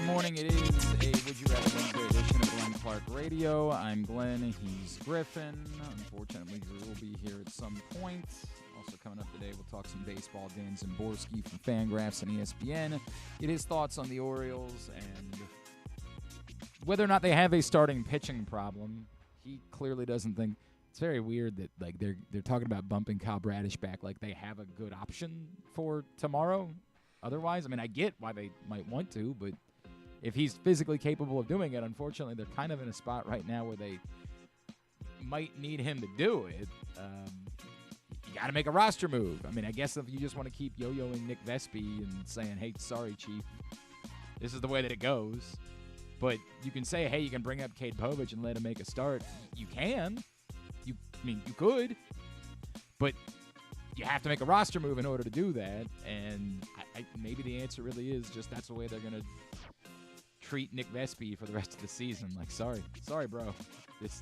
good morning. It is a Would You Rather Wednesday edition of Glenn Clark Radio. I'm Glenn. He's Griffin. Unfortunately, Drew will be here at some point. Also coming up today, we'll talk some baseball. Dan Szymborski from Fangraphs and ESPN. Get his thoughts on the Orioles and whether or not they have a starting pitching problem. He clearly doesn't think. It's very weird that like they're talking about bumping Kyle Bradish back like they have a good option for tomorrow. Otherwise, I mean, I get why they might want to, but if he's physically capable of doing it, unfortunately, they're kind of in a spot right now where they might need him to do it. You got to make a roster move. I mean, I guess if you just want to keep yo-yoing Nick Vespi and saying, hey, sorry, Chief, this is the way that it goes. But you can say, hey, you can bring up Cade Povich and let him make a start. You can. You could. But you have to make a roster move in order to do that, and maybe the answer really is just that's the way they're going to treat Nick Vespi for the rest of the season. Like, sorry, bro.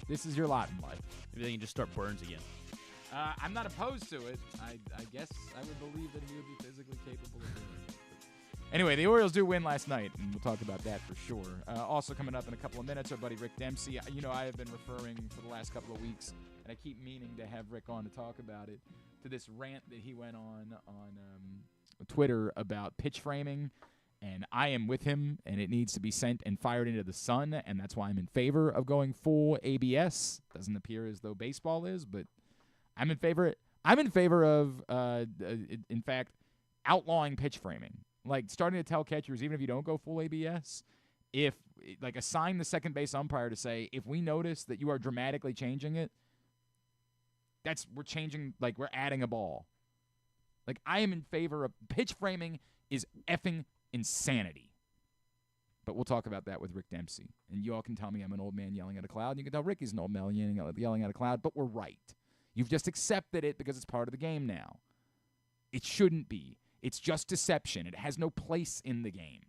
This is your lot in life. Maybe they can just start Burnes again. I'm not opposed to it. I guess I would believe that he would be physically capable of doing it. But anyway, the Orioles do win last night, and we'll talk about that for sure. Also coming up in a couple of minutes, our buddy Rick Dempsey. You know, I have been referring for the last couple of weeks, and I keep meaning to have Rick on to talk about it, to this rant that he went on Twitter about pitch framing, and I am with him, and it needs to be sent and fired into the sun, and that's why I'm in favor of going full ABS. Doesn't appear as though baseball is, but I'm in favor. I'm in favor of, in fact, outlawing pitch framing. Like starting to tell catchers, even if you don't go full ABS, assign the second base umpire to say, if we notice that you are dramatically changing it, we're changing, like we're adding a ball. Like I am in favor of pitch framing is effing insanity. But we'll talk about that with Rick Dempsey. And you all can tell me I'm an old man yelling at a cloud. You can tell Ricky's an old man yelling at a cloud, but we're right. You've just accepted it because it's part of the game now. It shouldn't be. It's just deception. It has no place in the game.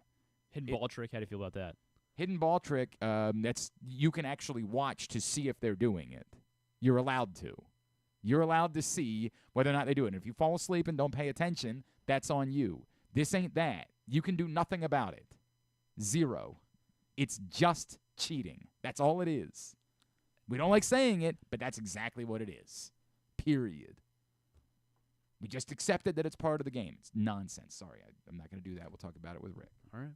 Hidden ball trick, how do you feel about that? Hidden ball trick, that's you can actually watch to see if they're doing it. You're allowed to. You're allowed to see whether or not they do it. And if you fall asleep and don't pay attention, that's on you. This ain't that. You can do nothing about it. Zero. It's just cheating. That's all it is. We don't like saying it, but that's exactly what it is. Period. We just accepted that it's part of the game. It's nonsense. Sorry, I'm not going to do that. We'll talk about it with Rick. All right.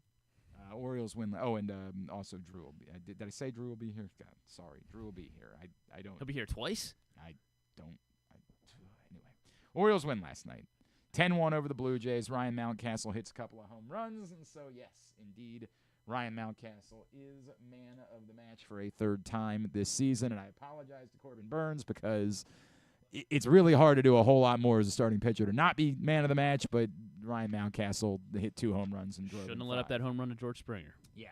Orioles win. And also Drew will be. Did I say Drew will be here? God, sorry, Drew will be here. I don't. He'll be here twice? Anyway, Orioles win last night. 10-1 over the Blue Jays. Ryan Mountcastle hits a couple of home runs. And so, yes, indeed, Ryan Mountcastle is man of the match for a third time this season. And I apologize to Corbin Burnes because it's really hard to do a whole lot more as a starting pitcher to not be man of the match, but Ryan Mountcastle hit 2 home runs and drove. Shouldn't have let up that home run to George Springer. Yeah,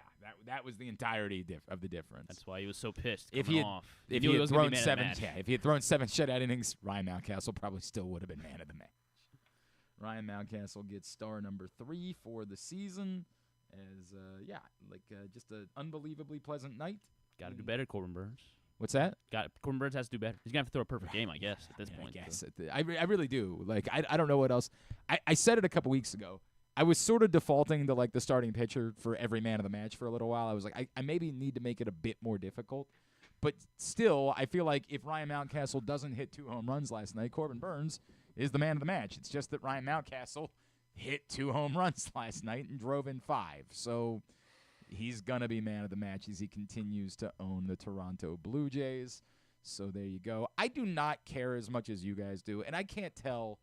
that was the entirety of the difference. That's why he was so pissed If coming he had, off. If he had thrown seven shutout innings, Ryan Mountcastle probably still would have been man of the match. Ryan Mountcastle gets star number 3 for the season. Just an unbelievably pleasant night. Got to do better, Corbin Burnes. What's that? Corbin Burnes has to do better. He's going to have to throw a perfect game, I guess, at this point. I guess. So. I really do. Like, I don't know what else. I said it a couple weeks ago. I was sort of defaulting to, like, the starting pitcher for every man of the match for a little while. I was like, I maybe need to make it a bit more difficult. But still, I feel like if Ryan Mountcastle doesn't hit 2 home runs last night, Corbin Burnes is the man of the match. It's just that Ryan Mountcastle hit 2 home runs last night and drove in 5. So he's going to be man of the match as he continues to own the Toronto Blue Jays. So there you go. I do not care as much as you guys do, and I can't tell.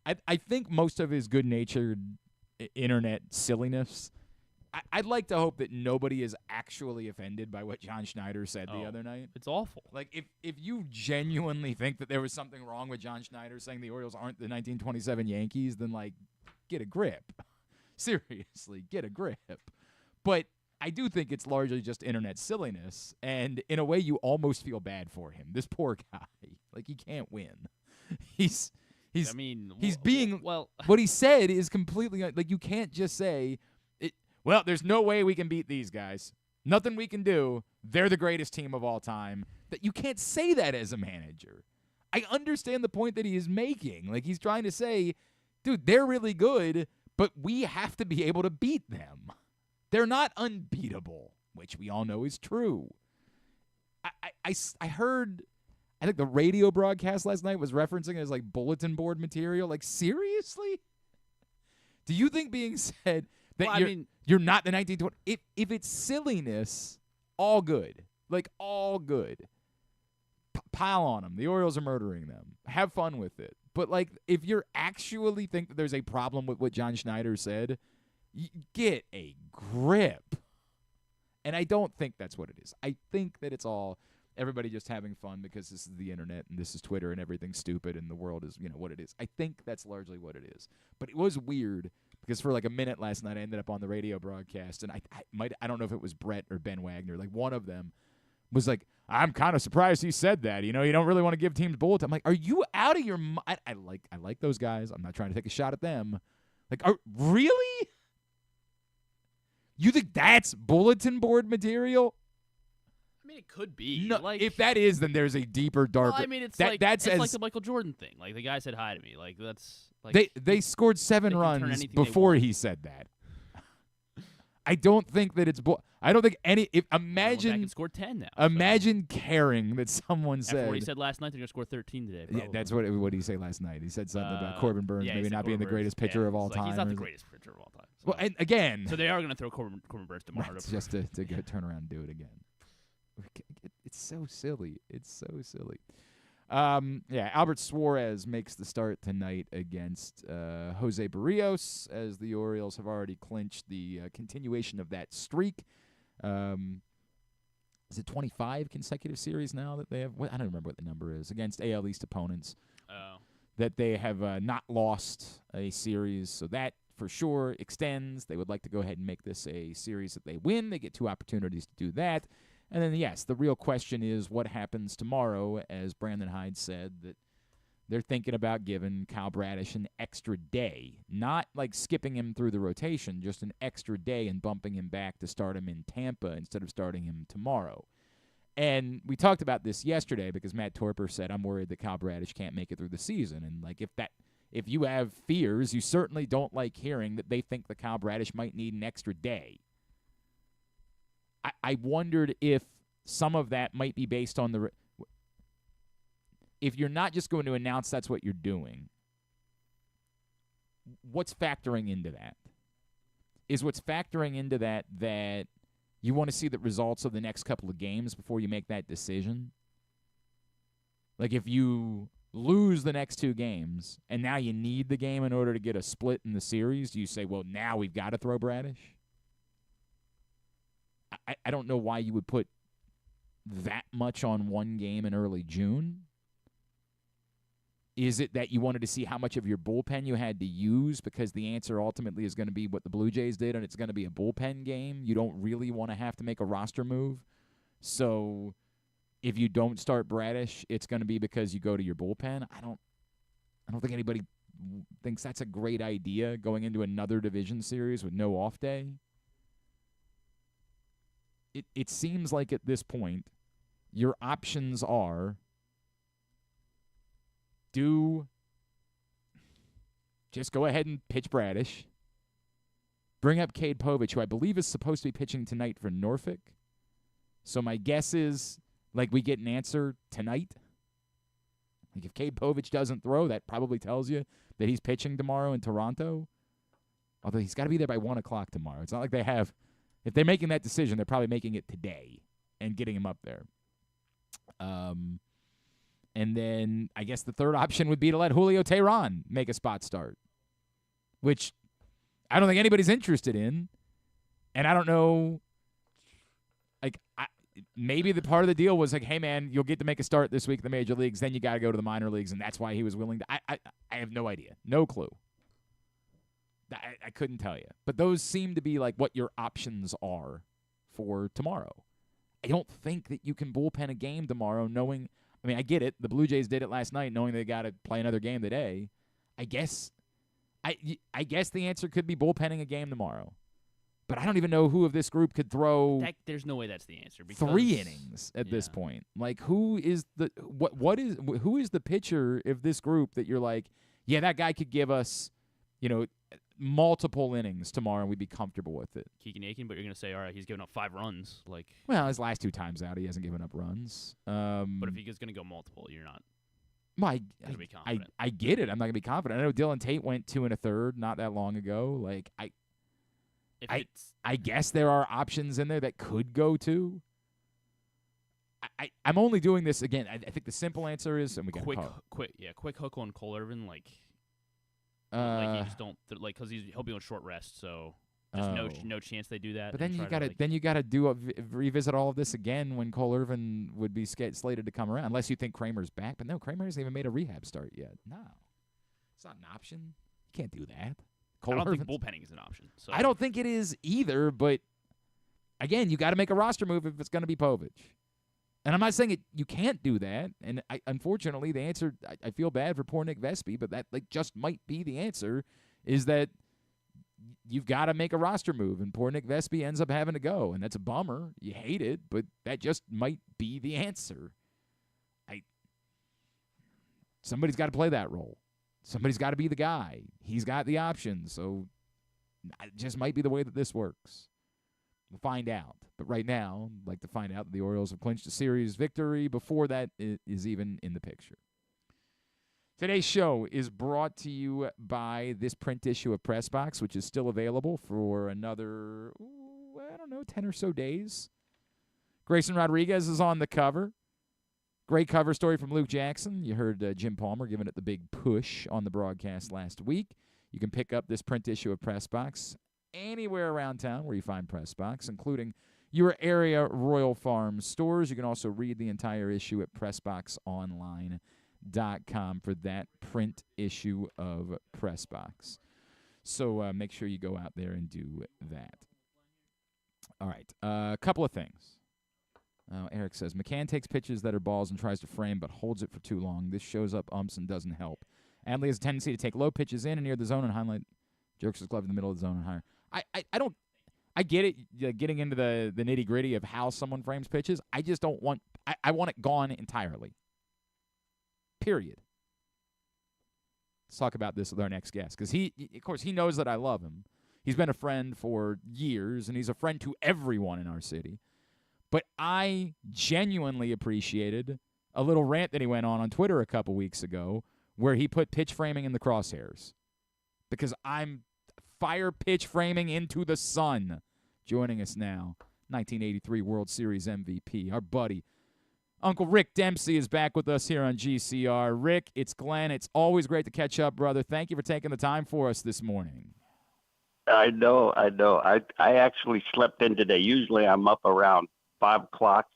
I think most of his good-natured internet silliness, I'd like to hope that nobody is actually offended by what John Schneider said the other night. It's awful. Like, if you genuinely think that there was something wrong with John Schneider saying the Orioles aren't the 1927 Yankees, then, like, get a grip. Seriously, get a grip. But I do think it's largely just internet silliness, and in a way you almost feel bad for him. This poor guy. Like, he can't win. He's being well. What he said is completely like you can't just say, well, there's no way we can beat these guys. Nothing we can do. They're the greatest team of all time. That you can't say that as a manager. I understand the point that he is making. Like he's trying to say, dude, they're really good, but we have to be able to beat them. They're not unbeatable, which we all know is true. I heard, I think the radio broadcast last night was referencing it as like bulletin board material. Like, seriously? Do you think being said that you're not the 1920? If it's silliness, all good. Like, all good. Pile on them. The Orioles are murdering them. Have fun with it. But, like, if you actually think that there's a problem with what John Schneider said, get a grip. And I don't think that's what it is. I think that it's all everybody just having fun because this is the internet and this is Twitter and everything's stupid and the world is, what it is. I think that's largely what it is. But it was weird because for like a minute last night I ended up on the radio broadcast and I don't know if it was Brett or Ben Wagner. Like one of them was like, I'm kind of surprised he said that. You don't really want to give teams bulletin. I'm like, are you out of your mind? I like those guys. I'm not trying to take a shot at them. Like, really? You think that's bulletin board material? I mean, it could be. No, if that is, then there's a deeper, darker. Well, I mean, it's like the Michael Jordan thing. Like the guy said hi to me. Like that's like they scored 7 runs before he said that. I don't think that it's. I don't think any. Imagine. Back and scored 10 now. Imagine caring that someone said. After what he said last night, they're gonna score 13 today. Probably. Yeah, that's what did he say last night? He said something about Corbin Burnes maybe not being the greatest pitcher of all time. He's not the greatest pitcher of all time. So. Well, and again. So they are gonna throw Corbin Burnes tomorrow. Just to go turn around and do it again. It's so silly. It's so silly. Albert Suarez makes the start tonight against Jose Barrios, as the Orioles have already clinched the continuation of that streak. Is it 25 consecutive series now that they have? I don't remember what the number is against AL East opponents. Oh. That they have not lost a series, so that for sure extends. They would like to go ahead and make this a series that they win. They get 2 opportunities to do that. And then, yes, the real question is what happens tomorrow, as Brandon Hyde said, that they're thinking about giving Kyle Bradish an extra day, not like skipping him through the rotation, just an extra day and bumping him back to start him in Tampa instead of starting him tomorrow. And we talked about this yesterday because Matt Torper said, I'm worried that Kyle Bradish can't make it through the season. And, like, if you have fears, you certainly don't like hearing that they think that Kyle Bradish might need an extra day. I wondered if some of that might be based on if you're not just going to announce that's what you're doing, what's factoring into that? Is what's factoring into that you want to see the results of the next couple of games before you make that decision? Like if you lose the next 2 games and now you need the game in order to get a split in the series, do you say, well, now we've got to throw Bradish? I don't know why you would put that much on one game in early June. Is it that you wanted to see how much of your bullpen you had to use because the answer ultimately is going to be what the Blue Jays did and it's going to be a bullpen game? You don't really want to have to make a roster move. So if you don't start Bradish, it's going to be because you go to your bullpen. I don't think anybody thinks that's a great idea going into another division series with no off day. It seems like at this point, your options are just go ahead and pitch Bradish, bring up Cade Povich, who I believe is supposed to be pitching tonight for Norfolk. So my guess is, like, we get an answer tonight. Like, if Cade Povich doesn't throw, that probably tells you that he's pitching tomorrow in Toronto. Although he's got to be there by 1 o'clock tomorrow. It's not like they have... If they're making that decision, they're probably making it today and getting him up there. And then I guess the third option would be to let Julio Teheran make a spot start, which I don't think anybody's interested in. And I don't know, like, maybe the part of the deal was like, hey, man, you'll get to make a start this week in the major leagues, then you got to go to the minor leagues, and that's why he was willing to. I have no idea. No clue. I couldn't tell you. But those seem to be like what your options are for tomorrow. I don't think that you can bullpen a game tomorrow knowing – I mean, I get it. The Blue Jays did it last night knowing they got to play another game today. I guess the answer could be bullpenning a game tomorrow. But I don't even know who of this group could throw there's no way that's the answer. 3 innings at this point. Like, who is the pitcher of this group that you're like, yeah, that guy could give us, multiple innings tomorrow, and we'd be comfortable with it. Keegan Aiken, but you're going to say, all right, he's given up 5 runs. Well, his last 2 times out, he hasn't given up runs. But if he's going to go multiple, you're not going to be confident. I get it. I'm not going to be confident. I know Dylan Tate went 2 1/3 not that long ago. I guess there are options in there that could go to. I'm only doing this again. I think the simple answer is, and we got quick hook on Cole Irvin, you just don't because he'll be on short rest, so there's no chance they do that. But then you gotta revisit all of this again when Cole Irvin would be slated to come around, unless you think Kramer's back. But no, Kramer hasn't even made a rehab start yet. No, it's not an option. You can't do that. I don't think bullpenning is an option. So. I don't think it is either. But again, you got to make a roster move if it's going to be Povich. And I'm not saying you can't do that. And unfortunately, the answer, I feel bad for poor Nick Vespi, but that just might be the answer, is that you've got to make a roster move, and poor Nick Vespi ends up having to go. And that's a bummer. You hate it, but that just might be the answer. Somebody's got to play that role. Somebody's got to be the guy. He's got the options, so it just might be the way that this works. We'll find out. But right now, I'd like to find out that the Orioles have clinched a series victory before that is even in the picture. Today's show is brought to you by this print issue of Press Box, which is still available for another, 10 or so days. Grayson Rodriguez is on the cover. Great cover story from Luke Jackson. You heard Jim Palmer giving it the big push on the broadcast last week. You can pick up this print issue of Press Box anywhere around town where you find Press Box, including your area Royal Farms stores. You can also read the entire issue at PressBoxOnline.com for that print issue of Press Box. So make sure you go out there and do that. All right, a couple of things. Eric says, McCann takes pitches that are balls and tries to frame but holds it for too long. This shows up umps and doesn't help. Adley has a tendency to take low pitches in and near the zone and highlight jerks his glove in the middle of the zone and higher. I get it, getting into the nitty-gritty of how someone frames pitches. I just don't want – I want it gone entirely. Period. Let's talk about this with our next guest because he knows that I love him. He's been a friend for years, and he's a friend to everyone in our city. But I genuinely appreciated a little rant that he went on Twitter a couple weeks ago where he put pitch framing in the crosshairs because I'm fire pitch framing into the sun. Joining us now, 1983 World Series MVP, our buddy, Uncle Rick Dempsey is back with us here on GCR. Rick, it's Glenn. It's always great to catch up, brother. Thank you for taking the time for us this morning. I know. I actually slept in today. Usually I'm up around 5 o'clock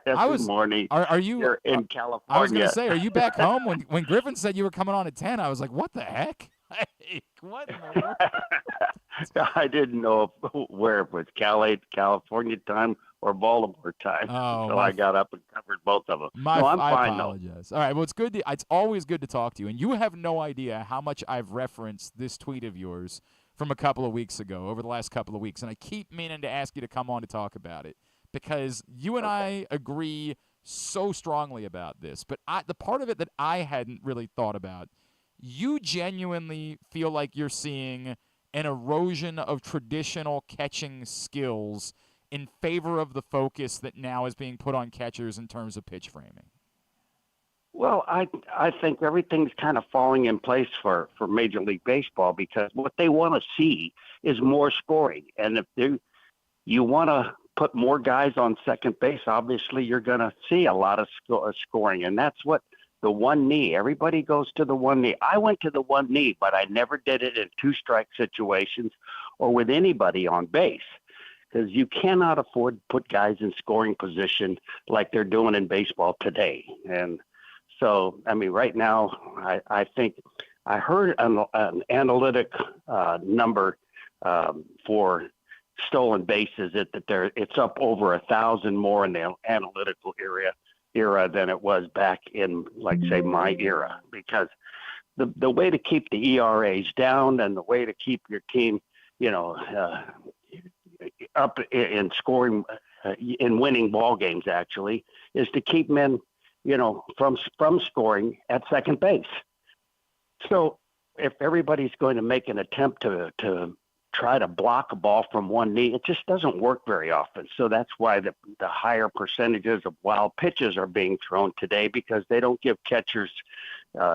every morning. Are you here in California? I was going to say, are you back home? When Griffin said you were coming on at 10, I was like, what the heck? What in the world? I didn't know where it was, California time or Baltimore time. So I got up and covered both of them. I'm fine, apologize. All right, well, it's always good to talk to you. And you have no idea how much I've referenced this tweet of yours from a couple of weeks ago, over the last couple of weeks. And I keep meaning to ask you to come on to talk about it because you and I agree so strongly about this. But the part of it that I hadn't really thought about, you genuinely feel like you're seeing an erosion of traditional catching skills in favor of the focus that now is being put on catchers in terms of pitch framing. Well, I think everything's kind of falling in place for Major League Baseball because what they want to see is more scoring. And if you want to put more guys on second base, obviously you're going to see a lot of scoring. And that's what the one knee. Everybody goes to the one knee. I went to the one knee, but I never did it in two-strike situations or with anybody on base because you cannot afford to put guys in scoring position like they're doing in baseball today. And so, I mean, right now, I think I heard an analytic number for stolen bases it's up over 1,000 more in the analytical era than it was back in, like, say, my era, because the way to keep the ERAs down and the way to keep your team, up in scoring, in winning ball games, actually, is to keep men, from scoring at second base. So if everybody's going to make an attempt to try to block a ball from one knee, it just doesn't work very often. So that's why the higher percentages of wild pitches are being thrown today, because they don't give catchers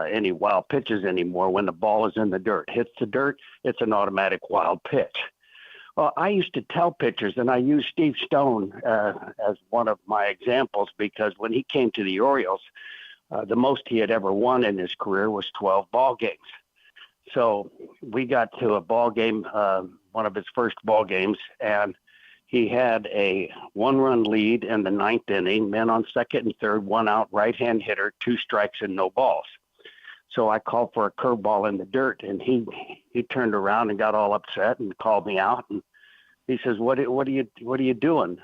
any wild pitches anymore. When the ball is in the dirt, hits the dirt, it's an automatic wild pitch. Well, I used to tell pitchers, and I use Steve Stone as one of my examples, because when he came to the Orioles, the most he had ever won in his career was 12 ball games. So we got to a ball game, one of his first ball games, and he had a 1-run lead in the 9th inning, men on second and third, 1 out, right-hand hitter, 2 strikes and no balls. So I called for a curveball in the dirt, and he turned around and got all upset and called me out, and he says, "What are you doing?"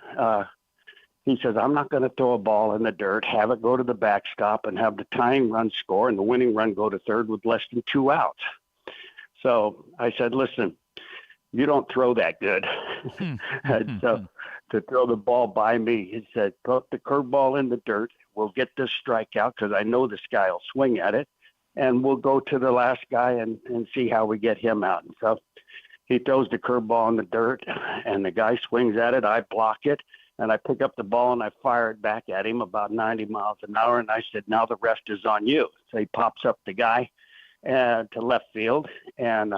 He says, "I'm not going to throw a ball in the dirt, have it go to the backstop, and have the tying run score and the winning run go to third with less than 2 outs." So I said, "Listen, you don't throw that good." And so to throw the ball by me, he said, "Put the curveball in the dirt. We'll get this strikeout because I know this guy will swing at it. And we'll go to the last guy and see how we get him out." And so he throws the curveball in the dirt, and the guy swings at it. I block it, and I pick up the ball, and I fire it back at him about 90 miles an hour. And I said, "Now the rest is on you." So he pops up the guy to left field, and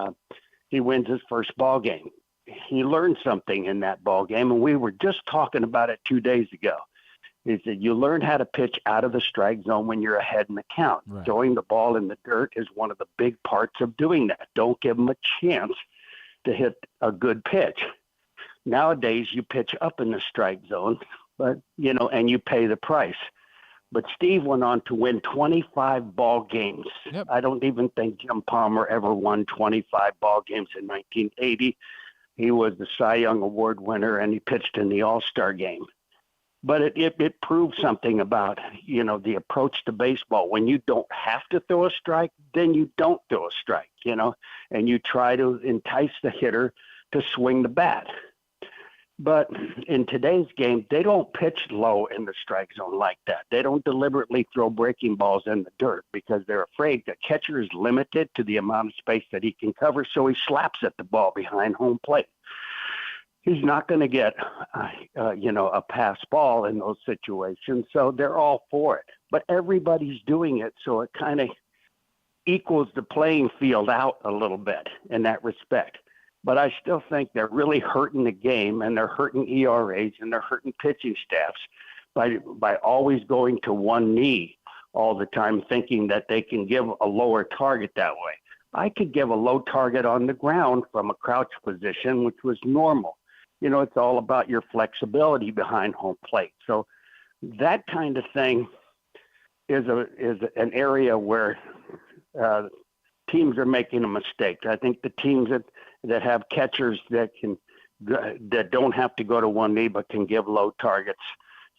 he wins his first ball game. He learned something in that ball game, and we were just talking about it 2 days ago. He said, you learn how to pitch out of the strike zone when you're ahead in the count. Right. Throwing the ball in the dirt is one of the big parts of doing that. Don't give them a chance to hit a good pitch. Nowadays, you pitch up in the strike zone, but and you pay the price. But Steve went on to win 25 ball games. Yep. I don't even think Jim Palmer ever won 25 ball games in 1980. He was the Cy Young Award winner, and he pitched in the All-Star game. But it proved something about, the approach to baseball. When you don't have to throw a strike, then you don't throw a strike, and you try to entice the hitter to swing the bat. But in today's game, they don't pitch low in the strike zone like that. They don't deliberately throw breaking balls in the dirt because they're afraid the catcher is limited to the amount of space that he can cover, so he slaps at the ball behind home plate. He's not going to get, a pass ball in those situations, so they're all for it. But everybody's doing it, so it kind of equals the playing field out a little bit in that respect. But I still think they're really hurting the game, and they're hurting ERAs, and they're hurting pitching staffs by always going to one knee all the time, thinking that they can give a lower target that way. I could give a low target on the ground from a crouch position, which was normal. It's all about your flexibility behind home plate. So that kind of thing is an area where teams are making a mistake. I think the teams that have catchers that don't have to go to one knee but can give low targets.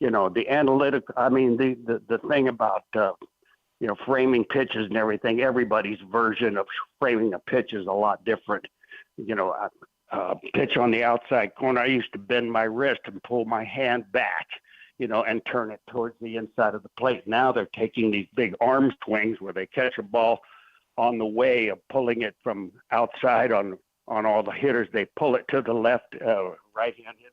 The analytic. I mean, the thing about framing pitches and everything. Everybody's version of framing a pitch is a lot different. Pitch on the outside corner, I used to bend my wrist and pull my hand back, and turn it towards the inside of the plate. Now they're taking these big arm swings where they catch a ball on the way of pulling it from outside on all the hitters. They pull it to the left, right-hand hitters,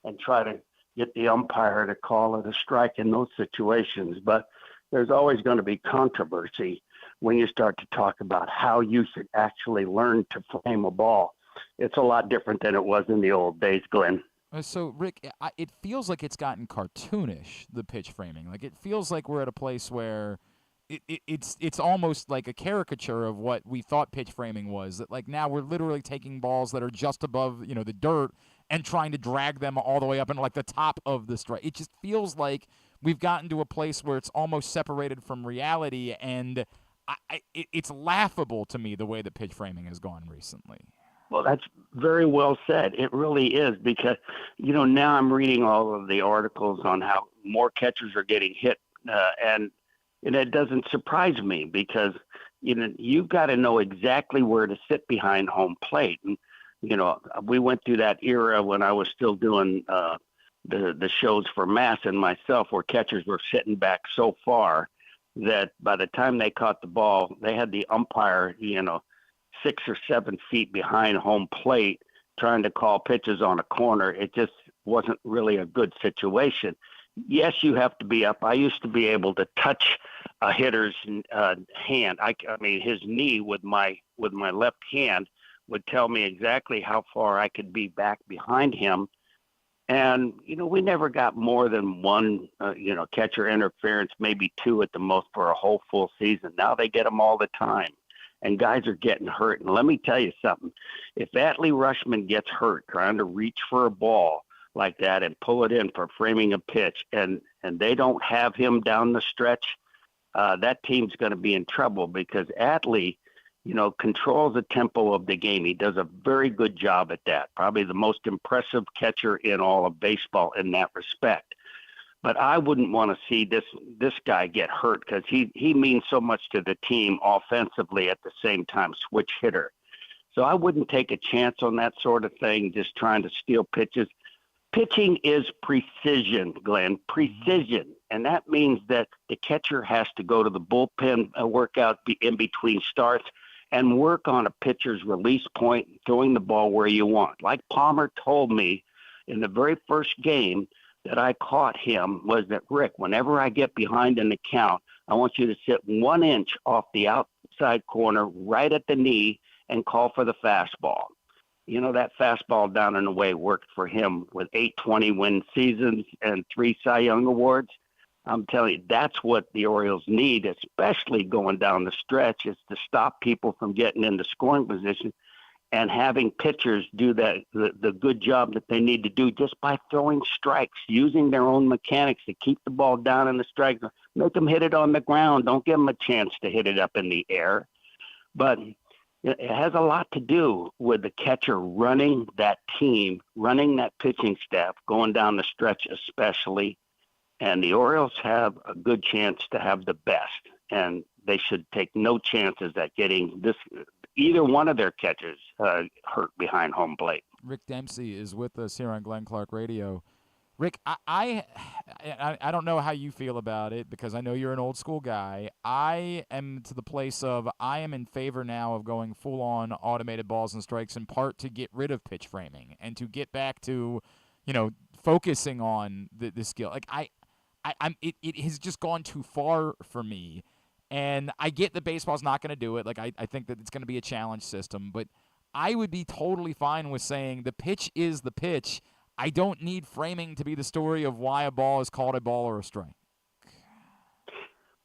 and try to get the umpire to call it a strike in those situations. But there's always going to be controversy when you start to talk about how you should actually learn to frame a ball. It's a lot different than it was in the old days, Glenn. So, Rick, it feels like it's gotten cartoonish, the pitch framing. Like, it feels like we're at a place where it's almost like a caricature of what we thought pitch framing was. That, like, now we're literally taking balls that are just above, the dirt and trying to drag them all the way up into, like, the top of the strike. It just feels like we've gotten to a place where it's almost separated from reality, and it's laughable to me the way that pitch framing has gone recently. Well, that's very well said. It really is, because, now I'm reading all of the articles on how more catchers are getting hit, and it doesn't surprise me because, you've got to know exactly where to sit behind home plate. And, we went through that era when I was still doing the shows for Mass and myself, where catchers were sitting back so far that by the time they caught the ball, they had the umpire, 6 or 7 feet behind home plate trying to call pitches on a corner. It just wasn't really a good situation. Yes, you have to be up. I used to be able to touch a hitter's hand. I mean, his knee with my left hand would tell me exactly how far I could be back behind him. And, we never got more than one, catcher interference, maybe 2 at the most for a whole full season. Now they get them all the time, and guys are getting hurt. And let me tell you something. If Adley Rutschman gets hurt trying to reach for a ball like that and pull it in for framing a pitch, and they don't have him down the stretch, that team's going to be in trouble because Adley, controls the tempo of the game. He does a very good job at that. Probably the most impressive catcher in all of baseball in that respect. But I wouldn't want to see this guy get hurt because he means so much to the team offensively at the same time, switch hitter. So I wouldn't take a chance on that sort of thing, just trying to steal pitches. Pitching is precision, Glenn, precision. And that means that the catcher has to go to the bullpen workout in between starts and work on a pitcher's release point, throwing the ball where you want. Like Palmer told me in the very first game that I caught him was that, Rick, whenever I get behind in the count, I want you to sit 1 inch off the outside corner right at the knee and call for the fastball. That fastball down and away worked for him with 820 win seasons and 3 Cy Young awards. I'm telling you, that's what the Orioles need, especially going down the stretch, is to stop people from getting into scoring position and having pitchers do the good job that they need to do just by throwing strikes, using their own mechanics to keep the ball down in the strike zone. Make them hit it on the ground. Don't give them a chance to hit it up in the air. But it has a lot to do with the catcher running that team, running that pitching staff, going down the stretch especially. And the Orioles have a good chance to have the best, and they should take no chances at getting either one of their catchers hurt behind home plate. Rick Dempsey is with us here on Glenn Clark Radio. Rick, I don't know how you feel about it because I know you're an old school guy. I am to the place of I am in favor now of going full on automated balls and strikes, in part to get rid of pitch framing and to get back to, focusing on the skill. Like it has just gone too far for me, and I get that baseball's not going to do it. Like I think that it's going to be a challenge system, but I would be totally fine with saying the pitch is the pitch. I don't need framing to be the story of why a ball is called a ball or a strike.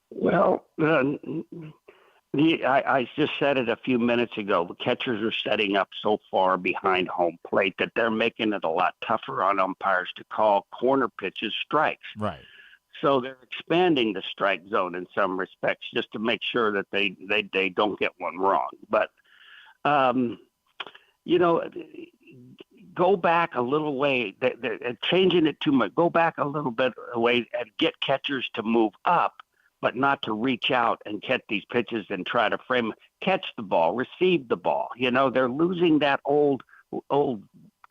Well, I just said it a few minutes ago. The catchers are setting up so far behind home plate that they're making it a lot tougher on umpires to call corner pitches strikes. Right. So they're expanding the strike zone in some respects just to make sure that they don't get one wrong. But, go back a little way. They're changing it too much. Go back a little bit away and get catchers to move up, but not to reach out and catch these pitches and try to frame, catch the ball, receive the ball. They're losing that old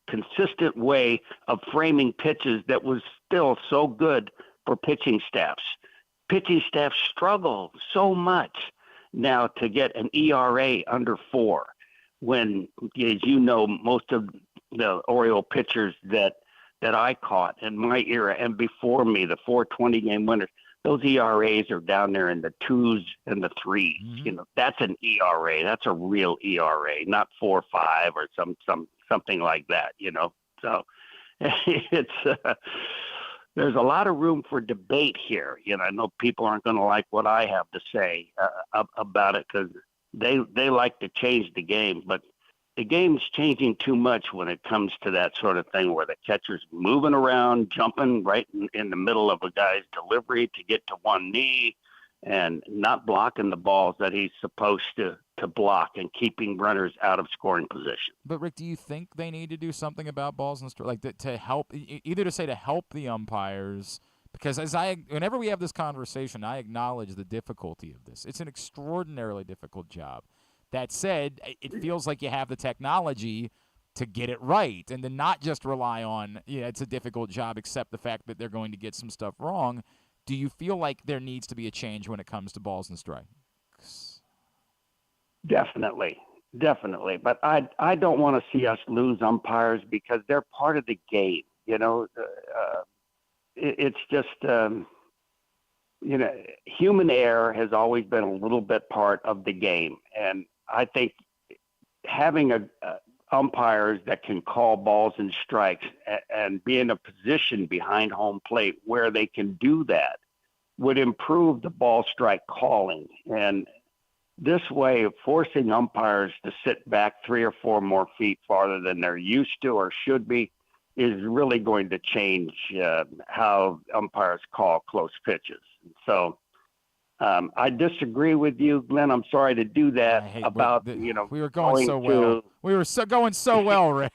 consistent way of framing pitches that was still so good for pitching staffs. Pitching staffs struggle so much now to get an ERA under 4 when, as you know, most of the Oriole pitchers that I caught in my era and before me, the 420 game winners, those ERAs are down there in the 2s and the 3s. Mm-hmm. That's an ERA. That's a real ERA, not 4 or 5 or something like that. So it's there's a lot of room for debate here. I know people aren't going to like what I have to say about it because they like to change the game, but the game's changing too much when it comes to that sort of thing where the catcher's moving around, jumping right in the middle of a guy's delivery to get to one knee and not blocking the balls that he's supposed to block and keeping runners out of scoring position. But, Rick, do you think they need to do something about balls and strikes, like to help, either to say to help the umpires, because whenever we have this conversation, I acknowledge the difficulty of this. It's an extraordinarily difficult job. That said, it feels like you have the technology to get it right and to not just rely on, it's a difficult job, except the fact that they're going to get some stuff wrong. Do you feel like there needs to be a change when it comes to balls and strikes? Definitely. Definitely. But I don't want to see us lose umpires because they're part of the game. It's just, human error has always been a little bit part of the game. And I think having umpires that can call balls and strikes and be in a position behind home plate where they can do that would improve the ball strike calling. And this way of forcing umpires to sit back 3 or 4 more feet farther than they're used to or should be is really going to change how umpires call close pitches. So I disagree with you, Glenn. I'm sorry to do that about, we were going so well. We were going so well, Rick.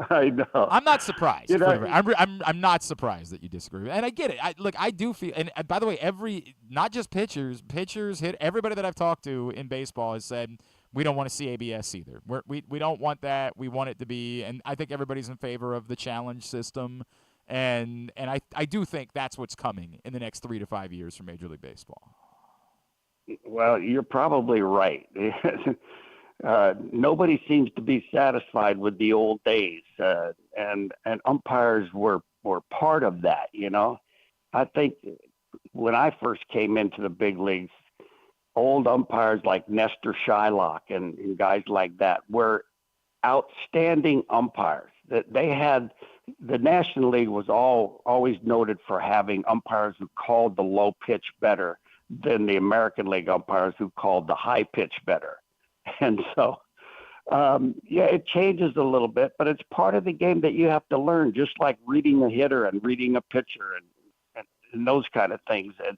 I know. I'm not surprised. I'm not surprised that you disagree. And I get it. I do feel, and by the way, not just pitchers, hit, everybody that I've talked to in baseball has said, we don't want to see ABS either. We don't want that. We want it to be, and I think everybody's in favor of the challenge system. And I do think that's what's coming in the next 3 to 5 years for Major League Baseball. Well, you're probably right. Nobody seems to be satisfied with the old days, and umpires were part of that. I think when I first came into the big leagues, old umpires like Nestor Shylock and guys like that were outstanding umpires. That they had. The National League was always noted for having umpires who called the low pitch better than the American League umpires who called the high pitch better. And so, it changes a little bit, but it's part of the game that you have to learn, just like reading a hitter and reading a pitcher and those kind of things. And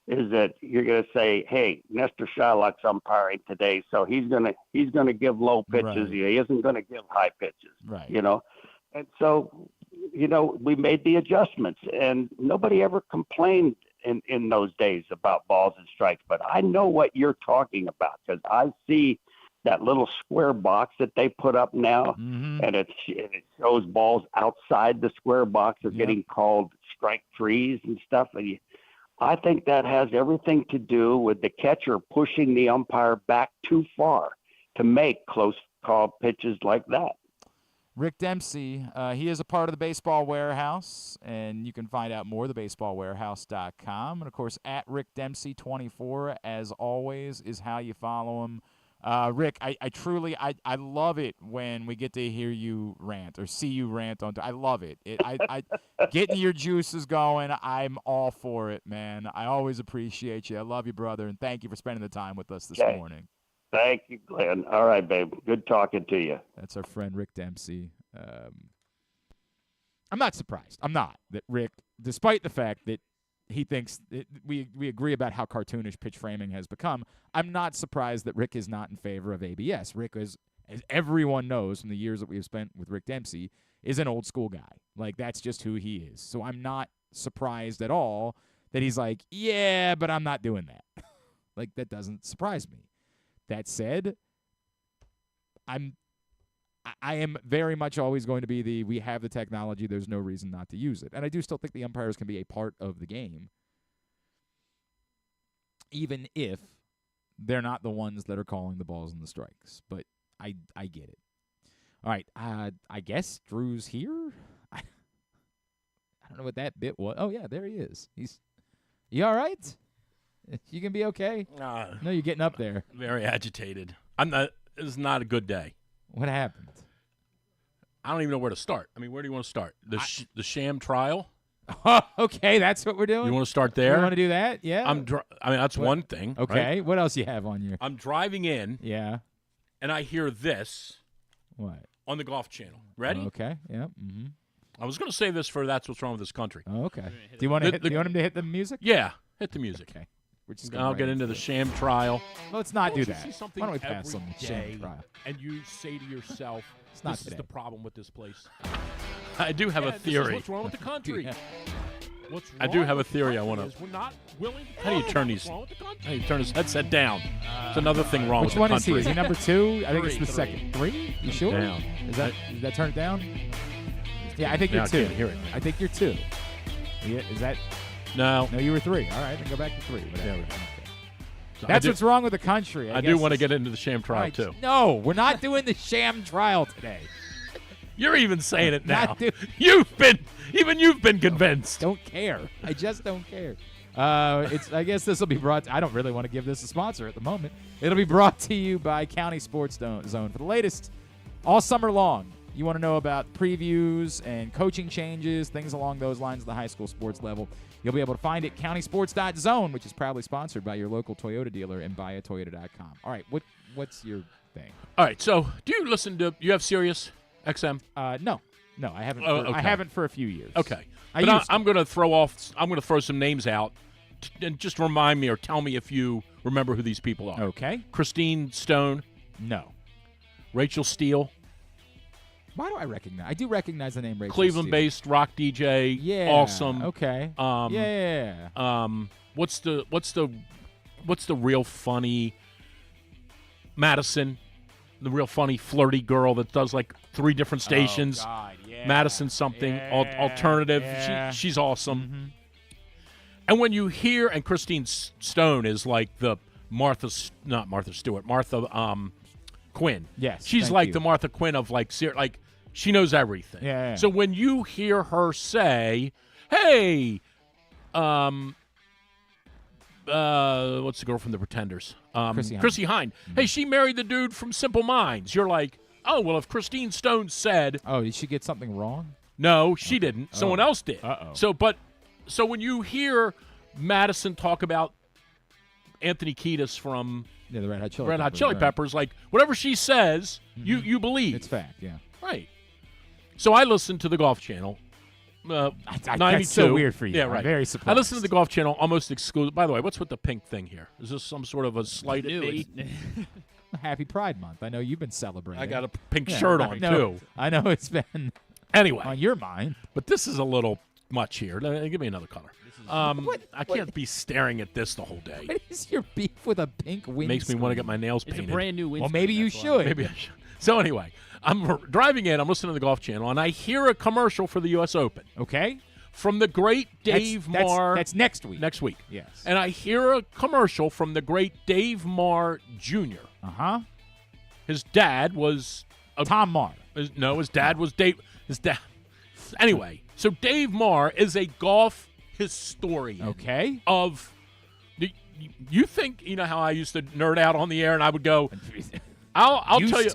is that you're going to say, hey, Nestor Shylock's umpiring today, so he's going to give low pitches. Right. He isn't going to give high pitches. Right. And so, we made the adjustments, and nobody ever complained in those days about balls and strikes. But I know what you're talking about because I see that little square box that they put up now, and it shows balls outside the square box are getting called strike threes and stuff. And I think that has everything to do with the catcher pushing the umpire back too far to make close call pitches like that. Rick Dempsey, he is a part of the Baseball Warehouse, and you can find out more at thebaseballwarehouse.com. And, of course, at Rick Dempsey 24, as always, is how you follow him. Rick, I truly love it when we get to hear you rant or see you rant on. I love it. Getting your juices going, I'm all for it, man. I always appreciate you. I love you, brother, and thank you for spending the time with us this morning. Thank you, Glenn. All right, babe. Good talking to you. That's our friend Rick Dempsey. I'm not surprised. I'm not that Rick, despite the fact that he thinks we agree about how cartoonish pitch framing has become, I'm not surprised that Rick is not in favor of ABS. Rick is, as everyone knows from the years that we've spent with Rick Dempsey, is an old school guy. Like, that's just who he is. So I'm not surprised at all that he's like, yeah, but I'm not doing that. Like, that doesn't surprise me. That said, I am very much always going to be we have the technology, there's no reason not to use it. And I do still think the umpires can be a part of the game, even if they're not the ones that are calling the balls and the strikes. But I get it. All right, I guess Drew's here. I don't know what that bit was. Oh, yeah, there he is. You all right? You can be okay? No, you're getting up there. Very agitated. It's not a good day. What happened? I don't even know where to start. I mean, where do you want to start? The sham trial? Oh, okay, that's what we're doing? You want to start there? You want to do that? Yeah. That's one thing. Okay, right? What else you have on your? I'm driving in. Yeah. And I hear this. What? On the Golf Channel. Ready? Okay, yeah. Mm-hmm. I was going to save this for That's What's Wrong with This Country. Oh, okay. Do you want him to hit the music? Yeah, hit the music. Okay. I'll get into the sham trial. Let's not do that. Why don't we pass on the sham trial? And you say to yourself, this is the problem with this place. I do have a theory. What's wrong with the country? Yeah. I do have a theory I want to. We're not willing to How do you turn these? How do you turn his headset down? There's another thing wrong with the country. Which one is he? Is he number 2? I think it's the second. 3? You sure? Down. Is that turned down? Yeah, I think you're 2. I can't hear it. I think you're 2. Yeah, is that? No. No, you were 3. All right, then go back to 3. Whatever. Okay. That's what's wrong with the country. I do want to get into the sham trial, too. No, we're not doing the sham trial today. You're even saying it now. You've been convinced. Don't care. I just don't care. I guess this will be brought. I don't really want to give this a sponsor at the moment. It'll be brought to you by County Sports Zone for the latest all summer long. You want to know about previews and coaching changes, things along those lines at the high school sports level. You'll be able to find it countysports.zone, which is proudly sponsored by your local Toyota dealer and buyatoyota.com. All right, what's your thing? All right, so you have Sirius XM? No, I haven't. Okay. I haven't for a few years. Okay, I'm going to throw some names out, and just remind me or tell me if you remember who these people are. Okay. Christine Stone. No. Rachel Steele. Why do I recognize? I do recognize the name Rachel Cleveland-based rock DJ. Yeah. Awesome. Okay. Yeah. What's the real funny Madison? The real funny flirty girl that does like 3 different stations. Oh God, yeah. Madison something alternative. Yeah. She's awesome. Mm-hmm. And when you hear, and Christine Stone is like the Martha Quinn. Yes. She's like the Martha Quinn of like she knows everything. Yeah. So when you hear her say, "Hey, what's the girl from The Pretenders? Chrissy Hine. Mm-hmm. Hey, she married the dude from Simple Minds." You're like, "Oh, well, if Christine Stone said..." Oh, did she get something wrong? No, she didn't. Someone else did. Uh-oh. So when you hear Madison talk about Anthony Kiedis from the Red Hot Chili Peppers, like whatever she says, you believe. It's fact, yeah. Right. So I listened to the Golf Channel. 92. That's so weird for you. Yeah, right. I'm very surprised. I listened to the Golf Channel almost exclusive. By the way, what's with the pink thing here? Is this some sort of a slight at me? Happy Pride Month. I know you've been celebrating. I got a pink shirt on, too. I know it's been anyway on your mind. But this is a little much here. Give me another color. I can't be staring at this the whole day. What is your beef with a pink windscreen? Makes me want to get my nails painted. It's a brand new windscreen. Well, maybe you should. Maybe I should. So anyway, I'm driving in. I'm listening to the Golf Channel, and I hear a commercial for the U.S. Open. Okay. From the great Dave Marr. That's next week. Next week. Yes. And I hear a commercial from the great Dave Marr Jr. Uh-huh. His dad was... Tom Marr. His dad was Dave... His dad... Anyway, so Dave Marr is a golf historian. Okay. Of... You think, you know how I used to nerd out on the air and I would go... I'll tell you.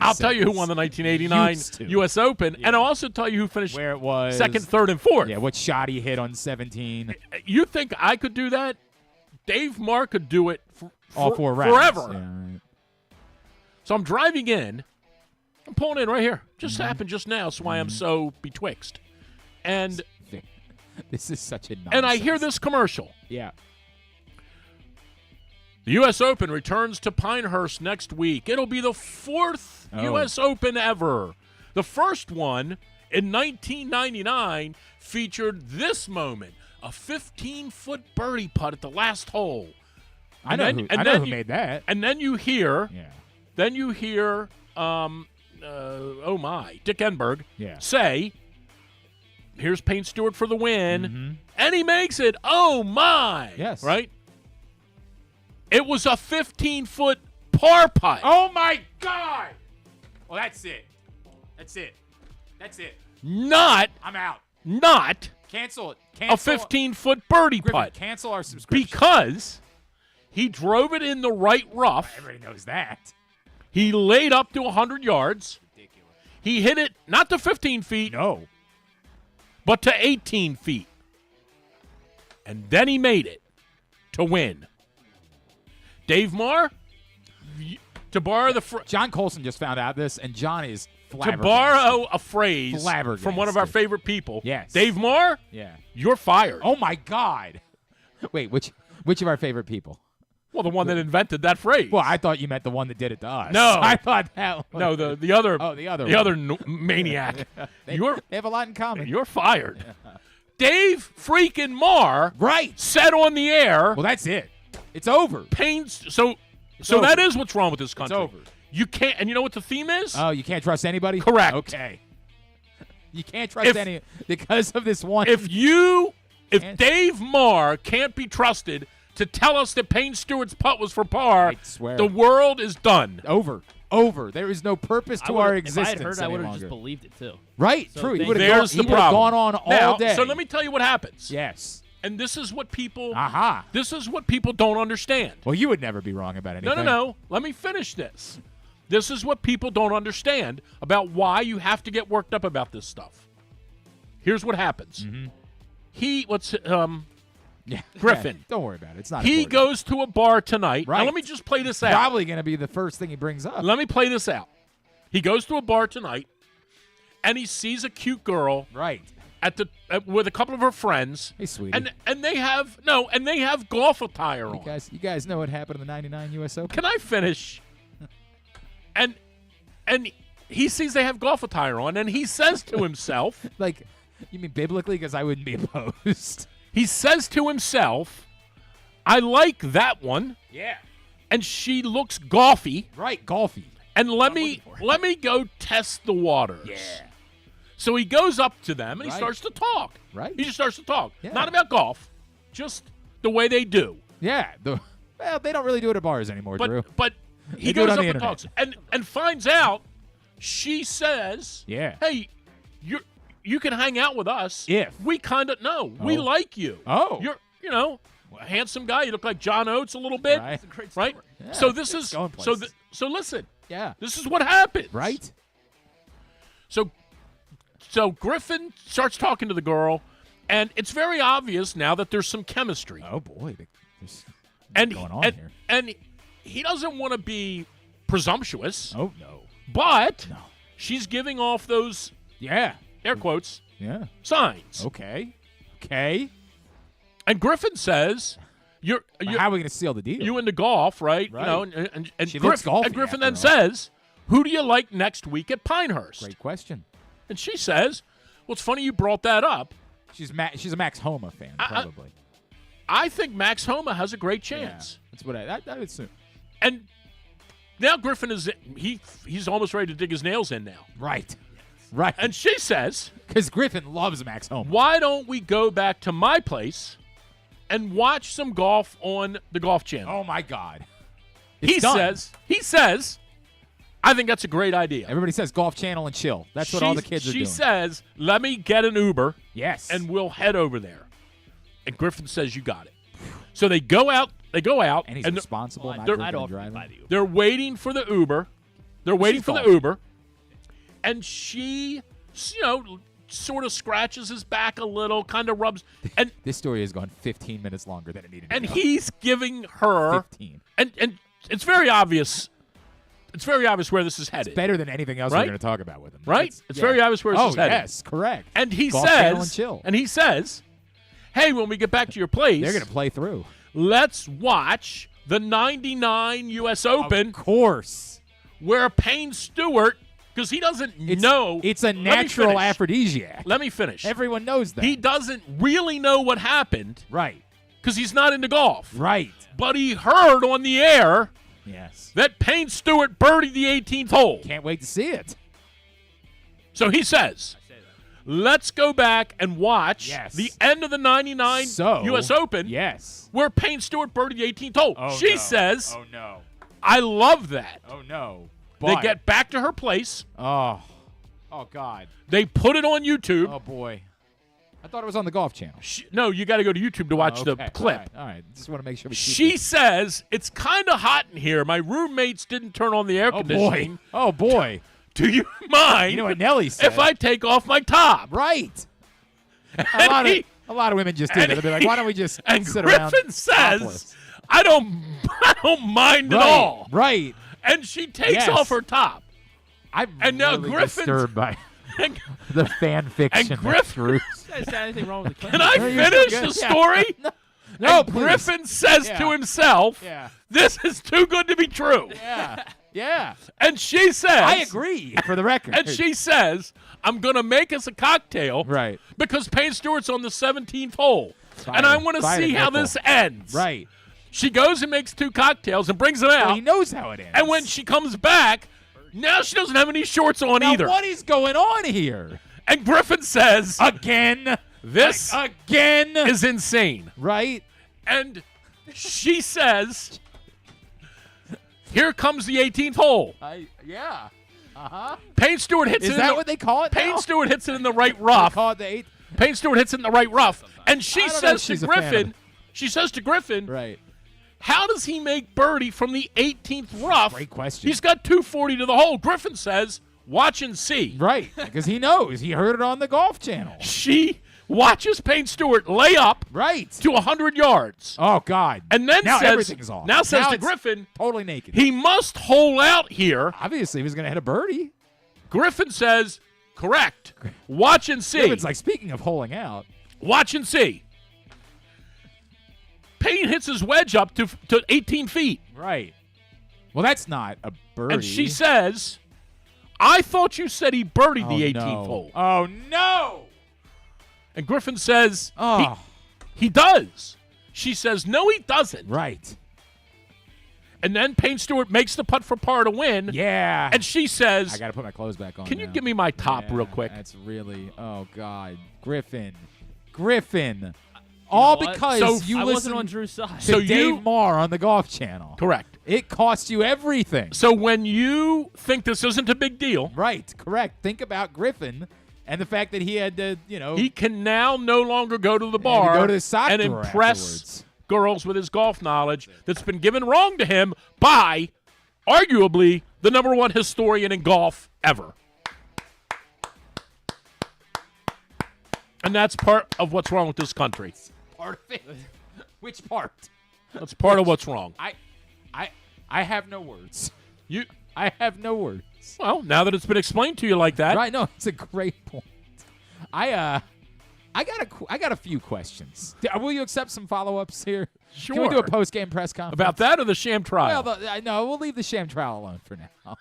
I'll tell you who won the 1989 U.S. Open, and I'll also tell you who finished where it was second, third, and fourth. Yeah, what shot he hit on 17. You think I could do that? Dave Marr could do it all 4 rounds forever. Yeah, right. So I'm driving in. I'm pulling in right here. Just happened just now. That's why I'm so betwixt. And this is such a nonsense. And I hear this commercial. Yeah. The U.S. Open returns to Pinehurst next week. It'll be the 4th U.S. Open ever. The first one in 1999 featured this moment, a 15-foot birdie putt at the last hole. I know who made that. And then you hear, Dick Enberg say, here's Payne Stewart for the win, and he makes it. Oh, my. Yes. Right? It was a 15-foot par putt. Oh, my God. Well, that's it. Not. I'm out. Not. Cancel it. A 15-foot birdie putt. Cancel our subscription. Because he drove it in the right rough. Everybody knows that. He laid up to 100 yards. Ridiculous. He hit it not to 15 feet. No. But to 18 feet. And then he made it to win. Dave Marr, to borrow the John Colson just found out this, and John is flabbergasted. To borrow a phrase from one of our favorite people. Yes. Dave Marr, you're fired. Oh, my God. Wait, which of our favorite people? Well, the one that invented that phrase. Well, I thought you meant the one that did it to us. No. I thought that one. No, the other. Oh, the other maniac. They have a lot in common. You're fired. Dave freaking Marr said on the air. Well, that's it. It's over. So that is what's wrong with this country. It's over. You can't, and you know what the theme is? Oh, you can't trust anybody? Correct. Okay. You can't trust any because of this one. If Dave Marr can't be trusted to tell us that Payne Stewart's putt was for par, I swear. the world is done. Over. There is no purpose to our existence. If I had heard, I would have longer. just believed it too. Right, So true. He thank would you. have There's the problem. gone on all Now, day. so let me tell you what happens. Yes. And this is what people Aha. This is what people don't understand. Well, you would never be wrong about anything. No. Let me finish this. This is what people don't understand about why you have to get worked up about this stuff. Here's what happens. Mm-hmm. Yeah. Griffin. Yeah, don't worry about it. It's not He important. goes to a bar tonight. Right. Now, let me just play this out. Probably going to be the first thing he brings up. Let me play this out. He goes to a bar tonight, and he sees a cute girl Right. with a couple of her friends. Hey, sweetie. And they have golf attire on. You guys know what happened in the 99 U.S. Open? Can I finish? and he sees they have golf attire on, and he says to himself, Like, you mean biblically? Because I wouldn't be opposed. he says to himself, I like that one, Yeah. and she looks golfy, Right, golfy. and let me go test the waters. Yeah. So he goes up to them, and he Right. starts to talk. Right. He just starts to talk. Yeah. Not about golf, just the way they do. Yeah. Well, they don't really do it at bars anymore, Drew. But he They do it goes on up the and internet. talks and finds out says, Yeah. hey, you can hang out with us If. we kind of know we Oh. like you. Oh. You're a handsome guy. You look like John Oates a little bit, Right. It's a great right? story. Yeah, So this it's is going so places. so listen. Yeah. This is what happens, Right? So Griffin starts talking to the girl, and it's very obvious now that there's some chemistry. Oh, boy. There's and going on and, here. and he doesn't want to be presumptuous, Oh, no. but No. she's giving off those Yeah. air quotes Yeah. signs. Okay. And Griffin says, "You're How are we going to seal the deal? you into golf, right? Right. You know, and She looks golfy and Griffin after then all. says, "Who do you like next week at Pinehurst?" Great question. And she says, "Well, it's funny you brought that up. She's a Max Homa fan, probably. I think Max Homa has a great chance." Yeah. That's what I would assume. And now Griffin he's almost ready to dig his nails in now. Right. And she says, Because Griffin loves Max Homa. "Why don't we go back to my place and watch some golf on the Golf Channel?" Oh, my God. He says, "I think that's a great idea." Everybody says Golf Channel and chill. That's what all the kids are doing. She says, "Let me get an Uber, Yes. and we'll head over there." And Griffin says, "You got it." So they go out. And he's and responsible, not they're- drinking I'd and offer to driving. buy the Uber. they're waiting for the Uber. And she, sort of scratches his back a little, kind of rubs, and This story has gone 15 minutes longer than it needed to and go. he's giving her 15. and it's very obvious. It's very obvious where this is headed. Better than anything else Right? we're going to talk about with him. Right? It's very obvious where this Oh, is headed. yes, correct. And he Golf Channel and says, chill. "Hey, when we get back to your place, They're going to play through. let's watch the 99 U.S. Open Of course. where Payne Stewart, because he doesn't know. It's a Let me natural finish. aphrodisiac. Let me finish. Everyone knows that. He doesn't really know what happened Right. because he's not into golf. Right. But he heard on the air Yes. that Payne Stewart birdied the 18th hole. Can't wait to see it. So he says, let's go back and watch Yes. the end of the 99 U.S. Open Yes. where Payne Stewart birdied the 18th hole. Oh, She no. says, Oh, no. I love that. Oh, no. They But- get back to her place. Oh, God. They put it on YouTube. Oh, boy. I thought it was on the Golf Channel. No, you got to go to YouTube to watch Oh, the okay. clip. All right. Just want to make sure we keep She this. says, it's kind of hot in here. My roommates didn't turn on the air Oh, conditioning. boy. Oh, boy. Do you mind You know what Nelly said? if I take off my top? Right. And A lot of women just do that. They'll be like, why don't we just and sit around Griffin says, topless? I don't mind at all. Right. And she takes Yes. off her top. I'm And now really Griffin's- disturbed by And the fan fiction. And Griffin- Is there anything wrong with the clip? can I No, you're finish so good. the Yeah. story? No, And please. Griffin says Yeah. to himself, Yeah. this is too good to be true. Yeah. Yeah. And she says, I agree, for the record. And she says, I'm going to make us a cocktail Right. because Payne Stewart's on the 17th hole. Fire- And I want to fire see the how nipple. this ends. Right. She goes and makes 2 cocktails and brings them Well, out. he knows how it ends. And when she comes back, now she doesn't have any shorts on now, either. what is going on here? And Griffin says, Again. this Again. is insane. Right. And She says, here comes the 18th hole. Yeah. Uh-huh. Payne Stewart hits it. Is that what they call it now? Payne Stewart hits it in the right rough. They call it the 8th? Payne Stewart hits it in the right rough. And she says to Griffin, right. How does he make birdie from the 18th rough? Great question. He's got 240 to the hole. Griffin says, watch and see. Right, because he knows. He heard it on the Golf Channel. She watches Payne Stewart lay up to 100 yards. Oh, God. And then now says, everything's off. Now says now to Griffin, totally naked. He must hole out here. Obviously, he was going to hit a birdie. Griffin says, correct. Watch and see. It's like, speaking of holing out. Watch and see. Payne hits his wedge up to 18 feet. Right. Well, that's not a birdie. And she says, I thought you said he birdied the 18th hole. Oh, no. And Griffin says, he does. She says, no, he doesn't. Right. And then Payne Stewart makes the putt for par to win. Yeah. And she says, I got to put my clothes back on. Can you give me my top real quick? That's really, oh, God. Griffin. All because you I listened wasn't on Drew's side. to Dave Marr on the Golf Channel. Correct. It cost you everything. So when you think this isn't a big deal. Right, correct. Think about Griffin and the fact that he had to, He can now no longer go to the bar go to the sock and drawer impress afterwards. girls with his golf knowledge that's been given wrong to him by, arguably, the #1 historian in golf ever. And that's part of what's wrong with this country. Part of it. Which part? That's part of what's wrong. I have no words. I have no words. Well, now that it's been explained to you like that. Right, no, it's a great point. I got a few questions. Will you accept some follow-ups here? Sure. Can we do a post-game press conference? About that or the sham trial? Well, no, we'll leave the sham trial alone for now.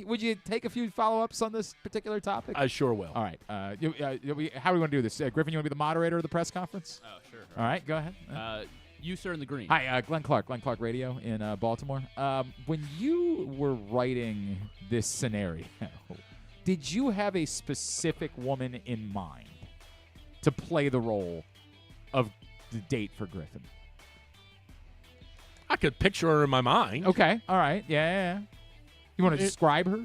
Would you take a few follow-ups on this particular topic? I sure will. All right. How are we going to do this? Griffin, you want to be the moderator of the press conference? Oh, sure. All right, go ahead. You, sir, in the green. Hi, Glenn Clark Radio in Baltimore. When you were writing this scenario, did you have a specific woman in mind to play the role of the date for Griffin? I could picture her in my mind. Okay. All right. Yeah. You want to describe her?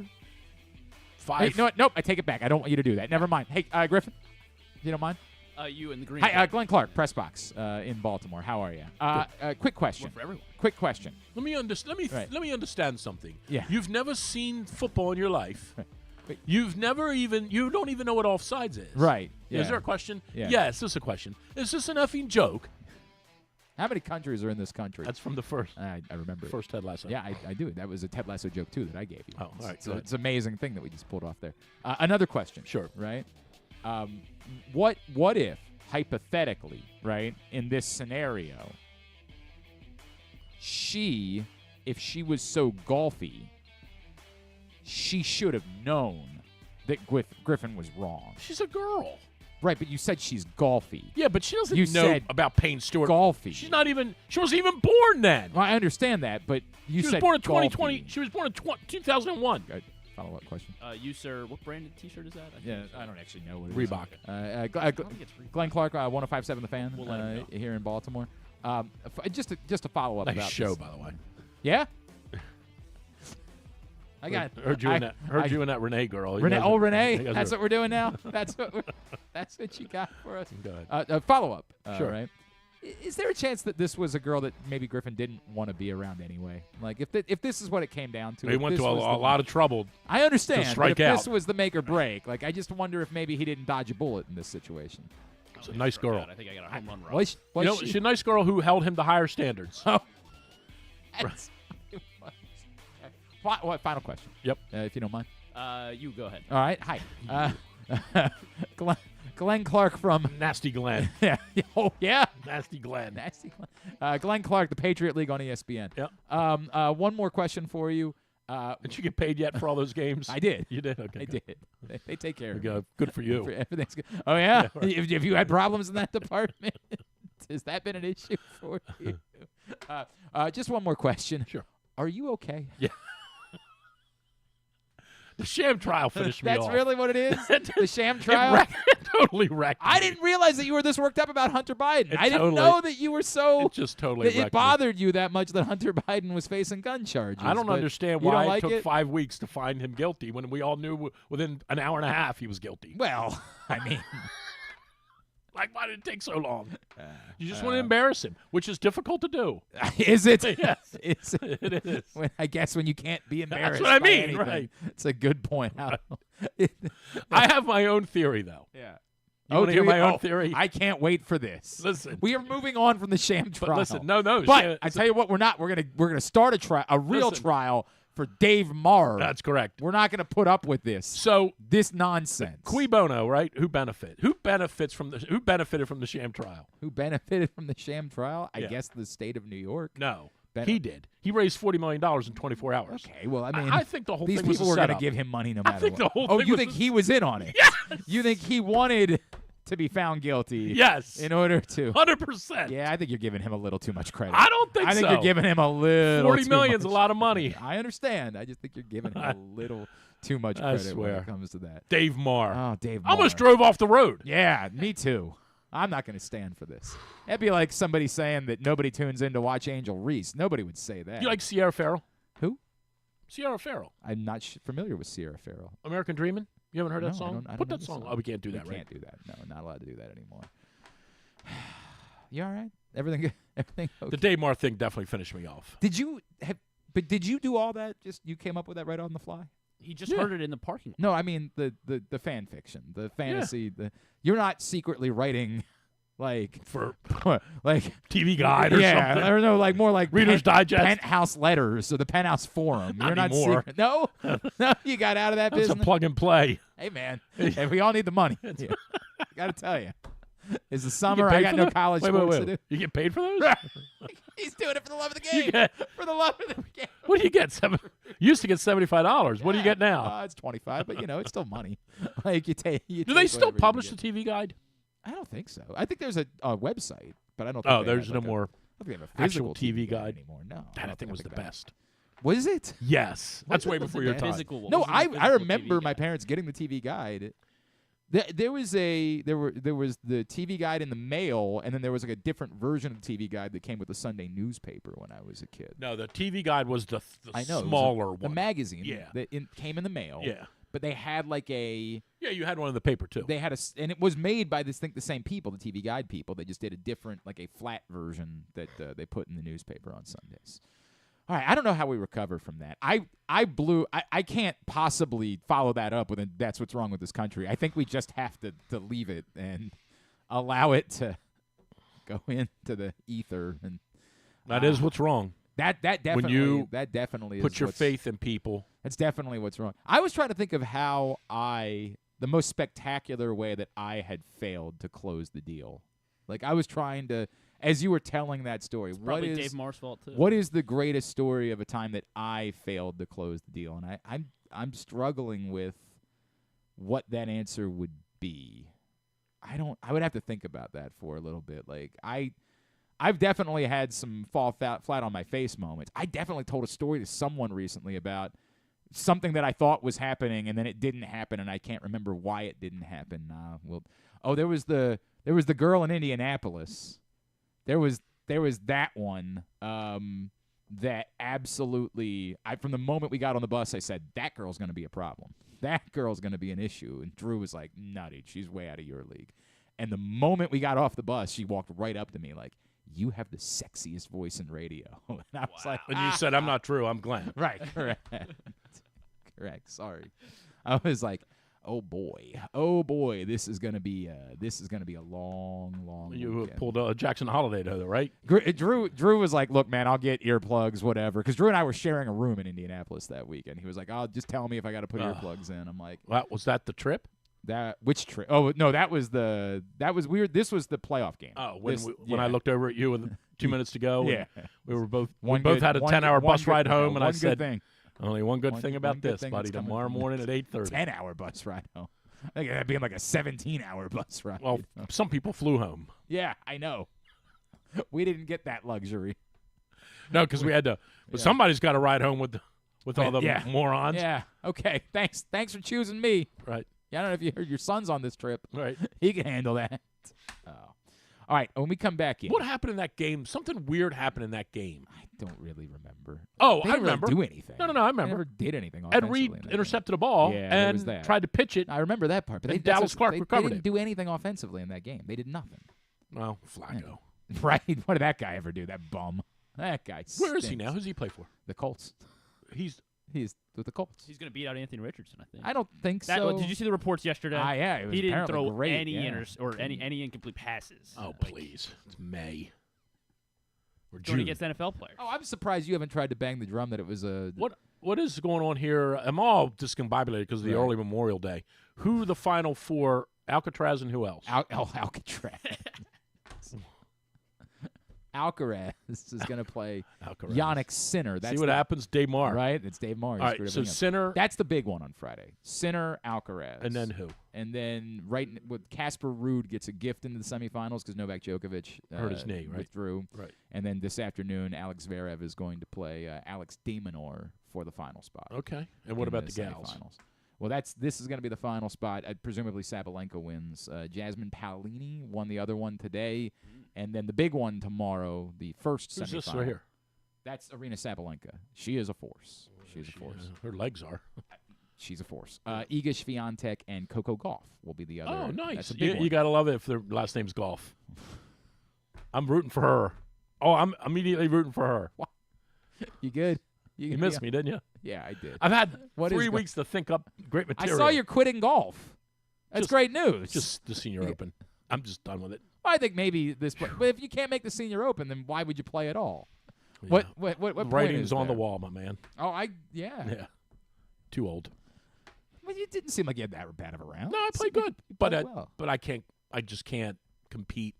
5. Hey, you know what? Nope. I take it back. I don't want you to do that. Never mind. Hey, Griffin, if you don't mind. You in the green. Hi, Glenn Clark, press box in Baltimore. How are you? Quick question. One for everyone. Quick question. Let me understand something. Yeah. You've never seen football in your life. Wait. You don't even know what offsides is. Right. Yeah. Is there a question? Yeah. Yes, this is a question. Is this an effing joke? How many countries are in this country? That's from the first. I remember it. First Ted Lasso. Yeah, I do. That was a Ted Lasso joke, too, that I gave you. Oh, all right. So it's an amazing thing that we just pulled off there. Another question. Sure. Right? What if, hypothetically, right, in this scenario, if she was so golfy, she should have known that Griffin was wrong. She's a girl. Right, but you said she's golfy. Yeah, but she doesn't You know said about Payne Stewart. Golfy. She wasn't even born then. Well, I understand that, but you She said was born in golfy. 2020. She was born in 2001. Good. Follow-up question. You, sir, what branded T-shirt is that? I don't actually know what it Reebok. is. I think it's Reebok. Glenn Clark, 105.7 The Fan, We'll let him know. here in Baltimore. Just a follow-up Nice about show, this. by the way. Yeah? I got Heard you and that Renee girl. You Renee. guys Oh, are- Renee. you guys That's are- what we're doing now. That's what you got for us. Go ahead. Follow-up. Sure. Right. Is there a chance that this was a girl that maybe Griffin didn't want to be around anyway? Like, if this is what it came down to, He if went this to a was the lot one- of trouble. I understand. to But strike if this out. was the make or break, like, I just wonder if maybe he didn't dodge a bullet in this situation. She's a nice girl. I think I got a home run run. Was She's a nice girl who held him to higher standards. Oh. What? Final question. Yep. If you don't mind. You go ahead. All right. Hi. Glenn Clark from. Nasty Glenn. Yeah. Oh yeah. Nasty Glenn. Nasty Glenn. Glenn Clark, the Patriot League on ESPN. Yep. One more question for you. Did you get paid yet for all those games? I did. You did? Okay. I good. did. They take care of me. Good. Good for you. Everything's good. Oh yeah. Have you had problems in that department? Has that been an issue for you? Just one more question. Sure. Are you okay? Yeah. The sham trial finished me off. That's really what it is? The sham trial? It totally wrecked me. I didn't realize that you were this worked up about Hunter Biden. I didn't totally- know that you were so... It just totally wrecked me. It bothered you that much that Hunter Biden was facing gun charges. I don't but understand you why don't it like took it? 5 weeks to find him guilty when we all knew within an hour and a half he was guilty. Well, I mean... Like, why did it take so long? You just want to embarrass him, which is difficult to do. Is it? Yes, It's, it is. I guess when you can't be embarrassed what I by mean, anything. right. It's a good point. I have my own theory, though. Yeah. You want to hear do my you? own theory? I can't wait for this. Listen. We are moving on from the sham trial. But listen, no. But I tell you what, we're not. We're gonna start a real Listen. trial for Dave Marr. That's correct. We're not gonna put up with this. So This nonsense. Cui bono, right? Who benefited from the sham trial? Who benefited from the sham trial? I Yeah. guess the state of New York. No. He did. He raised $40 million in 24 hours. Okay, well, I mean, I think the whole these thing was people a were going to setup. give him money no matter think what. the whole oh, thing you was think a- he was in on it? Yes. You think he wanted to be found guilty? Yes. In order to. 100%. Yeah, I think you're giving him a little too much credit. I don't think so. I think you're giving him a little. $40 too million's a much. lot of money. I understand. I just think you're giving him a little too much credit when swear. it comes to that. Dave Marr. Oh, Dave I Marr. almost drove off the road. Yeah, me too. I'm not going to stand for this. That'd be like somebody saying that nobody tunes in to watch Angel Reese. Nobody would say that. You like Sierra Farrell? Who? Sierra Farrell. I'm not familiar with Sierra Farrell. American Dreamin'? You haven't heard that No, song? I don't Put know that the song. song. Oh, we can't do that, We right? can't do that. No, not allowed to do that anymore. You all right? Everything good? Everything okay? The Dave Marr thing definitely finished me off. Did you do all that? Just you came up with that right on the fly? He just heard it in the parking lot. No, I mean the fan fiction, the fantasy. You're not secretly writing like For like TV Guide or something. or no, like more like Reader's Digest. Penthouse letters or the Penthouse Forum. Not You're not anymore. secret. No, no, you got out of that That's a business. plug and play. Hey man, hey, we all need the money. Yeah. Got to tell you, it's the You summer. get I paid got for no that? college Wait, sports wait, to do. wait. You get paid for those? He's doing it for the love of the You game. get- For the love of the game. What do you get? You used to get $75. What do you get now? It's 25, but it's still money. Like you take. Do they still publish the TV Guide? I don't think so. I think there's a website, but I don't. think Oh, they there's have no like more. I don't think they have a actual physical TV guide anymore. No, That I don't think was the they have. best. Was it? Yes. That's way before your time. Physical. what No, was in the I physical remember TV my guide? parents getting the TV guide. There was the TV guide in the mail, and then there was like a different version of the TV guide that came with the Sunday newspaper when I was a kid. No, the TV Guide was the I know, it was smaller the one. magazine. Yeah. that came in the mail. Yeah. but they had like a. Yeah, you had one in the paper too. They had and it was made by the same people, the TV Guide people. They just did a different, like a flat version that they put in the newspaper on Sundays. All right, I don't know how we recover from that. I can't possibly follow that up with that's what's wrong with this country. I think we just have to leave it and allow it to go into the ether. And that is what's wrong. That definitely When you that definitely is Put your what's- faith in people. That's definitely what's wrong. I was trying to think of how the most spectacular way that I had failed to close the deal. Like I was trying to, as you were telling that story, Probably Dave Marr's fault too. what is the greatest story of a time that I failed to close the deal? And I'm struggling with what that answer would be. I would have to think about that for a little bit. Like I've definitely had some fall flat on my face moments. I definitely told a story to someone recently about something that I thought was happening, and then it didn't happen, and I can't remember why it didn't happen. There was the girl in Indianapolis. There was that one that absolutely. From the moment we got on the bus, I said that girl's going to be a problem. That girl's going to be an issue. And Drew was like, "No, dude, she's way out of your league." And the moment we got off the bus, she walked right up to me like, "You have the sexiest voice in radio." And I was like, And you said, I'm not Drew, I'm Glenn. right, correct. Correct. Sorry. I was like, oh boy, this is gonna be a long You weekend. pulled a Jackson Holiday though, right? Drew was like, look, man, I'll get earplugs, whatever. Because Drew and I were sharing a room in Indianapolis that weekend. He was like, "Oh, just tell me if I got to put earplugs in." I'm like, Was that the trip? which trip? Oh no, that was weird. This was the playoff game. Oh, when yeah. I looked over at you with 2 minutes to go. Yeah. and we were both One both good- had a one 10-hour good- one bus good- ride home, no, and I one good said, thing. only one good One- thing one about good this, thing buddy. that's coming Tomorrow from morning at 8:30. 10-hour bus ride home. I think that'd be like a 17-hour bus ride. Well, some people flew home. Yeah, I know. We didn't get that luxury. No, because we had to. But somebody's got to ride home with all the Yeah. morons. Yeah, Okay, thanks for choosing me. Right. Yeah, I don't know if you heard your son's on this trip. Right. He can handle that. Oh. All right, when we come back in. What happened in that game? Something weird happened in that game. I don't really remember. Oh, they I didn't remember. Really do anything. No, I remember. They never did anything Ed offensively. Reed intercepted a ball and tried to pitch it. I remember that part. But and Dallas Clark recovered They didn't it. do anything offensively in that game. They did nothing. Well, Flacco. Right? What did that guy ever do? That bum. That guy Where is he stinks. now? Who's he play for? The Colts. He's with the Colts. He's going to beat out Anthony Richardson, I think. I don't think that, so. Did you see the reports yesterday? Yeah, it was he didn't apparently throw great, any yeah. any incomplete passes. Oh, please. It's May. We're Going June. against NFL players. Oh, I'm surprised you haven't tried to bang the drum that it was a. What is going on here? I'm all discombobulated because of the early Memorial Day. Who the final four? Alcatraz and who else? Alcatraz. Alcaraz is going to play Yannick Sinner. See what happens? Dave Marr. Right? It's Dave Marr. All right, so Sinner. That's the big one on Friday. Sinner, Alcaraz. And then who? And then with Casper Ruud gets a gift into the semifinals because Novak Djokovic hurt his knee, right? Withdrew. Right. And then this afternoon, Alex Zverev is going to play Alex de Minaur for the final spot. Okay. And what about the gals? Well, this is going to be the final spot. Presumably Sabalenka wins. Jasmine Paolini won the other one today. And then the big one tomorrow, the first semifinal. Who's this right here? That's Arina Sabalenka. She is a force. She's a force. Her legs are. She's a force. Iga Swiatek and Coco Gauff will be the other. Oh, nice. You got to love it if their last name's Gauff. I'm rooting for her. Oh, I'm immediately rooting for her. What? You good? You missed me, didn't you? Yeah, I did. I've had 3 weeks to think up great material. I saw you're quitting golf. That's great news. Just the Senior Open. I'm just done with it. I think maybe this. But if you can't make the Senior Open, then why would you play at all? Yeah. What writing's on the wall, my man? Oh, yeah. Too old. Well, you didn't seem like you had that bad of a round. No, I played good, well. but I just can't compete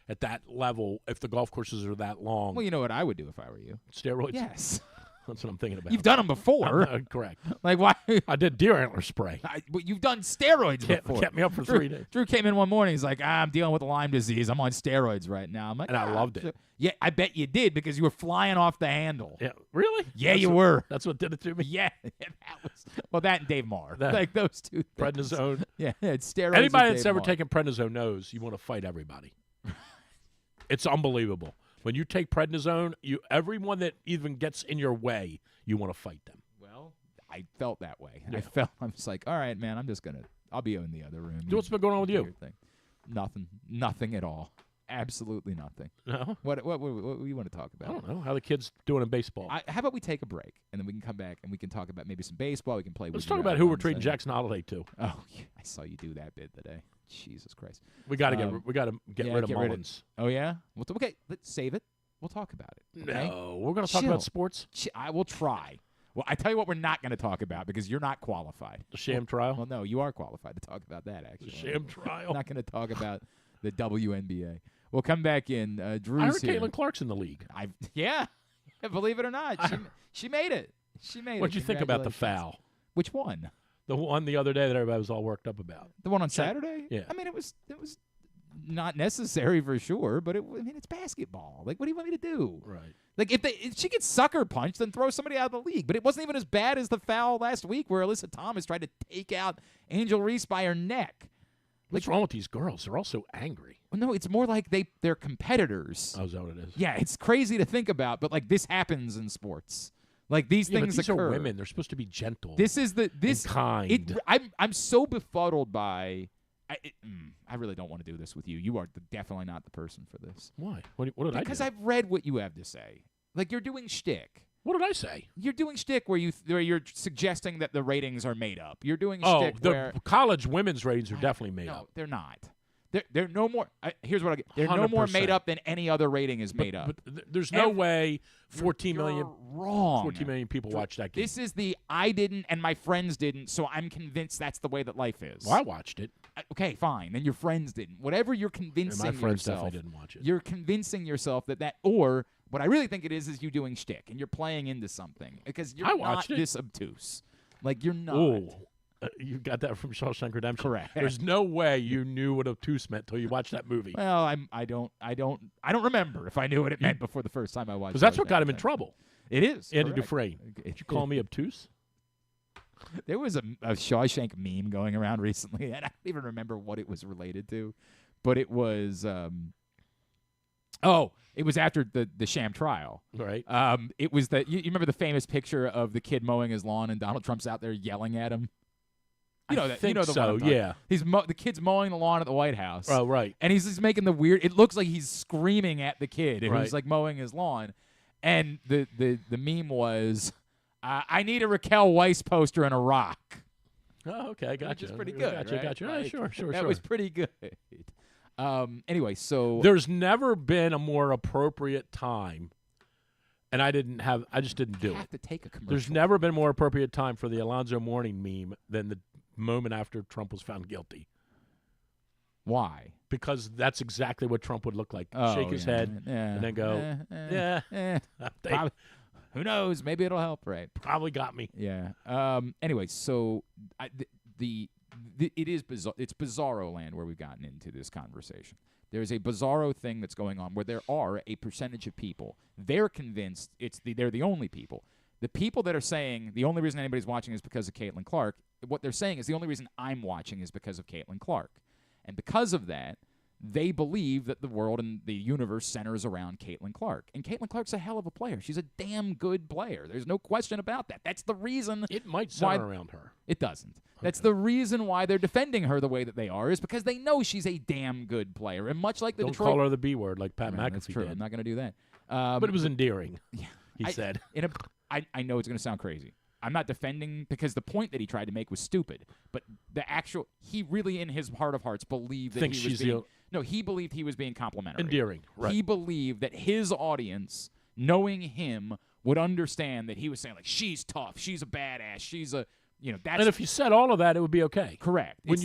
at that level if the golf courses are that long. Well, you know what I would do if I were you? Steroids. Yes. That's what I'm thinking about. You've done them before. Correct. Like, why? I did deer antler spray. You've done steroids before. Kept me up for 3 days. Drew came in one morning. He's like, I'm dealing with Lyme disease. I'm on steroids right now. I'm like, and I loved it. Yeah, I bet you did because you were flying off the handle. Yeah, really? Yeah, you were. That's what did it to me? Yeah. That and Dave Marr. Like those two things. Prednisone. Yeah, it's steroids. Anybody that's ever taken prednisone knows you want to fight everybody. It's unbelievable. When you take prednisone, everyone that even gets in your way, you want to fight them. Well, I felt that way. Yeah. I was like, all right, man, I'll be in the other room. What's been going on with you? Nothing at all. Absolutely nothing. No? What do you want to talk about? I don't know. How the kids doing in baseball? How about we take a break, and then we can come back, and we can talk about maybe some baseball. We can play. Let's talk about who we're trading Jackson Holiday to. Oh, yeah, I saw you do that bid today. Jesus Christ. We got to get rid of Mullins. Oh, yeah? Okay, let's save it. We'll talk about it. Okay? No, we're going to talk about sports? I will try. Well, I tell you what we're not going to talk about because you're not qualified. The sham trial? Well, no, you are qualified to talk about that, actually. The sham trial? I'm not going to talk about the WNBA. We'll come back in. Drew's I heard here. Caitlin Clark's in the league. Yeah. Believe it or not. She made it. What'd you think about the foul? Which one? The one the other day that everybody was all worked up about. The one on Saturday? Yeah. I mean, it was not necessary for sure, but it's basketball. Like, what do you want me to do? Right. Like, if she gets sucker punched, then throw somebody out of the league. But it wasn't even as bad as the foul last week where Alyssa Thomas tried to take out Angel Reese by her neck. What's wrong with these girls? They're all so angry. Well, no, it's more like they're competitors. Oh, is that what it is? Yeah, it's crazy to think about, but like this happens in sports. Like these things but these occur. are women. They're supposed to be gentle. This is and kind. I'm so befuddled by. I really don't want to do this with you. You are definitely not the person for this. Why? What did I do? Because I've read what you have to say. Like you're doing shtick. What did I say? You're doing shtick where you're suggesting that the ratings are made up. You're doing shtick the college women's ratings are definitely made up. They're not. They're no more. Here's what I get. They're 100%. No more made up than any other rating is made up. But there's no way 14 million. Wrong. 14 million people watch that game. This is I didn't and my friends didn't, so I'm convinced that's the way that life is. Well, I watched it. Okay, fine. Then your friends didn't. Whatever you're convincing and my friends yourself. Definitely didn't watch it. You're convincing yourself that or what I really think it is you doing shtick and you're playing into something because you're not this obtuse. Like you're not. Ooh. You got that from Shawshank Redemption. Correct. There's no way you knew what obtuse meant till you watched that movie. Well, I don't remember if I knew what it meant before the first time I watched it. Because that's what got him in trouble. It is. Andy correct. Dufresne. Did you call me obtuse? There was a Shawshank meme going around recently, and I don't even remember what it was related to, but it was it was after the sham trial. Right. It was you remember the famous picture of the kid mowing his lawn and Donald Trump's out there yelling at him? You know I that. think You know the so, one I'm talking yeah. about. The kid's mowing the lawn at the White House. Oh, right. And he's just making the weird. It looks like he's screaming at the kid Right. who's like mowing his lawn, and the meme was, "I need a Raquel Weiss poster and a rock." Oh, okay, I got Which you. is pretty good. Gotcha, right? gotcha. Like, Sure. That was pretty good. Anyway, so There's never been a more appropriate time, and I just didn't do I have it. to take a commercial. There's never been a more appropriate time for the Alonzo Mourning meme than the moment after Trump was found guilty. Why? Because that's exactly what Trump would look like. Oh, Shake his head and then go, yeah. They Probably, who knows? Maybe it'll help, right? probably got me. Yeah. Anyway, so it is bizarre. It's bizarro land where we've gotten into this conversation. There's a bizarro thing that's going on where there are a percentage of people. They're convinced they're the only people. The people that are saying the only reason anybody's watching is because of Caitlin Clark, what they're saying is the only reason I'm watching is because of Caitlin Clark. And because of that, they believe that the world and the universe centers around Caitlin Clark. And Caitlin Clark's a hell of a player. She's a damn good player. There's no question about that. That's the reason. It might center around her. It doesn't. That's the reason why they're defending her the way that they are, is because they know she's a damn good player. And much like the Don't Detroit... call her the B word like Pat McAfee That's true. did. I'm not going to do that. But it was endearing, Yeah, he said. I know it's going to sound crazy. I'm not defending because the point that he tried to make was stupid. But he really in his heart of hearts believed that Thinks he was she's being... No, he believed he was being complimentary. Endearing, right. He believed that his audience, knowing him, would understand that he was saying, like, she's tough, she's a badass, she's a... that's... And if you said all of that, it would be okay. Correct. When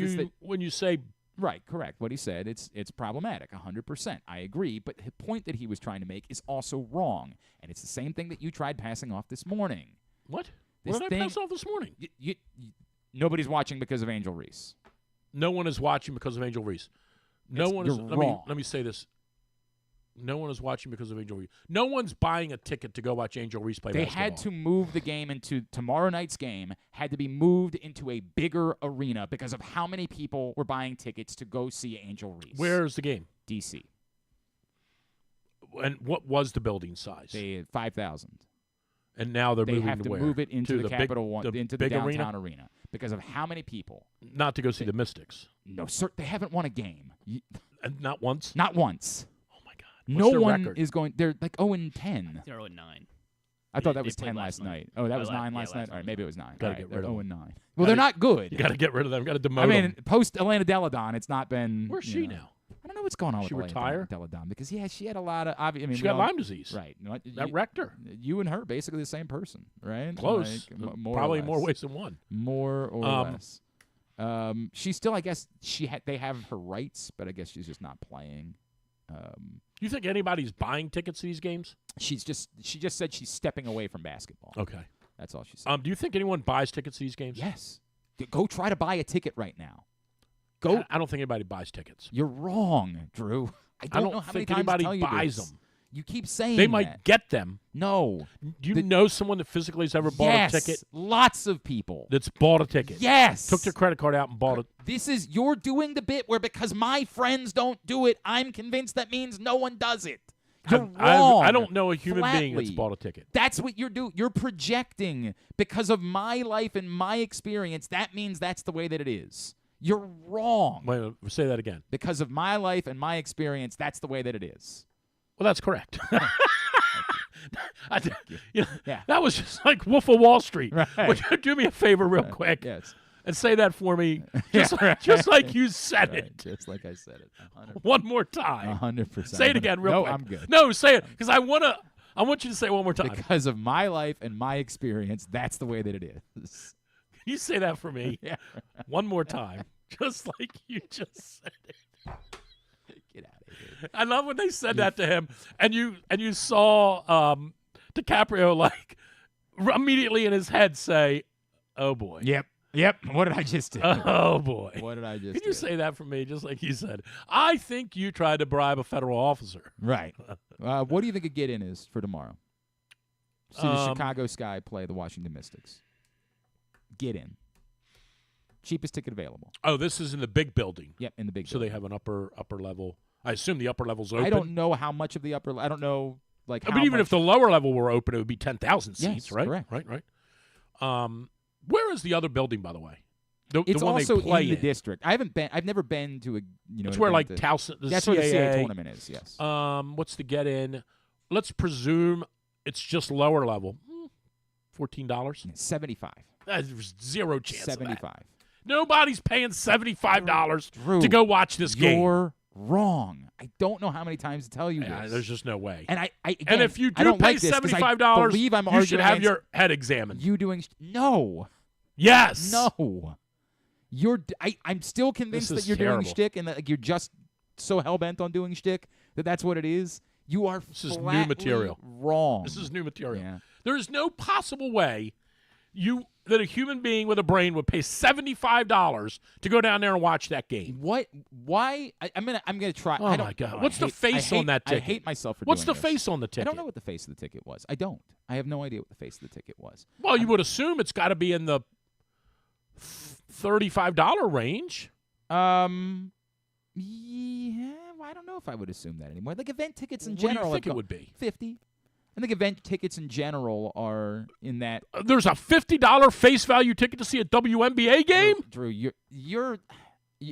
you say... Right, correct. What he said, it's problematic, 100%. I agree, but the point that he was trying to make is also wrong, and it's the same thing that you tried passing off this morning. What? This What did I pass off this morning? Nobody's watching because of Angel Reese. No one is watching because of Angel Reese. You're wrong. Let me say this. No one is watching because of Angel Reese. No one's buying a ticket to go watch Angel Reese play basketball. They had to move the game into tomorrow night's game, had to be moved into a bigger arena because of how many people were buying tickets to go see Angel Reese. Where's the game? D.C. And what was the building size? They had 5,000. And now they have to where? move it into the Capital One, into the big downtown arena because of how many people. Not to go see the Mystics. No, sir, they haven't won a game. And not once? Not once. Oh, my God. No What's their one record? is going. They're like 0-10. They're 0-9. I thought that They was played 10 last last night. night. Oh, that was 9 last last night? night. All right, maybe it was 9. Gotta All right, get they're rid of 0-9. Well, they're not good. You got to get rid of them. Got to demote I mean, them. post Elena Deladon, it's not been. Where's she now? I don't know what's going on She with retire? Elena Deladon because, she had a lot of. She got Lyme disease. Right. That wrecked her. You and her, basically the same person, right? Close. More Probably or more less. ways than one. More or less. She still, I guess, they have her rights, but I guess she's just not playing. You think anybody's buying tickets to these games? She just said she's stepping away from basketball. Okay. That's all she said. Do you think anyone buys tickets to these games? Yes. Go try to buy a ticket right now. Go. I don't think anybody buys tickets. You're wrong, Drew. I don't know how many think times anybody to tell you buys this. them. You keep saying They that. might get them. No. Do you know someone that physically has ever bought Yes. a ticket? Lots of people. That's bought a ticket. Yes. Took their credit card out and bought it. You're doing the bit where because my friends don't do it, I'm convinced that means no one does it. You're wrong. I don't know a human being that's flatly. bought a ticket. That's what you're doing. You're projecting because of my life and my experience. That means that's the way that it is. You're wrong. Wait, say that again. Because of my life and my experience, that's the way that it is. Well, that's correct. Yeah. That was just like Wolf of Wall Street. Right. Would you do me a favor real quick? Yes. And say that for me, just, Yeah, right. just like you said Right, it. just like I said it. 100%. One more time. 100%. Say it again real quick. No, I'm good. No, say it, because I want you to say it one more time. Because of my life and my experience, that's the way that it is. Can you say that for me? Yeah. One more time. Just like you just said it. Get out of here. I love when they said that to him, and you saw DiCaprio like immediately in his head say, "Oh boy." Yep. What did I just do? Oh boy. What did I just Can do? you say that for me, just like you said? I think you tried to bribe a federal officer. Right. What do you think a get-in is for tomorrow? See the Chicago Sky play the Washington Mystics. Get in. Cheapest ticket available. Oh, this is in the big building. Yep, in the big So building. they have an upper level. I assume the upper level's open. I don't know how much of the upper. I don't know like. I mean, even if the lower level were open, it would be 10,000 seats, yes, right? Correct. Right. Where is the other building, by the way? It's the one also they play in the district. I've never been to a. That's an where event like Towson. that's where the CAA tournament is. Yes. What's the get in? Let's presume it's just lower level. $14. 75. There's zero chance. 75. Of that. Nobody's paying $75 Drew, to go watch this game. You're wrong. I don't know how many times to tell you this. There's just no way. And again, and if you I do don't pay like this 'cause $75, I believe I'm you should arguing have against your head examined. You doing no. Yes. No. I'm still convinced This that you're is terrible. doing shtick and that you're just so hell bent on doing shtick that's what it is. You are This is new flatly material. wrong. This is new material. Yeah. There is no possible way that a human being with a brain would pay $75 to go down there and watch that game. What? Why? I'm gonna try. Oh I don't, my God! oh, What's I the hate- face I hate, on that ticket? I hate myself for What's doing the this. face on the I ticket? don't know what the face of the ticket was. I don't. I have no idea what the face of the ticket was. Well, you would assume it's got to be in the $35 range. Yeah. Well, I don't know if I would assume that anymore. Like event tickets in What do you general. think have it would be? 50. I think event tickets in general are in that. There's a $50 face value ticket to see a WNBA game. Drew, you're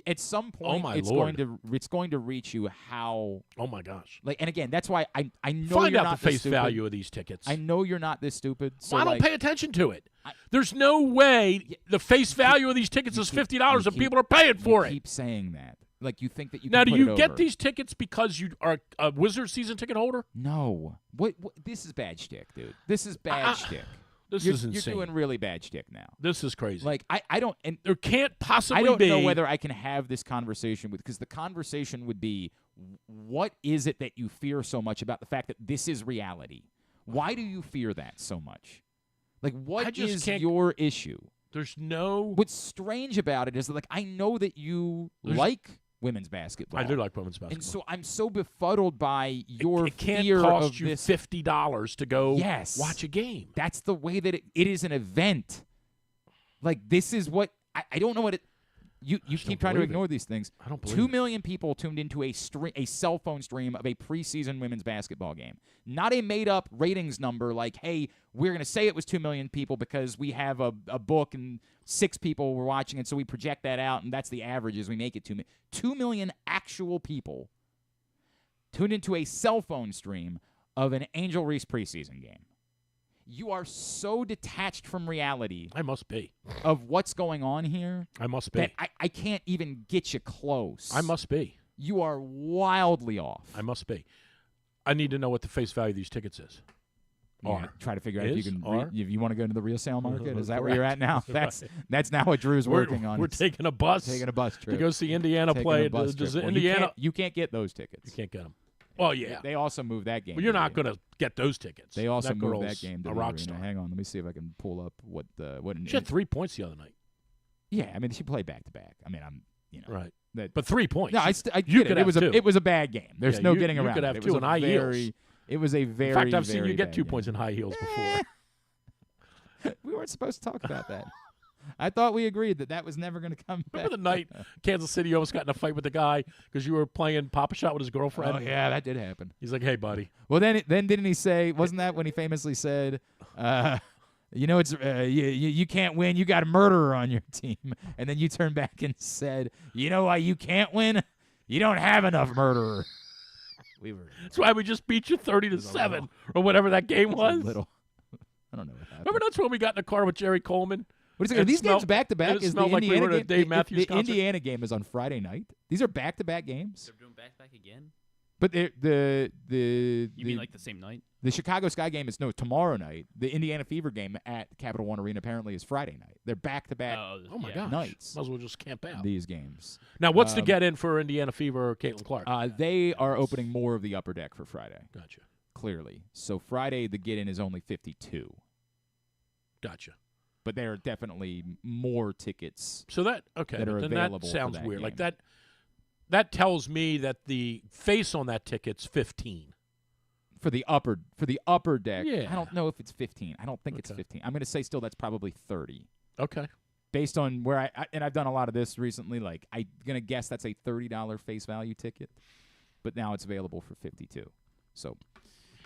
at some point. Oh my it's Lord. it's going to reach you how. Oh my gosh! Like, and again, that's why I know Find you're out not the this face stupid. value of these tickets. I know you're not this stupid. So I don't like, pay attention to it. There's no way the face value of these tickets is $50 and people are paying for you it. keep saying that. Like you think that you Now, can do put you it get over. these tickets because you are a Wizard season ticket holder? No. What? This is bad shtick, dude. This is bad shtick. This you're, is insane. You're doing really bad shtick now. This is crazy. Like I don't. And there can't possibly I don't be. know whether I can have this conversation with, because the conversation would be, what is it that you fear so much about the fact that this is reality? Why do you fear that so much? Like, what is your issue? There's no. What's strange about it is that, like, I know that you like women's basketball. I do like women's basketball. And so I'm so befuddled by your it can't fear cost of you this. $50 to go watch a game. That's the way that it is an event. Like, this is what I don't know what it. You keep trying to ignore these things. I don't believe 2 million people tuned into a cell phone stream of a preseason women's basketball game. Not a made-up ratings number like, hey, we're going to say it was 2 million people because we have a book and 6 people were watching it, so we project that out, and that's the average as we make it 2 million. 2 million actual people tuned into a cell phone stream of an Angel Reese preseason game. You are so detached from reality. I must be. Of what's going on here. I must be. That I can't even get you close. I must be. You are wildly off. I must be. I need to know what the face value of these tickets is. Try to figure out if you can. If you want to go into the resale market, is that where Correct. you're at now? That's now what Drew's working on. We're taking a bus. Trip to go see Indiana play. Well, Indiana? You can't get those tickets. You can't get them. Well, yeah. They also moved that game. Well, you're not going to get those tickets. They also that moved girl's that game to a the rock arena. star. Hang on, let me see if I can pull up what. She had 3 points the other night. Yeah, I mean she played back to back. I mean right. But 3 points. No, I you get could it. have It was a bad game. There's no getting around. You could have it. two in high heels. It was a very. In fact, I've seen very you get bad 2 game. points in high heels before. We weren't supposed to talk about that. I thought we agreed that was never going to come back. Remember the night Kansas City almost got in a fight with the guy because you were playing Papa Shot with his girlfriend? Oh, yeah, that did happen. He's like, hey, buddy. Well, then didn't he say, wasn't that when he famously said, it's you can't win, you got a murderer on your team. And then you turned back and said, you know why you can't win? You don't have enough murderer. That's why we just beat you 30-7 or whatever that game was. I don't know what happened. Remember that's when we got in the car with Jerry Coleman? What is it? Are these games back to back? It smelled like we were at a Dave Matthews the concert. Indiana game is on Friday night. These are back to back games. They're doing back to back again. But you mean like the same night? The Chicago Sky game is tomorrow night. The Indiana Fever game at Capital One Arena apparently is Friday night. They're back to back. Oh my gosh! Nights. Might as well just camp out. These games. Now, what's the get in for Indiana Fever or Caitlin Clark? They are opening more of the upper deck for Friday. Gotcha. Clearly, so Friday the get in is only 52. Gotcha. But there are definitely more tickets. So that are then available. That sounds for that weird. game. Like that tells me that the face on that ticket's 15. For the upper deck. Yeah. I don't know if it's 15. I don't think it's 15. I'm going to say still that's probably 30. Okay. Based on where and I've done a lot of this recently, like I'm going to guess that's a $30 face value ticket, but now it's available for $52. So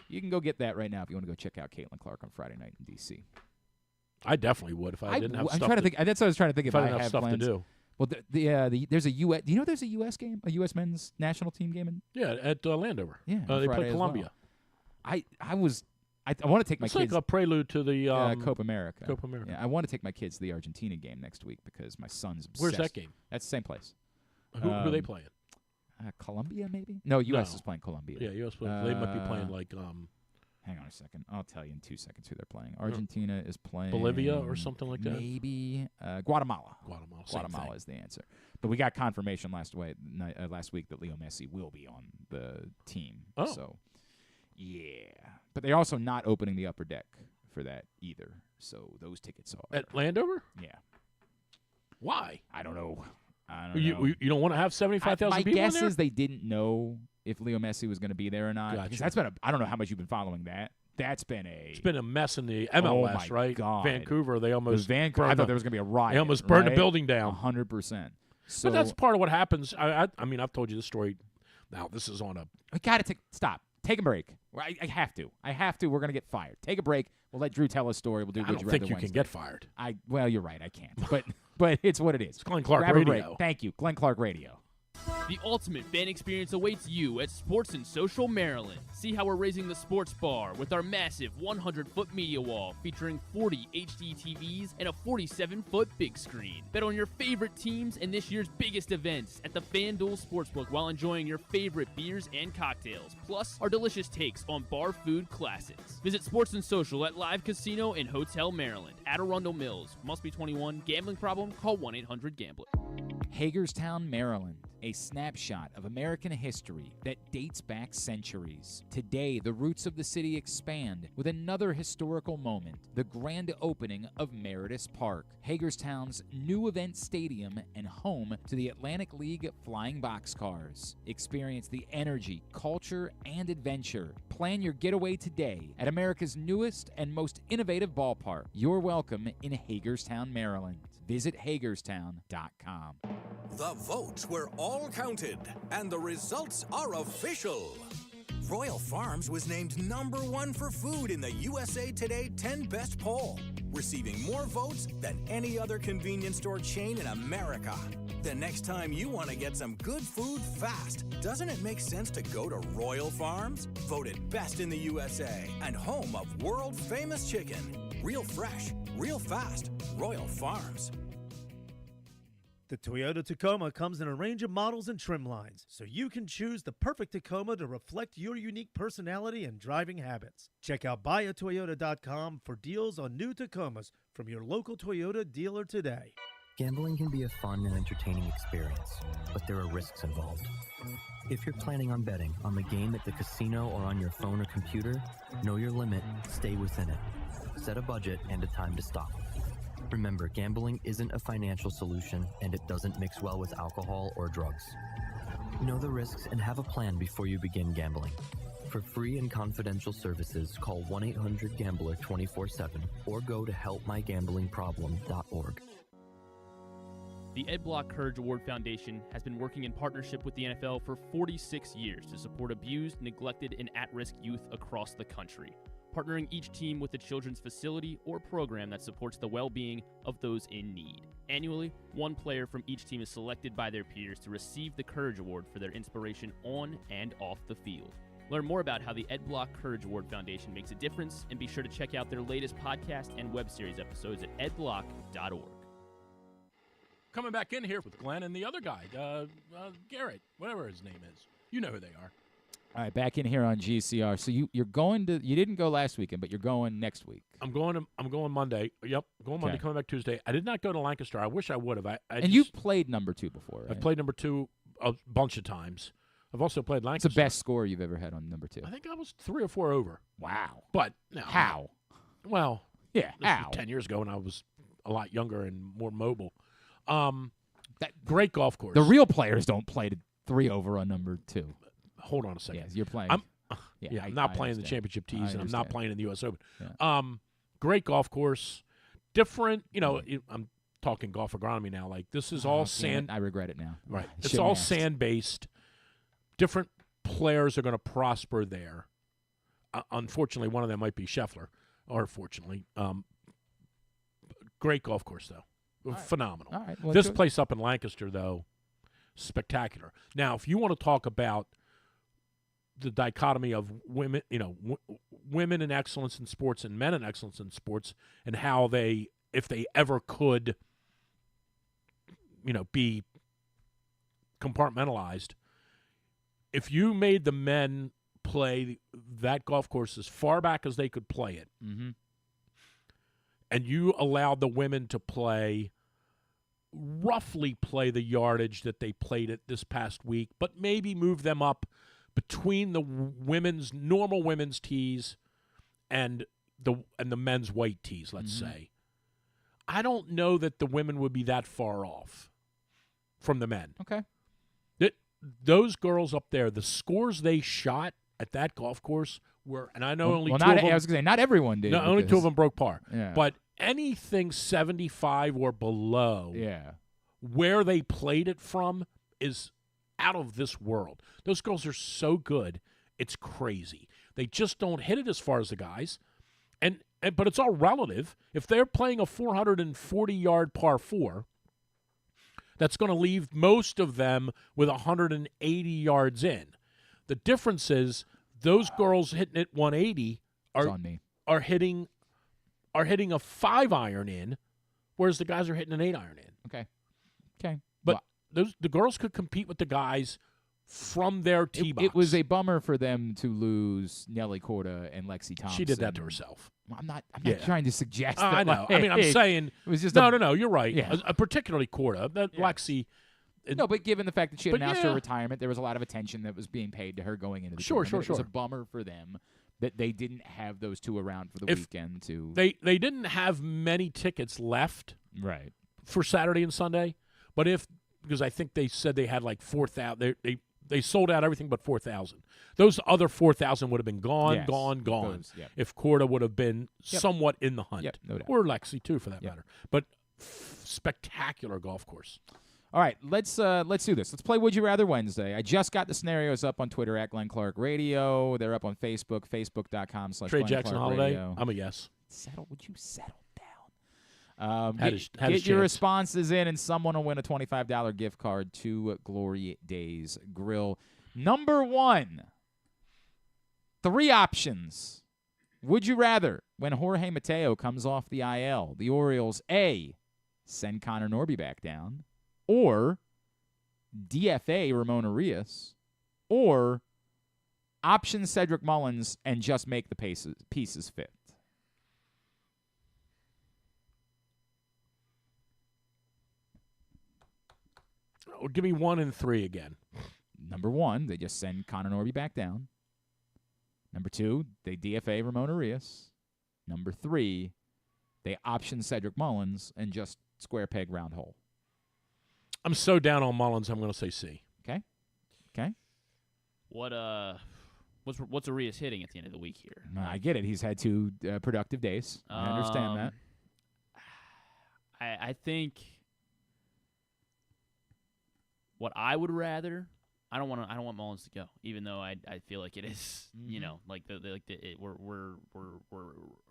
you can go get that right now if you want to go check out Caitlin Clark on Friday night in D.C. I definitely would if I didn't have stuff. I'm trying to think. That's what I was trying to think if if I didn't have stuff plans. to do. Well, there's a U.S. Do you know there's a U.S. game, a U.S. men's national team game? At Landover. Yeah, they Friday play Columbia. Well. I want to take my it's kids. like a prelude to the Copa America. Copa America. Yeah, I want to take my kids to the Argentina game next week because my son's obsessed. Where's that game? That's the same place. Who are they playing? Colombia, maybe? No, U.S. is playing Colombia. Yeah, U.S. playing. They might be playing like. Hang on a second. I'll tell you in 2 seconds who they're playing. Argentina is playing Bolivia or something like that. Maybe Guatemala. Guatemala is the answer. But we got confirmation last week that Leo Messi will be on the team. Oh. So, yeah. But they're also not opening the upper deck for that either. So those tickets are at Landover. Yeah. Why? I don't know. You don't want to have 75,000 people My guess in there? is they didn't know if Leo Messi was going to be there or not. Gotcha. Because that's been I don't know how much you've been following that. It's been a mess in the MLS, my right? God. Vancouver, they almost Vancouver. I thought there was going to be a riot. They almost burned right? the building down. 100%. So, but that's part of what happens. I mean, I've told you this story. Now this is on a. I got to stop. Take a break. I have to. We're going to get fired. Take a break. We'll let Drew tell his story. We'll do. I don't think you can get fired. Well, you're right. I can't. But it's what it is. It's Glenn Clark Grab Radio. A break. Thank you, Glenn Clark Radio. The ultimate fan experience awaits you at Sports and Social Maryland. See how we're raising the sports bar with our massive 100-foot media wall featuring 40 HD TVs and a 47-foot big screen. Bet on your favorite teams and this year's biggest events at the FanDuel Sportsbook while enjoying your favorite beers and cocktails, plus our delicious takes on bar food classics. Visit Sports and Social at Live Casino and Hotel Maryland at Arundel Mills. Must be 21. Gambling problem? Call 1-800-GAMBLER. Hagerstown, Maryland, a snapshot of American history that dates back centuries. Today, the roots of the city expand with another historical moment, the grand opening of Meredith Park, Hagerstown's new event stadium and home to the Atlantic League Flying Boxcars. Experience the energy, culture, and adventure. Plan your getaway today at America's newest and most innovative ballpark. You're welcome in Hagerstown, Maryland. Visit Hagerstown.com. The votes were all counted, and the results are official. Royal Farms was named #1 for food in the USA Today 10 Best poll, receiving more votes than any other convenience store chain in America. The next time you want to get some good food fast, doesn't it make sense to go to Royal Farms? Voted best in the USA and home of world-famous chicken. Real fresh, real fast, Royal Farms. The Toyota Tacoma comes in a range of models and trim lines, so you can choose the perfect Tacoma to reflect your unique personality and driving habits. Check out buyatoyota.com for deals on new Tacomas from your local Toyota dealer today. Gambling can be a fun and entertaining experience, but there are risks involved. If you're planning on betting on the game at the casino or on your phone or computer, know your limit, stay within it. Set a budget and a time to stop. Remember, gambling isn't a financial solution, and it doesn't mix well with alcohol or drugs. Know the risks and have a plan before you begin gambling. For free and confidential services, call 1-800-GAMBLER 24/7 or go to helpmygamblingproblem.org. The Ed Block Courage Award Foundation has been working in partnership with the NFL for 46 years to support abused, neglected, and at-risk youth across the country, partnering each team with a children's facility or program that supports the well-being of those in need. Annually, one player from each team is selected by their peers to receive the Courage Award for their inspiration on and off the field. Learn more about how the Ed Block Courage Award Foundation makes a difference, and be sure to check out their latest podcast and web series episodes at edblock.org. Coming back in here with Glenn and the other guy, Garrett, whatever his name is. You know who they are. All right, back in here on GCR. So you're going to, you didn't go last weekend, but you're going next week. I'm going Monday. Yep, going Monday, coming back Tuesday. I did not go to Lancaster. I wish I would have. And you've played number 2 before, right? I've played number 2 a bunch of times. I've also played Lancaster. It's the best score you've ever had on number 2. I think I was 3 or 4 over. Wow. But no, how? Well, yeah, this how? was 10 years ago when I was a lot younger and more mobile. That great golf course. The real players don't play to 3 over on number 2. Hold on a second. Yes, you're playing. I'm not playing the championship tees, and I'm not playing in the U.S. Open. Yeah. Great golf course. different, I'm talking golf agronomy now. Like, this is all sand. I regret it now. Right. It's all sand-based. Different players are going to prosper there. Unfortunately, one of them might be Scheffler, or fortunately. Great golf course, though. Phenomenal. All right. Well, this place up in Lancaster, though, spectacular. Now, if you want to talk about the dichotomy of women, women in excellence in sports and men in excellence in sports, and how they, if they ever could, be compartmentalized, if you made the men play that golf course as far back as they could play it, and you allowed the women to roughly play the yardage that they played it this past week, but maybe move them up between the normal women's tees and the men's white tees, let's say. I don't know that the women would be that far off from the men. Okay. Those girls up there, the scores they shot at that golf course were, and I know only two of them. I was going to say, not everyone did. No, only two of them broke par. Yeah. But anything 75 or below, where they played it from is out of this world. Those girls are so good, it's crazy. They just don't hit it as far as the guys. But it's all relative. If they're playing a 440-yard par 4, that's going to leave most of them with 180 yards in. The difference is those girls hitting it 180 are hitting a 5-iron in, whereas the guys are hitting an 8-iron in. Okay. But the girls could compete with the guys from their tee box. It was a bummer for them to lose Nelly Korda and Lexi Thompson. She did that to herself. I'm not trying to suggest that. I know. I'm saying it was just no. You're right. Yeah. Particularly Korda, Lexi. No, but given the fact that she announced her retirement, there was a lot of attention that was being paid to her going into the tournament. It was a bummer for them that they didn't have those two around for the weekend. They didn't have many tickets left, right, for Saturday and Sunday. But because I think they said they had like 4,000. They sold out everything but 4,000. Those other 4,000 would have been gone. Those, if Korda would have been somewhat in the hunt. No doubt. Or Lexi, too, for that matter. But spectacular golf course. All right, let's do this. Let's play Would You Rather Wednesday. I just got the scenarios up on Twitter at Glenn Clark Radio. They're up on Facebook, facebook.com/Glenn Trey Jackson Clark Holiday? Radio. I'm a yes. Would you settle down? Had Get your responses in, and someone will win a $25 gift card to Glory Days Grill. Number 1, 3 options. Would you rather, when Jorge Mateo comes off the IL, the Orioles, A, send Connor Norby back down, or DFA Ramon Arias, or option Cedric Mullins and just make the pieces fit? Give me 1 and 3 again. Number 1, they just send Connor Norby back down. Number 2, they DFA Ramon Arias. Number 3, they option Cedric Mullins and just square peg round hole. I'm so down on Mullins, I'm going to say C. Okay. What's Arias hitting at the end of the week here? I get it. He's had 2 productive days. I understand that. I think what I would rather, I don't want Mullins to go, even though I feel like it is, we're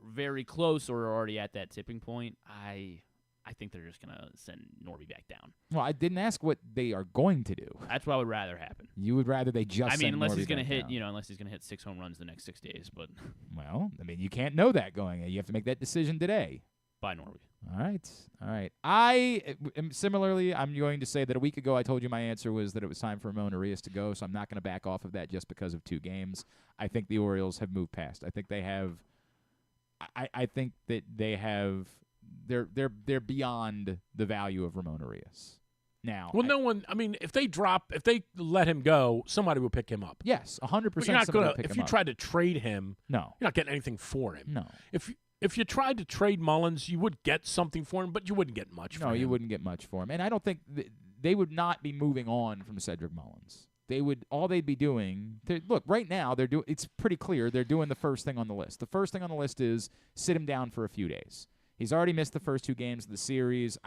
very close or already at that tipping point. I think they're just gonna send Norby back down. Well, I didn't ask what they are going to do. That's what I would rather happen. You would rather they just send unless Norby he's gonna back hit, down. unless he's gonna hit 6 home runs the next 6 days. But you can't know that going in. You have to make that decision today. By Norby. All right. I'm going to say that a week ago I told you my answer was that it was time for Ramon Arias to go, so I'm not going to back off of that just because of 2 games. I think the Orioles have moved past. I think they have. I think that they have. They're beyond the value of Ramon Arias. Now, if they let him go, somebody will pick him up. Yes, 100%. But you're not gonna. If you tried to trade him, no, you're not getting anything for him. No. If you tried to trade Mullins, you would get something for him, but you wouldn't get much for him. No, you wouldn't get much for him. And I don't think they would not be moving on from Cedric Mullins. They'd be doing. Look, right now it's pretty clear they're doing the first thing on the list. The first thing on the list is sit him down for a few days. He's already missed the first 2 games of the series.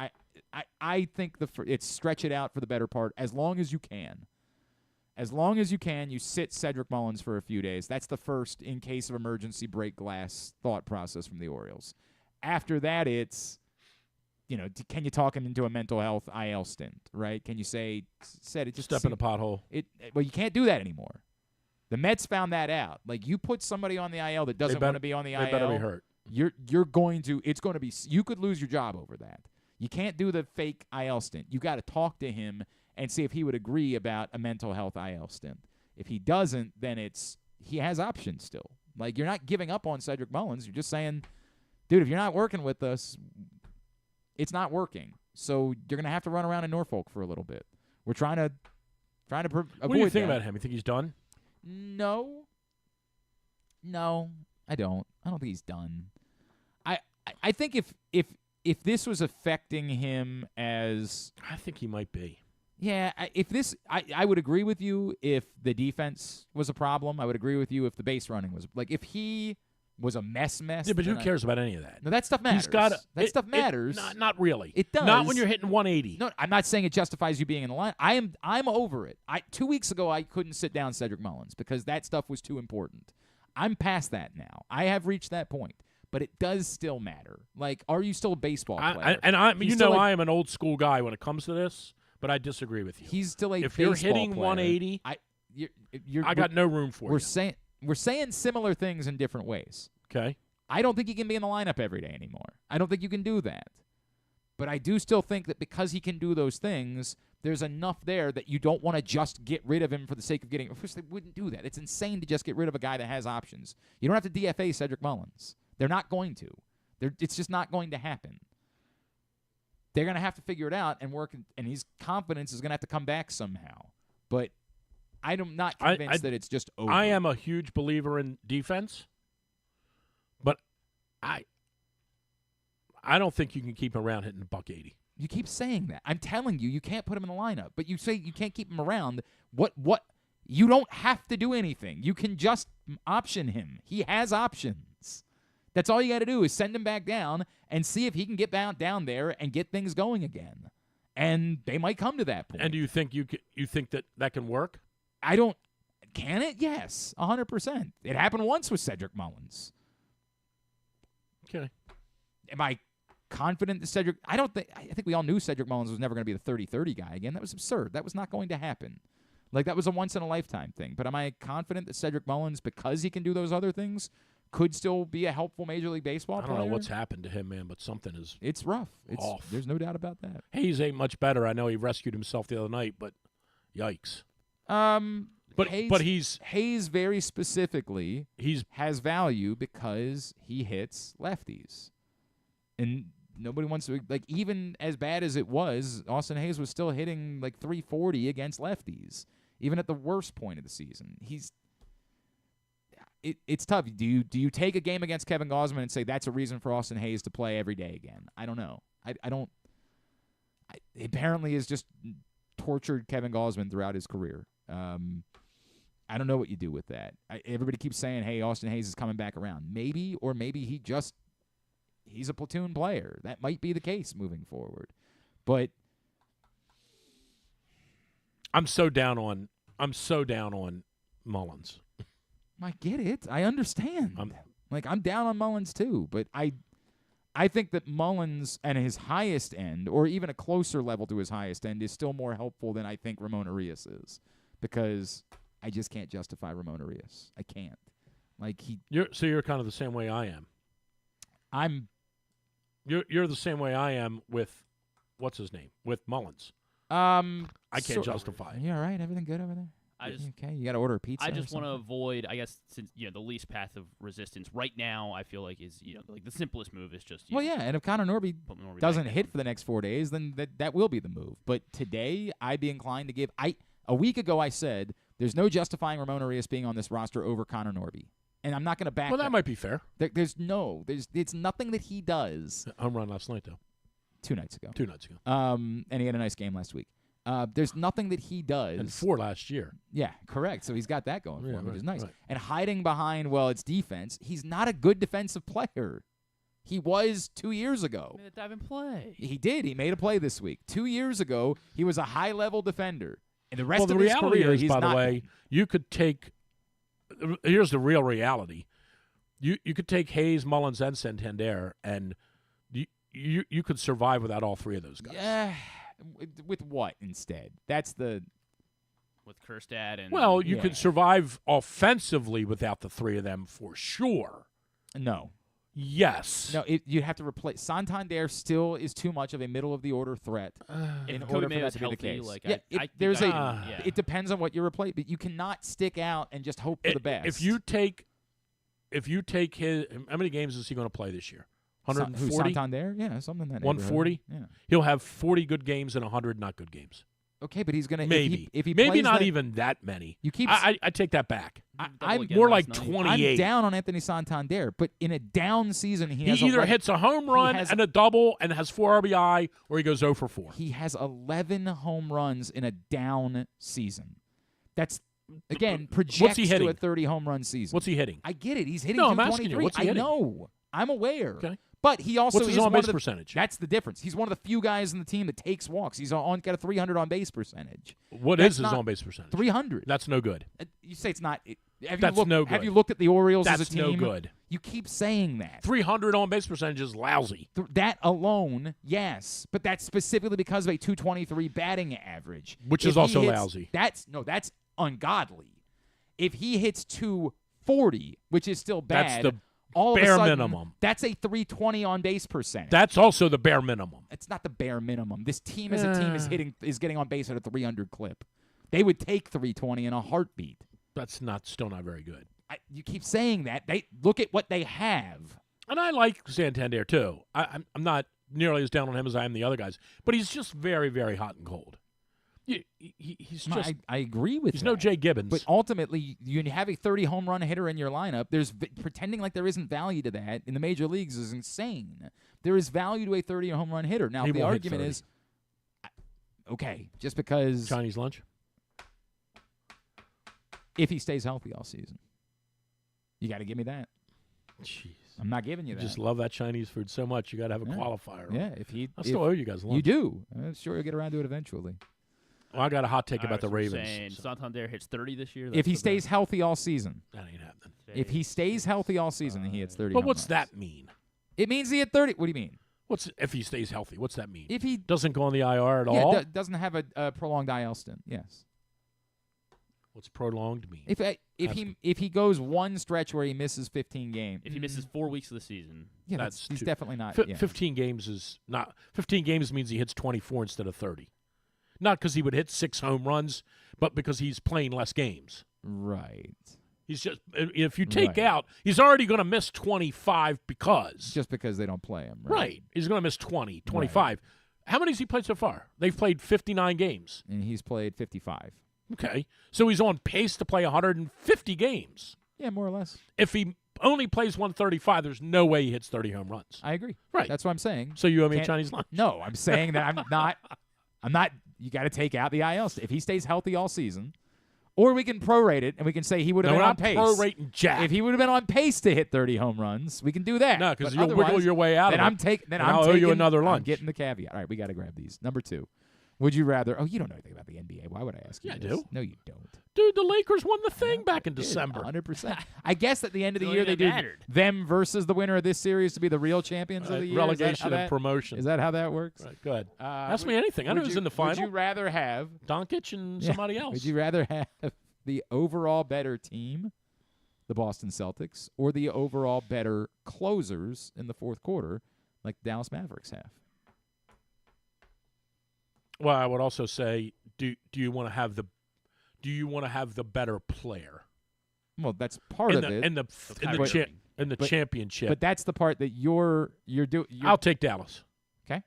I think it's stretch it out for the better part as long as you can. As long as you can, you sit Cedric Mullins for a few days. That's the first, in case of emergency, break glass thought process from the Orioles. After that, it's, can you talk him into a mental health IL stint, right? Can you say, it just step in a pothole? Well, you can't do that anymore. The Mets found that out. Like, you put somebody on the IL that doesn't want to be on the IL. They better be hurt. You're going to. It's going to be. You could lose your job over that. You can't do the fake IL stint. You got to talk to him and see if he would agree about a mental health IL stint. If he doesn't, then he has options still. Like, you're not giving up on Cedric Mullins. You're just saying, dude, if you're not working with us, it's not working. So you're going to have to run around in Norfolk for a little bit. We're trying to avoid that. What do you think about him? You think he's done? No, I don't. I don't think he's done. I think if this was affecting him as, I think he might be. Yeah, I would agree with you if the defense was a problem. I would agree with you if the base running was, like, if he was a mess. Yeah, but who cares about any of that? No, that stuff matters. That stuff matters. Not really. It does. Not when you're hitting 180. No, I'm not saying it justifies you being in the line. I'm over it. 2 weeks ago, I couldn't sit down Cedric Mullins because that stuff was too important. I'm past that now. I have reached that point. But it does still matter. Like, are you still a baseball player? I am an old school guy when it comes to this, but I disagree with you. He's still a if baseball you're hitting player. 180, I got no room for you. We're saying similar things in different ways. Okay. I don't think he can be in the lineup every day anymore. I don't think you can do that. But I do still think that because he can do those things, there's enough there that you don't want to just get rid of him for the sake of getting. Of course, they wouldn't do that. It's insane to just get rid of a guy that has options. You don't have to DFA Cedric Mullins. They're not going to. It's just not going to happen. They're going to have to figure it out and work, and his confidence is going to have to come back somehow. But I'm not convinced that it's just over. I am a huge believer in defense, but I don't think you can keep him around hitting $180. You keep saying that. I'm telling you, you can't put him in the lineup. But you say you can't keep him around. What? You don't have to do anything. You can just option him. He has options. That's all you got to do is send him back down and see if he can get down there and get things going again. And they might come to that point. And do you think you think that can work? I don't. Can it? Yes, 100%. It happened once with Cedric Mullins. Okay. Am I confident that Cedric? I think we all knew Cedric Mullins was never going to be the 30-30 guy again. That was absurd. That was not going to happen. Like, that was a once-in-a-lifetime thing. But am I confident that Cedric Mullins, because he can do those other things, could still be a helpful Major League Baseball player? I don't know what's happened to him, man, but something is It's rough. off. There's no doubt about that. Hayes ain't much better. I know he rescued himself the other night, but yikes. But he's Hayes very specifically has value because he hits lefties. And nobody wants to, like, even as bad as it was, Austin Hayes was still hitting like 340 against lefties, even at the worst point of the season. It's tough. Do you take a game against Kevin Gausman and say that's a reason for Austin Hayes to play every day again? I don't know. I don't. Apparently, has just tortured Kevin Gausman throughout his career. I don't know what you do with that. Everybody keeps saying, "Hey, Austin Hayes is coming back around." Maybe, or maybe he's a platoon player. That might be the case moving forward. But I'm so down on Mullins. I get it. I understand. I'm down on Mullins too, but I think that Mullins and his highest end, or even a closer level to his highest end, is still more helpful than I think Ramon Arias is, because I just can't justify Ramon Arias. I can't. You're kind of the same way I am. You're the same way I am with what's his name? With Mullins. I can't justify. You all right? Everything good over there? Okay, you got to order a pizza. I just want to avoid, I guess, since the least path of resistance right now, I feel like is like the simplest move is just. And if Connor Norby doesn't hit for the next 4 days, then that will be the move. But today, I'd be inclined to give. A week ago, I said there's no justifying Ramon Arias being on this roster over Connor Norby, and I'm not going to back. Well, that might be fair. There's it's nothing that he does. Home run last night though. 2 nights ago. 2 nights ago. And he had a nice game last week. There's nothing that he does. And 4 last year. Yeah, correct. So he's got that going for him, which is nice. Right. And hiding behind, it's defense. He's not a good defensive player. He was 2 years ago. Made a dive and play. He did. He made a play this week. 2 years ago, he was a high-level defender. And the rest of his reality career, is, he's by not. the way, you could take – here's the real reality. You could take Hayes, Mullins, and Santander, and you could survive without all three of those guys. Yeah. With what instead? That's the – with Kjerstad and well, you could survive offensively without the three of them for sure. No. Yes. No, you have to replace. Santander still is too much of a middle-of-the-order threat in order for that to be the case. Like it depends on what you replace, but you cannot stick out and just hope for the best. If you take his – how many games is he going to play this year? 140? Santander? Yeah, something like that. 140? Yeah. He'll have 40 good games and 100 not good games. Okay, but he's going to maybe if he maybe plays not that, even that many. You keep I take that back. I'm more like 28. I'm down on Anthony Santander, but in a down season, he either hits a home run and a double and has 4 RBI, or he goes 0 for 4. He has 11 home runs in a down season. That's again projects to a 30 home run season. What's he hitting? I get it. He's hitting. No, I'm asking you. What's he hitting? I know. I'm aware. Okay. But he also What's his is on-base percentage? That's the difference. He's one of the few guys in the team that takes walks. He's got a 300 on-base percentage. What is his on-base percentage? 300. That's no good. You say it's not. No good. Have you looked at the Orioles That's as a team? no good. You keep saying that. 300 on-base percentage is lousy. That alone, yes. But that's specifically because of a 223 batting average. Which is also lousy. That's ungodly. If he hits 240, which is still bad. That's the all bare of a sudden, minimum. That's a 320 on base percentage. That's also the bare minimum. It's not the bare minimum. This team as a team is getting on base at a 300 clip. They would take 320 in a heartbeat. That's still not very good. You keep saying that. They look at what they have. And I like Santander too. I'm not nearly as down on him as I am the other guys, but he's just very, very hot and cold. He's just. I agree with. He's that. no Jay Gibbons. But ultimately, you have a 30 home run hitter in your lineup. Pretending like there isn't value to that in the major leagues is insane. There is value to a 30 home run hitter. Now the argument is, okay, just because Chinese lunch. If he stays healthy all season, you got to give me that. Jeez. I'm not giving you that. You just love that Chinese food so much. You got to have a qualifier. Yeah, I still owe you guys lunch. You do. I'm sure you'll get around to it eventually. Well, I got a hot take about the Ravens. Santander hits 30 this year. If he stays healthy all season. That ain't happening. If he stays healthy all season, then he hits 30 But home what's runs. that mean? It means he hit 30. What do you mean? If he stays healthy, what's that mean? If he doesn't go on the IR at all? Doesn't have a prolonged IL stint, yes. What's prolonged mean? If he goes one stretch where he misses 15 games. If he misses 4 weeks of the season. Yeah, he's definitely not. 15 games is not. 15 games means he hits 24 instead of 30. Not because he would hit 6 home runs, but because he's playing less games. Right. He's just, if you take out, he's already going to miss 25 just because they don't play him. Right. He's going to miss 20, 25. Right. How many has he played so far? They've played 59 games. And he's played 55. Okay. So he's on pace to play 150 games. Yeah, more or less. If he only plays 135, there's no way he hits 30 home runs. I agree. Right. That's what I'm saying. So you owe me a Chinese lunch? No, I'm saying that I'm not. You got to take out the IL. If he stays healthy all season, or we can prorate it and we can say he would have been on pace. Prorating jack. If he would have been on pace to hit 30 home runs, we can do that. No, because you'll wiggle your way out of it. Then I'll owe you another lunch. I'm getting the caveat. All right, we got to grab these. Number 2. Would you rather? Oh, you don't know anything about the NBA. Why would I ask you? Yeah, this? I do. No, you don't. Dude, the Lakers won the thing back in December. 100%. I guess at the end of the year they do them versus the winner of this series to be the real champions of the year. Relegation and promotion. Is that how that works? Right, go ahead. Ask me anything. I know who's in the final. Would you rather have Doncic and somebody else? Would you rather have the overall better team, the Boston Celtics, or the overall better closers in the fourth quarter, like the Dallas Mavericks have? Well, I would also say, do you want to have the better player? Well, that's part of it. In the championship. But that's the part that you're doing. I'll take Dallas. Okay.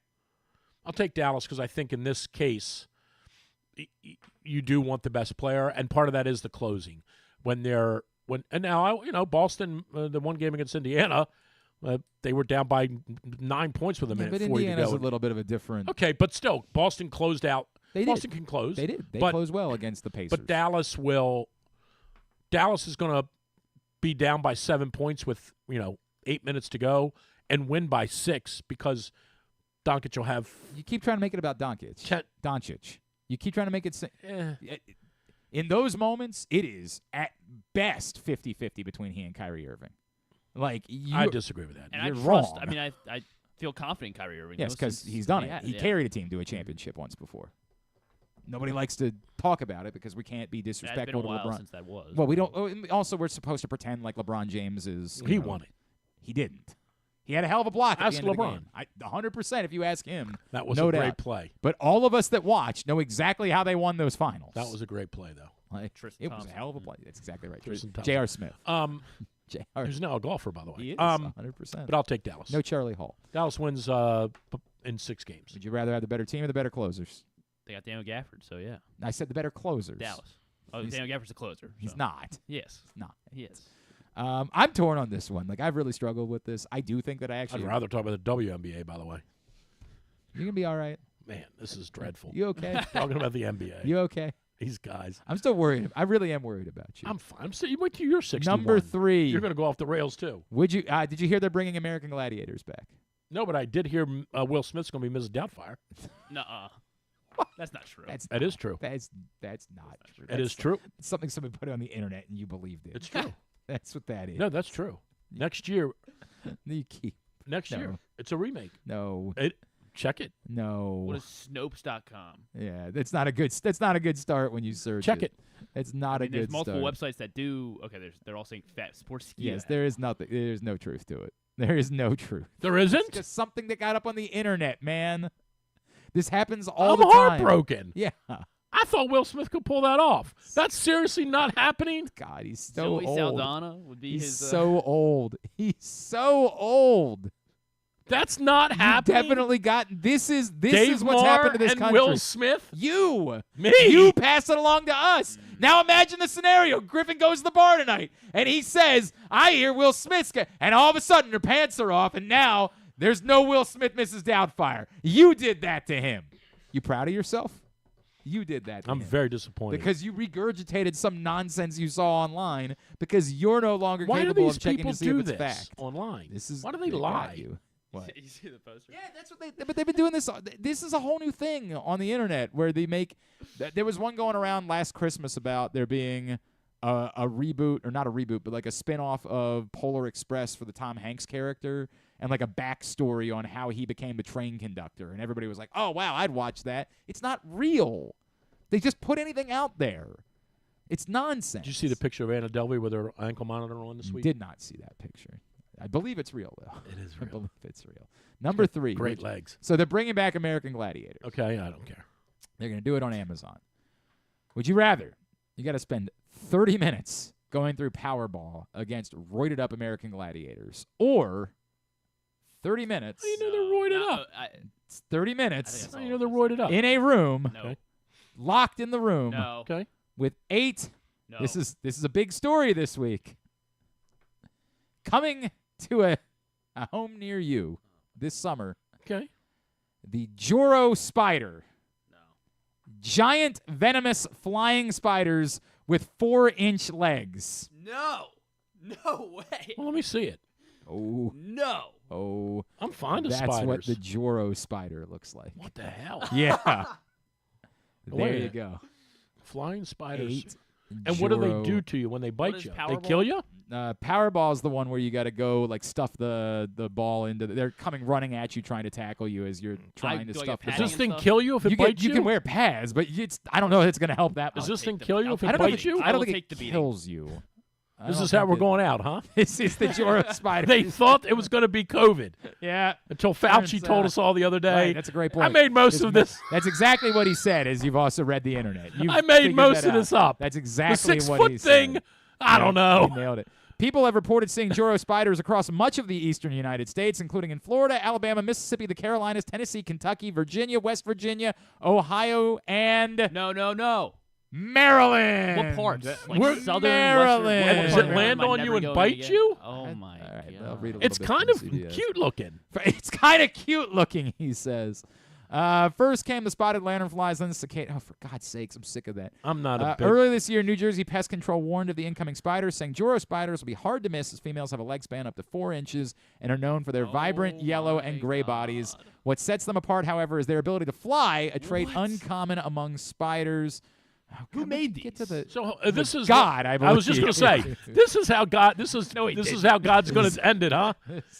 I'll take Dallas because I think in this case, you do want the best player, and part of that is the closing. And now Boston, the one game against Indiana. They were down by 9 points with a minute 40 to go. But Indiana's a little bit of a different. Okay, but still, Boston closed out. Boston can close. They did. They closed well against the Pacers. But Dallas is going to be down by 7 points with 8 minutes to go, and win by 6 because Doncic will have. You keep trying to make it about Doncic. You keep trying to make it. In those moments, it is at best 50-50 between he and Kyrie Irving. I disagree with that. And You're I trust. wrong. I mean, I feel confident in Kyrie Irving. Yes, because he's done it. He carried a team to a championship once before. Nobody likes to talk about it because we can't be disrespectful to LeBron. It's been a while since that was. Well, we don't. Also, we're supposed to pretend like LeBron James is. He won it. He didn't. He had a hell of a block at Ask the end LeBron. of the game. 100% if you ask him. That was no a great doubt. play. But all of us that watch know exactly how they won those finals. That was a great play, though. It was a hell of a play. That's exactly right. Tristan J.R. Smith. Who's now a golfer, by the way. He is, 100%. But I'll take Dallas. No Charlie Hall. Dallas wins in 6 games. Would you rather have the better team or the better closers? They got Daniel Gafford, so yeah. I said the better closers. Dallas. Oh, Daniel Gafford's a closer. He's not. Yes. He's not. He is. I'm torn on this one. I've really struggled with this. I do think that I'd actually. rather talk about the WNBA, by the way. You're going to be all right. Man, this is dreadful. You okay? Talking about the NBA. You okay? These guys. I'm still worried. I really am worried about you. I'm fine. You wait till you're 61. Number 3. You're going to go off the rails, too. Would you? Did you hear they're bringing American Gladiators back? No, but I did hear Will Smith's going to be Mrs. Doubtfire. Nuh-uh. That's not true. That is true. That's not true. It is true. It's something somebody put on the internet and you believed it. It's true. That's what that is. No, that's true. Next year. You keep. Next year. It's a remake. No. Check it. No. What is Snopes.com? Yeah, that's not a good start when you search. Check it. It's not a good start. There's multiple websites that do. Okay, they're all saying fat sports. Yes, there is nothing. There's no truth to it. There is no truth. There isn't? It's just something that got up on the internet, man. This happens all the time. I'm heartbroken. Yeah. I thought Will Smith could pull that off. That's seriously not happening. God, he's so Joey old. Saldana would be he's so old. He's so old. That's not happening. Definitely got this is Dave what's Moore happened to this and country. Will Smith? Me. You pass it along to us. Now imagine the scenario. Griffin goes to the bar tonight and he says, I hear Will Smith's and all of a sudden her pants are off and now there's no Will Smith Mrs. Doubtfire. You did that to him. You proud of yourself? You did that to I'm him. very disappointed. Because you regurgitated some nonsense you saw online because you're no longer capable of checking to see if it's fact. Online? Why do they lie? What? You see the poster? Yeah, that's what but they've been doing this. This is a whole new thing on the internet where they make. There was one going around last Christmas about there being a reboot, or not a reboot, but like a spinoff of Polar Express for the Tom Hanks character, and like a backstory on how he became the train conductor. And everybody was like, "Oh wow, I'd watch that." It's not real. They just put anything out there. It's nonsense. Did you see the picture of Anna Delvey with her ankle monitor on this week? Did not see that picture. I believe it's real, though. It is real. I believe it's real. Number 3. Great legs. So they're bringing back American Gladiators. Okay, I don't care. They're going to do it on Amazon. Would you rather? You got to spend 30 minutes going through Powerball against roided up American Gladiators, or 30 minutes. How do you know they're roided up? It's 30 minutes. How do you know they're roided up? In a room. No. Okay. Locked in the room. No. Okay. With 8. No. This is a big story this week. Coming to a home near you this summer. Okay. The Joro spider. No. Giant venomous flying spiders with 4-inch legs. No. No way. Well, let me see it. Oh. No. Oh. I'm fond of That's spiders. what the Joro spider looks like. What the hell? Yeah. There Wait. you go. Flying spiders. 8 And what do Joro. they do to you when they bite is you? They Powerball? kill you? Powerball is the one where you got to go like stuff the ball into. They're coming running at you, trying to tackle you as you're trying to do I stuff. get the Does padding this and thing stuff? kill you if it bites you? You can wear pads, but I don't know if it's going to help that much. Does this thing take kill the- you if I'll it I don't bites think you? I don't will think take it the beating. kills you. I This don't is how think we're it- going out, huh? This is the Joro spider. They thought it was going to be COVID Yeah. until Fauci Turns told out. us all the other day. Right, that's a great point. I made most of this. That's exactly what he said. As you've also read the internet. You've I made figured most that of this out. up. That's The exactly what 6-foot he thing, said. I don't know. He nailed it. People have reported seeing Joro spiders across much of the eastern United States, including in Florida, Alabama, Mississippi, the Carolinas, Tennessee, Kentucky, Virginia, West Virginia, Ohio, and No. Maryland. What parts? Like We're southern, Maryland. western. And what does part it of land Maryland am I on you never and going bite again? you? Oh my All right, god. I'll read a It's little bit kind from of CBS. cute looking. It's kind of cute looking, he says. First came the spotted lanternflies, then the cicada. Oh, for God's sakes, I'm sick of that. I'm not a big... Earlier this year, New Jersey Pest Control warned of the incoming spiders, saying Juro spiders will be hard to miss as females have a leg span up to 4 inches and are known for their vibrant yellow and gray bodies. What sets them apart, however, is their ability to fly, a trait uncommon among spiders. Oh, who made these? Get to the, so this is God. I was just going to say, this is how God. This is how God's going to end it, huh?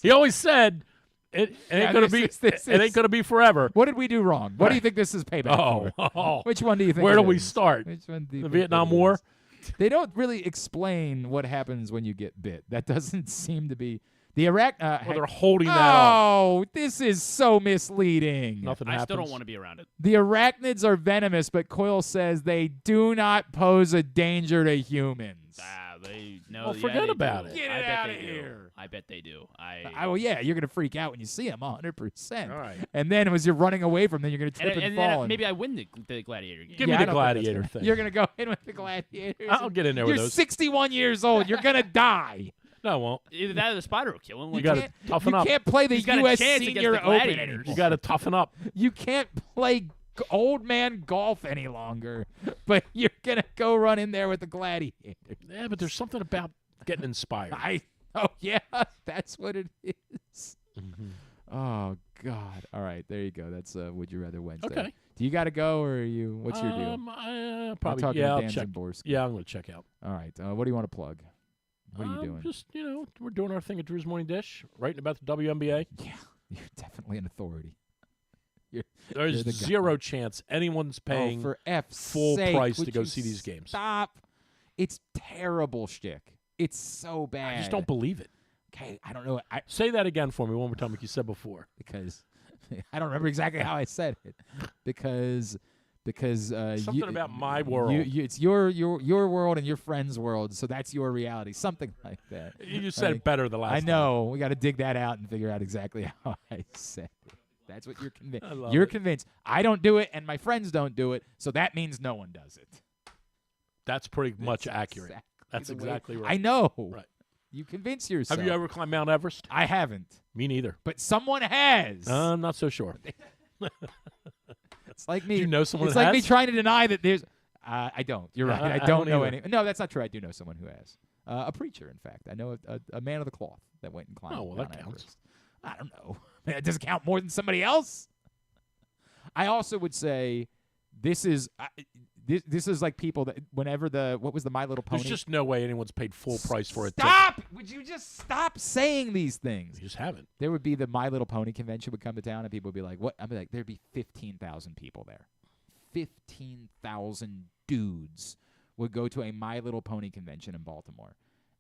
He always said, "It ain't going to be. It ain't going to be forever." What did we do wrong? What do you think this is payback for? Which one do you think? Where do we start? Which one do you the think Vietnam War? They don't really explain what happens when you get bit. That doesn't seem to be. The Iraq. They're holding that up. Oh, this is so misleading. Nothing happens. I still don't want to be around it. The arachnids are venomous, but Coyle says they do not pose a danger to humans. Forget about it. Get it out of here. I bet they do. Well, yeah, you're going to freak out when you see them, 100%. All right. And then as you're running away from them, you're going to trip and fall. Then maybe I win the gladiator game. Give me the gladiator thing. You're going to go in with the gladiators. I'll get in there with those. You're 61 years old. You're going to die. No, I won't. Either that or the spider will kill him. You got to toughen up. You can't play the U.S. Senior Open anymore. You got to toughen up. You can't play old man golf any longer, but you're going to go run in there with the gladiators. Yeah, but there's something about getting inspired. Yeah, that's what it is. Mm-hmm. Oh, God. All right, there you go. That's Would You Rather Wednesday. Okay. Do you got to go, or are you? What's your deal? Probably. I'm talking Yeah, to I'll Dan check. Szymborski. Yeah, I'm going to check out. All right. What do you want to plug? What are you doing? Just, we're doing our thing at Drew's Morning Dish, writing about the WNBA. Yeah, you're definitely an authority. There's zero chance anyone's paying for F's full sake, price would to go you see these games. Stop. It's terrible shtick. It's so bad. I just don't believe it. Okay, I don't know. Say that again for me one more time, like you said before. Because I don't remember exactly how I said it. Because something about my world. It's your world and your friend's world, so that's your reality. Something like that. You said it better the last time. I know. We got to dig that out and figure out exactly how I said it. That's what you're convinced. You're convinced. I don't do it, and my friends don't do it, so that means no one does it. That's pretty much accurate. That's exactly right. I know. Right. You convince yourself. Have you ever climbed Mount Everest? I haven't. Me neither. But someone has. I'm not so sure. It's like me. Do you know someone It's that like me has? trying to deny that there's. I don't. You're right. I don't know either. any. No, that's not true. I do know someone who has. A preacher, in fact. I know a man of the cloth that went and climbed. Oh, well, Mount that counts. Everest. I don't know. It doesn't count more than somebody else. I also would say this is like people that whenever what was the My Little Pony? There's just no way anyone's paid full price for it. Stop! Would you just stop saying these things? You just haven't. There would be the My Little Pony convention would come to town, and people would be like, "What?" I'd be like, "There'd be 15,000 people there. 15,000 dudes would go to a My Little Pony convention in Baltimore,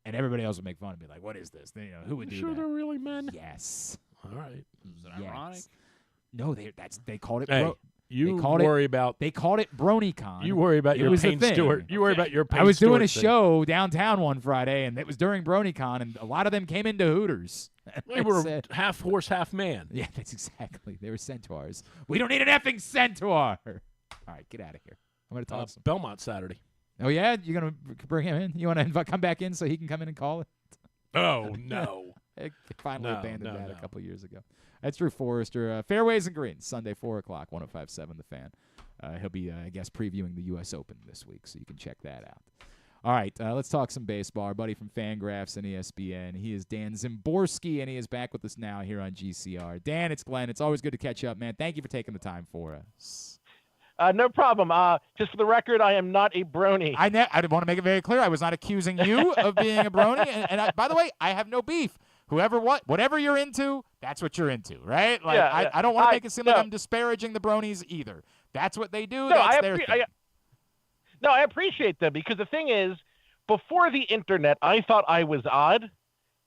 and everybody else would make fun and be like, "What is this? Who would do sure that?" they're really men? Yes. All right. Is it ironic? No, they called it. Hey, you they called worry about. They called it BronyCon. You worry about your Payne Stewart. You worry about your Payne I was doing a Stewart thing. show downtown one Friday, and it was during BronyCon, and a lot of them came into Hooters. They were half horse, half man. Yeah, that's exactly. They were centaurs. We don't need an effing centaur. All right, get out of here. I'm going to talk some. Belmont Saturday. Oh, yeah? You're going to bring him in? You want to come back in so he can come in and call it? Oh, no. I finally abandoned that no. a couple years ago. That's Drew Forrester. Fairways and Greens, Sunday, 4 o'clock, 105.7 The Fan. He'll be, I guess, previewing the U.S. Open this week, so you can check that out. All right, let's talk some baseball. Our buddy from Fangraphs and ESPN. He is Dan Szymborski, and he is back with us now here on GCR. Dan, it's Glenn. It's always good to catch up, man. Thank you for taking the time for us. No problem. Just for the record, I am not a brony. I want to make it very clear. I was not accusing you of being a brony. And by the way, I have no beef. Whatever you're into, that's what you're into, right? Like, yeah. I don't want to make it seem like I'm disparaging the bronies either. That's what they do. No, That's their thing. I appreciate them because the thing is, before the internet, I thought I was odd.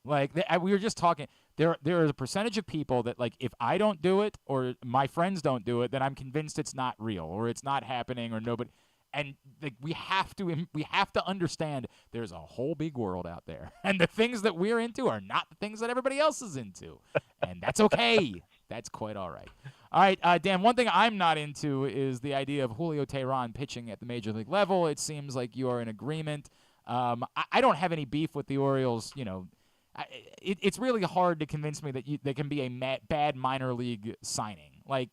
Like we were just talking. There is a percentage of people that, like, if I don't do it or my friends don't do it, then I'm convinced it's not real or it's not happening or nobody. And we have to understand there's a whole big world out there, and the things that we're into are not the things that everybody else is into, and that's okay. That's quite all right. All right, Dan, one thing I'm not into is the idea of Julio Teheran pitching at the major league level. It seems like you are in agreement. I don't have any beef with the Orioles. It's really hard to convince me that they can be a bad minor league signing. Like,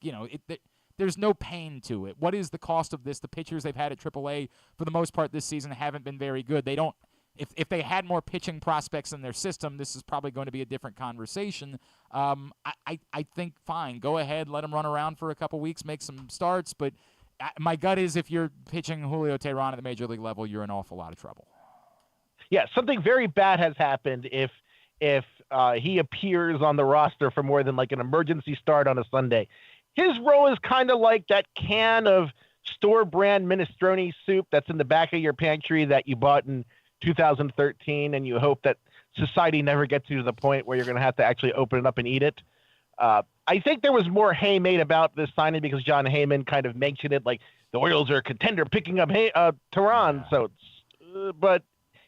there's no pain to it. What is the cost of this? The pitchers they've had at AAA for the most part this season haven't been very good. They don't. If they had more pitching prospects in their system, this is probably going to be a different conversation. I think fine, go ahead, let them run around for a couple weeks, make some starts. But my gut is if you're pitching Julio Teheran at the major league level, you're in an awful lot of trouble. Yeah, something very bad has happened if he appears on the roster for more than like an emergency start on a Sunday. His role is kind of like that can of store brand minestrone soup that's in the back of your pantry that you bought in 2013, and you hope that society never gets you to the point where you're going to have to actually open it up and eat it. I think there was more hay made about this signing because John Heyman kind of mentioned it, like the Orioles are a contender picking up Teheran. So but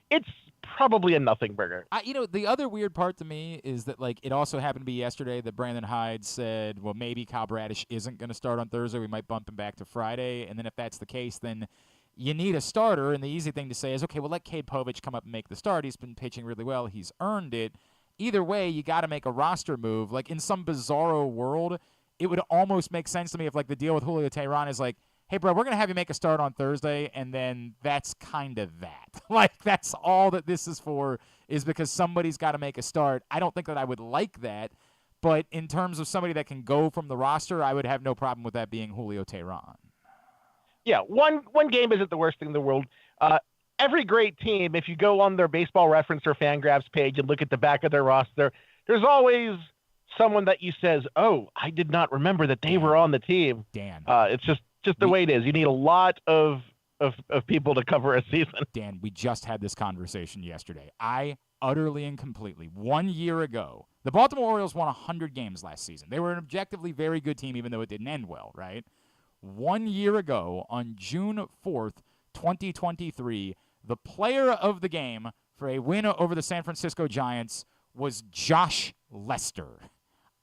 it's probably a nothing burger. The other weird part to me is that, like, it also happened to be yesterday that Brandon Hyde said, well, maybe Kyle Bradish isn't going to start on Thursday. We might bump him back to Friday. And then if that's the case, then you need a starter. And the easy thing to say is, okay, well, let Cade Povich come up and make the start. He's been pitching really well. He's earned it. Either way, you got to make a roster move. Like, in some bizarro world, it would almost make sense to me if, like, the deal with Julio Teheran is like, hey, bro, we're going to have you make a start on Thursday, and then that's kind of that. Like, that's all that this is for, is because somebody's got to make a start. I don't think that I would like that, but in terms of somebody that can go from the roster, I would have no problem with that being Julio Teheran. Yeah, one game isn't the worst thing in the world. Every great team, if you go on their Baseball Reference or Fangraphs page and look at the back of their roster, there's always someone that you says, oh, I did not remember that they were on the team. Dan. It's just the way it is. You need a lot of people to cover a season. Dan, we just had this conversation yesterday. I utterly and completely, 1 year ago, the Baltimore Orioles won 100 games last season. They were an objectively very good team, even though it didn't end well, right? 1 year ago, on June 4th, 2023, the player of the game for a win over the San Francisco Giants was Josh Lester.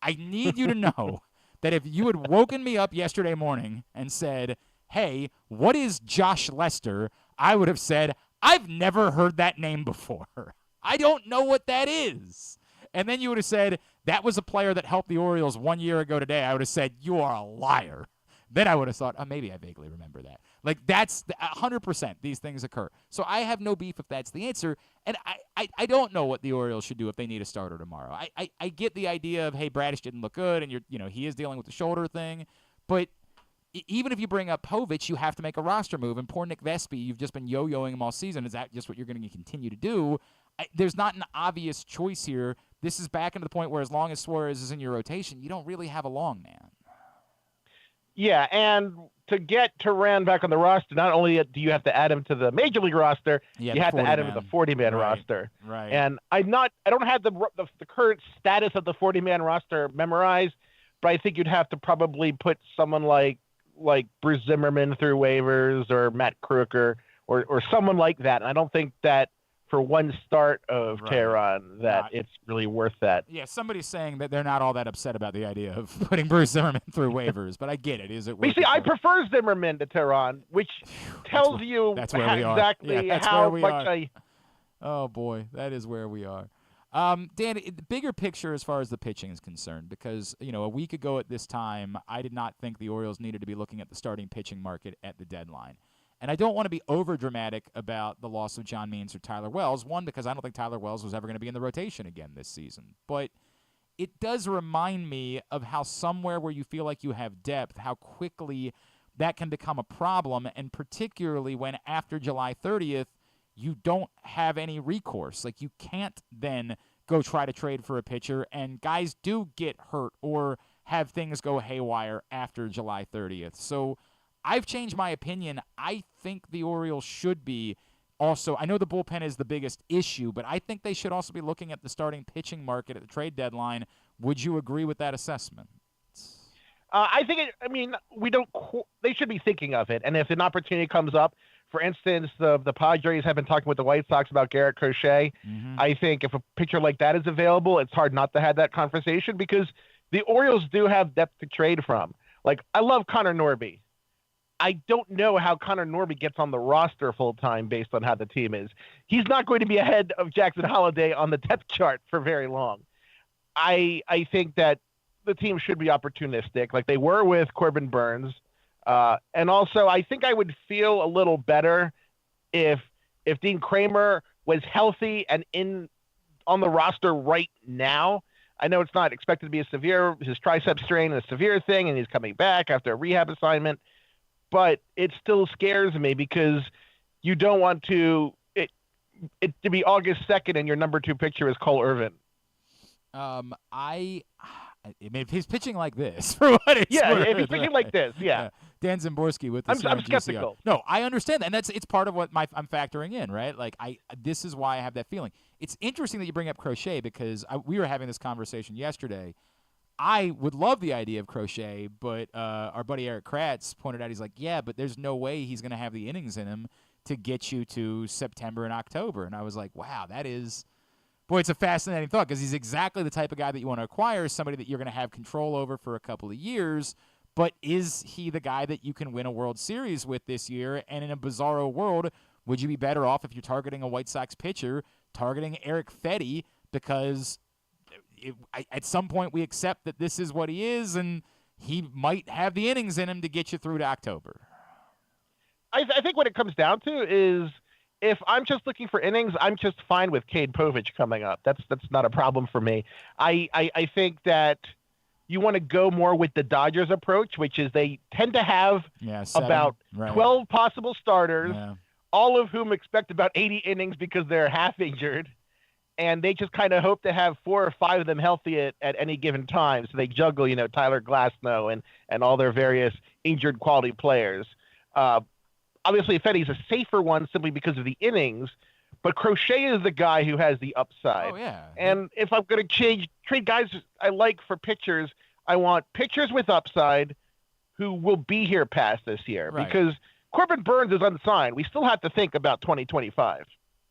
I need you to know that if you had woken me up yesterday morning and said, hey, what is Josh Lester? I would have said, I've never heard that name before. I don't know what that is. And then you would have said, that was a player that helped the Orioles 1 year ago today. I would have said, you are a liar. Then I would have thought, oh, maybe I vaguely remember that. Like, that's 100% these things occur. So I have no beef if that's the answer. And I don't know what the Orioles should do if they need a starter tomorrow. I get the idea of, hey, Bradish didn't look good, and he is dealing with the shoulder thing. But even if you bring up Povich, you have to make a roster move. And poor Nick Vespi, you've just been yo-yoing him all season. Is that just what you're going to continue to do? There's not an obvious choice here. This is back into the point where as long as Suarez is in your rotation, you don't really have a long man. Yeah, and to get Teheran back on the roster, not only do you have to add him to the major league roster, you have to add him to the 40-man roster. Right. And I don't have the current status of the 40-man roster memorized, but I think you'd have to probably put someone like Bruce Zimmerman through waivers or Matt Krueger or someone like that. And I don't think that for one start of Teheran that it's really worth that. Yeah, somebody's saying that they're not all that upset about the idea of putting Bruce Zimmerman through waivers, but I get it. Is it worth I prefer Zimmerman to Teheran, which tells you exactly how much Oh, boy, that is where we are. Dan, the bigger picture as far as the pitching is concerned, because, a week ago at this time, I did not think the Orioles needed to be looking at the starting pitching market at the deadline. And I don't want to be over-dramatic about the loss of John Means or Tyler Wells. One, because I don't think Tyler Wells was ever going to be in the rotation again this season. But it does remind me of how somewhere where you feel like you have depth, how quickly that can become a problem, and particularly when after July 30th, you don't have any recourse. Like, you can't then go try to trade for a pitcher, and guys do get hurt or have things go haywire after July 30th. So I've changed my opinion. I think the Orioles should be also, I know the bullpen is the biggest issue, but I think they should also be looking at the starting pitching market at the trade deadline. Would you agree with that assessment? I think they should be thinking of it. And if an opportunity comes up, for instance, the Padres have been talking with the White Sox about Garrett Crochet. Mm-hmm. I think if a pitcher like that is available, it's hard not to have that conversation because the Orioles do have depth to trade from. Like, I love Connor Norby. I don't know how Connor Norby gets on the roster full-time based on how the team is. He's not going to be ahead of Jackson Holliday on the depth chart for very long. I think that the team should be opportunistic, like they were with Corbin Burnes. And also, I think I would feel a little better if Dean Kramer was healthy and on the roster right now. I know it's not expected to be his tricep strain is a severe thing, and he's coming back after a rehab assignment, but it still scares me because you don't want it to be August 2nd and your number 2 pitcher is Cole Irvin. If he's pitching like this, for what it's worth, if he's pitching like this, yeah. Dan Szymborski with the I'm skeptical. No, I understand that, and it's part of what I'm factoring in, right? Like this is why I have that feeling. It's interesting that you bring up Crochet because we were having this conversation yesterday. I would love the idea of Crochet, but our buddy Eric Kratz pointed out, he's like, yeah, but there's no way he's going to have the innings in him to get you to September and October. And I was like, wow, it's a fascinating thought because he's exactly the type of guy that you want to acquire, somebody that you're going to have control over for a couple of years. But is he the guy that you can win a World Series with this year? And in a bizarro world, would you be better off if you're targeting a White Sox pitcher, targeting Eric Fetty, because at some point we accept that this is what he is, and he might have the innings in him to get you through to October? I think what it comes down to is if I'm just looking for innings, I'm just fine with Cade Povich coming up. That's not a problem for me. I think that you want to go more with the Dodgers approach, which is they tend to have about 12 possible starters, all of whom expect about 80 innings because they're half injured. And they just kind of hope to have 4 or 5 of them healthy at any given time. So they juggle, Tyler Glasnow and all their various injured quality players. Obviously, Fetty's a safer one simply because of the innings, but Crochet is the guy who has the upside. Oh, yeah. And if I'm going to trade guys I like for pitchers, I want pitchers with upside who will be here past this year. Right. Because Corbin Burnes is unsigned. We still have to think about 2025.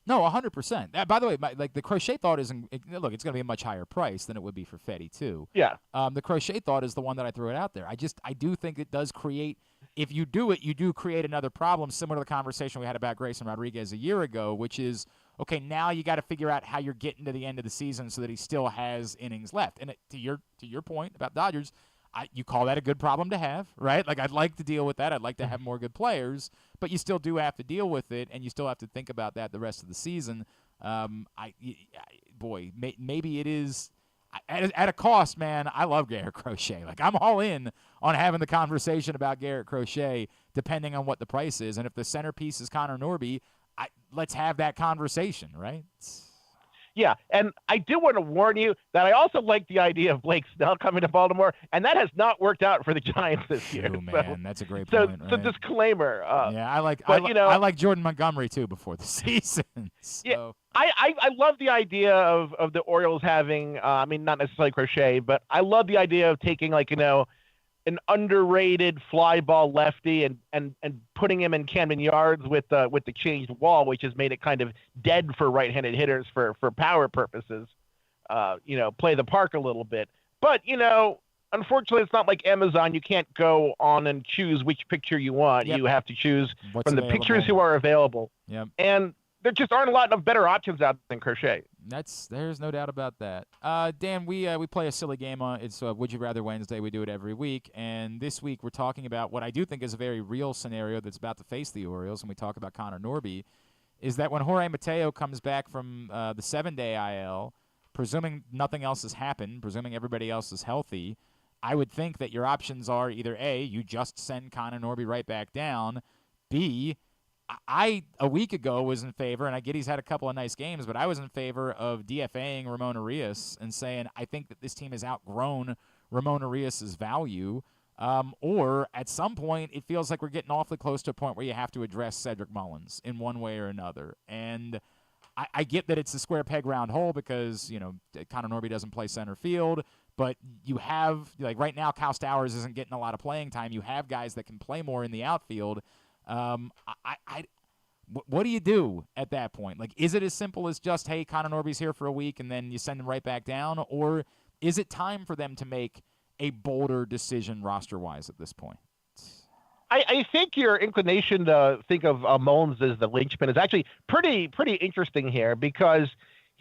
No, 100%. By the way, the Crochet thought isn't. Look, it's going to be a much higher price than it would be for Fetty too. Yeah. The Crochet thought is the one that I threw it out there. I do think it does create. If you do it, you do create another problem, similar to the conversation we had about Grayson Rodriguez a year ago, which is okay. Now you got to figure out how you're getting to the end of the season so that he still has innings left. And to your point about Dodgers, you call that a good problem to have, right? Like, I'd like to deal with that. I'd like to have more good players, but you still do have to deal with it, and you still have to think about that the rest of the season. Maybe it is at a cost, man. I love Garrett Crochet. Like, I'm all in on having the conversation about Garrett Crochet, depending on what the price is. And if the centerpiece is Connor Norby, let's have that conversation, right? Yeah, and I do want to warn you that I also like the idea of Blake Snell coming to Baltimore, and that has not worked out for the Giants this year. Oh, man, that's a great point. So, right? Disclaimer. Yeah, I like Jordan Montgomery too before the season. So. Yeah, I love the idea of the Orioles having, not necessarily Crochet, but I love the idea of taking an underrated fly ball lefty and putting him in Camden Yards with the changed wall, which has made it kind of dead for right-handed hitters for power purposes. Play the park a little bit. But, unfortunately, it's not like Amazon. You can't go on and choose which picture you want. Yep. You have to choose from the pictures who are available. Yep. And there just aren't a lot of better options out than Crochet. There's no doubt about that. Dan, we play a silly game on it's Would You Rather Wednesday. We do it every week, and this week we're talking about what I do think is a very real scenario that's about to face the Orioles, and we talk about Connor Norby, is that when Jorge Mateo comes back from the 7-day IL, presuming nothing else has happened, presuming everybody else is healthy, I would think that your options are either A, you just send Connor Norby right back down, B, I, a week ago, was in favor, and I get he's had a couple of nice games, but I was in favor of DFAing Ramon Arias and saying I think that this team has outgrown Ramon Arias' value, or at some point it feels like we're getting awfully close to a point where you have to address Cedric Mullins in one way or another. And I get that it's a square peg round hole because, Connor Norby doesn't play center field, but you have, right now, Kyle Stowers isn't getting a lot of playing time. You have guys that can play more in the outfield. What do you do at that point? Like, is it as simple as just, hey, Connor Norby's here for a week and then you send him right back down? Or is it time for them to make a bolder decision roster-wise at this point? I think your inclination to think of Mullins as the linchpin is actually pretty interesting here because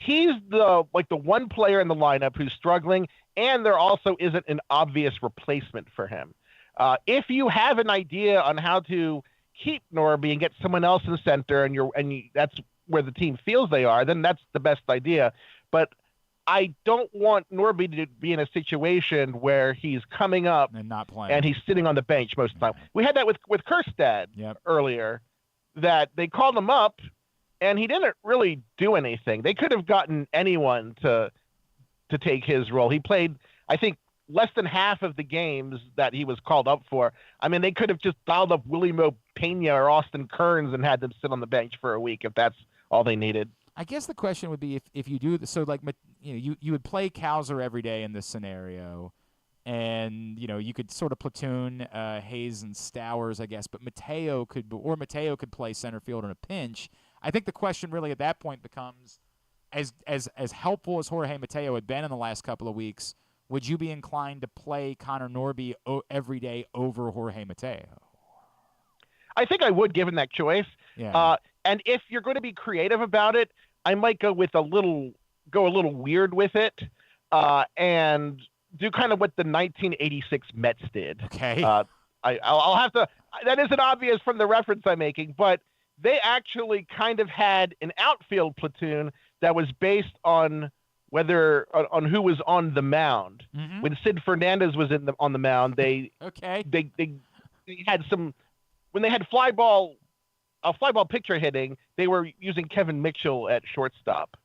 he's the one player in the lineup who's struggling, and there also isn't an obvious replacement for him. If you have an idea on how to keep Norby and get someone else in center, and that's where the team feels they are, then that's the best idea. But I don't want Norby to be in a situation where he's coming up and not playing, and he's sitting on the bench most of the time. We had that with Kjerstad earlier, that they called him up, and he didn't really do anything. They could have gotten anyone to take his role. He played, I think, less than half of the games that he was called up for. I mean, they could have just dialed up Willie Mo Pena or Austin Kearns and had them sit on the bench for a week if that's all they needed. I guess the question would be if you do so, like, you would play Cowser every day in this scenario, and you could sort of platoon Hayes and Stowers, I guess, but Mateo could play center field in a pinch. I think the question really at that point becomes, as helpful as Jorge Mateo had been in the last couple of weeks, would you be inclined to play Connor Norby every day over Jorge Mateo? I think I would, given that choice. Yeah. And if you're going to be creative about it, I might go a little weird with it, and do kind of what the 1986 Mets did. Okay. I'll have to. That isn't obvious from the reference I'm making, but they actually kind of had an outfield platoon that was based on on who was on the mound. Mm-hmm. When Sid Fernandez was on the mound, they had some. When they had fly ball picture hitting, they were using Kevin Mitchell at shortstop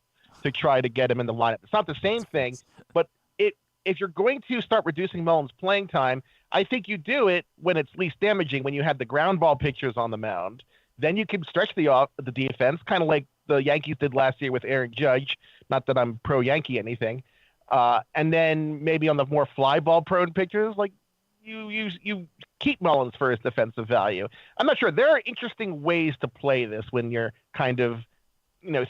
to try to get him in the lineup. It's not the same thing, but if you're going to start reducing Mullins' playing time, I think you do it when it's least damaging, when you have the ground ball pitchers on the mound. Then you can stretch the defense, kind of like the Yankees did last year with Aaron Judge. Not that I'm pro-Yankee anything. And then maybe on the more fly ball prone pitchers, like you keep Mullins for his defensive value. I'm not sure. There are interesting ways to play this when you're kind of,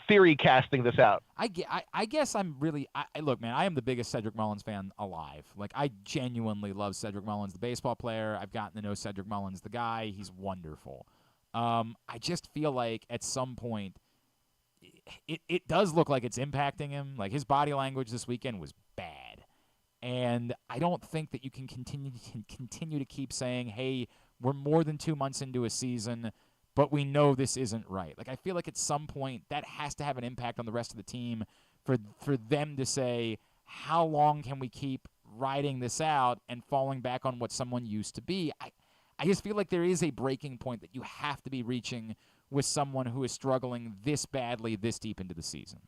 theory casting this out. I guess I'm really look, man, I am the biggest Cedric Mullins fan alive. Like, I genuinely love Cedric Mullins, the baseball player. I've gotten to know Cedric Mullins, the guy. He's wonderful. I just feel like at some point it does look like it's impacting him. Like, his body language this weekend was bad. And I don't think that you can continue to keep saying, hey, we're more than 2 months into a season, but we know this isn't right. Like, I feel like at some point that has to have an impact on the rest of the team for them to say, how long can we keep riding this out and falling back on what someone used to be? I just feel like there is a breaking point that you have to be reaching with someone who is struggling this badly this deep into the season.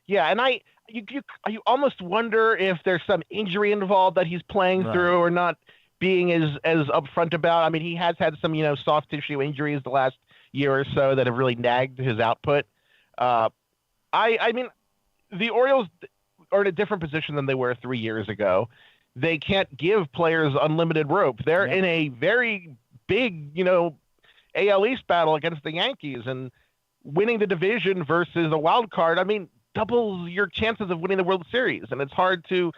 Yeah, and you almost wonder if there's some injury involved that he's playing through or not being as upfront about. I mean, he has had some, soft tissue injuries the last year or so that have really nagged his output. I mean, the Orioles are in a different position than they were 3 years ago. They can't give players unlimited rope. They're in a very big, AL East battle against the Yankees, and winning the division versus a wild card, I mean, doubles your chances of winning the World Series. And it's hard to,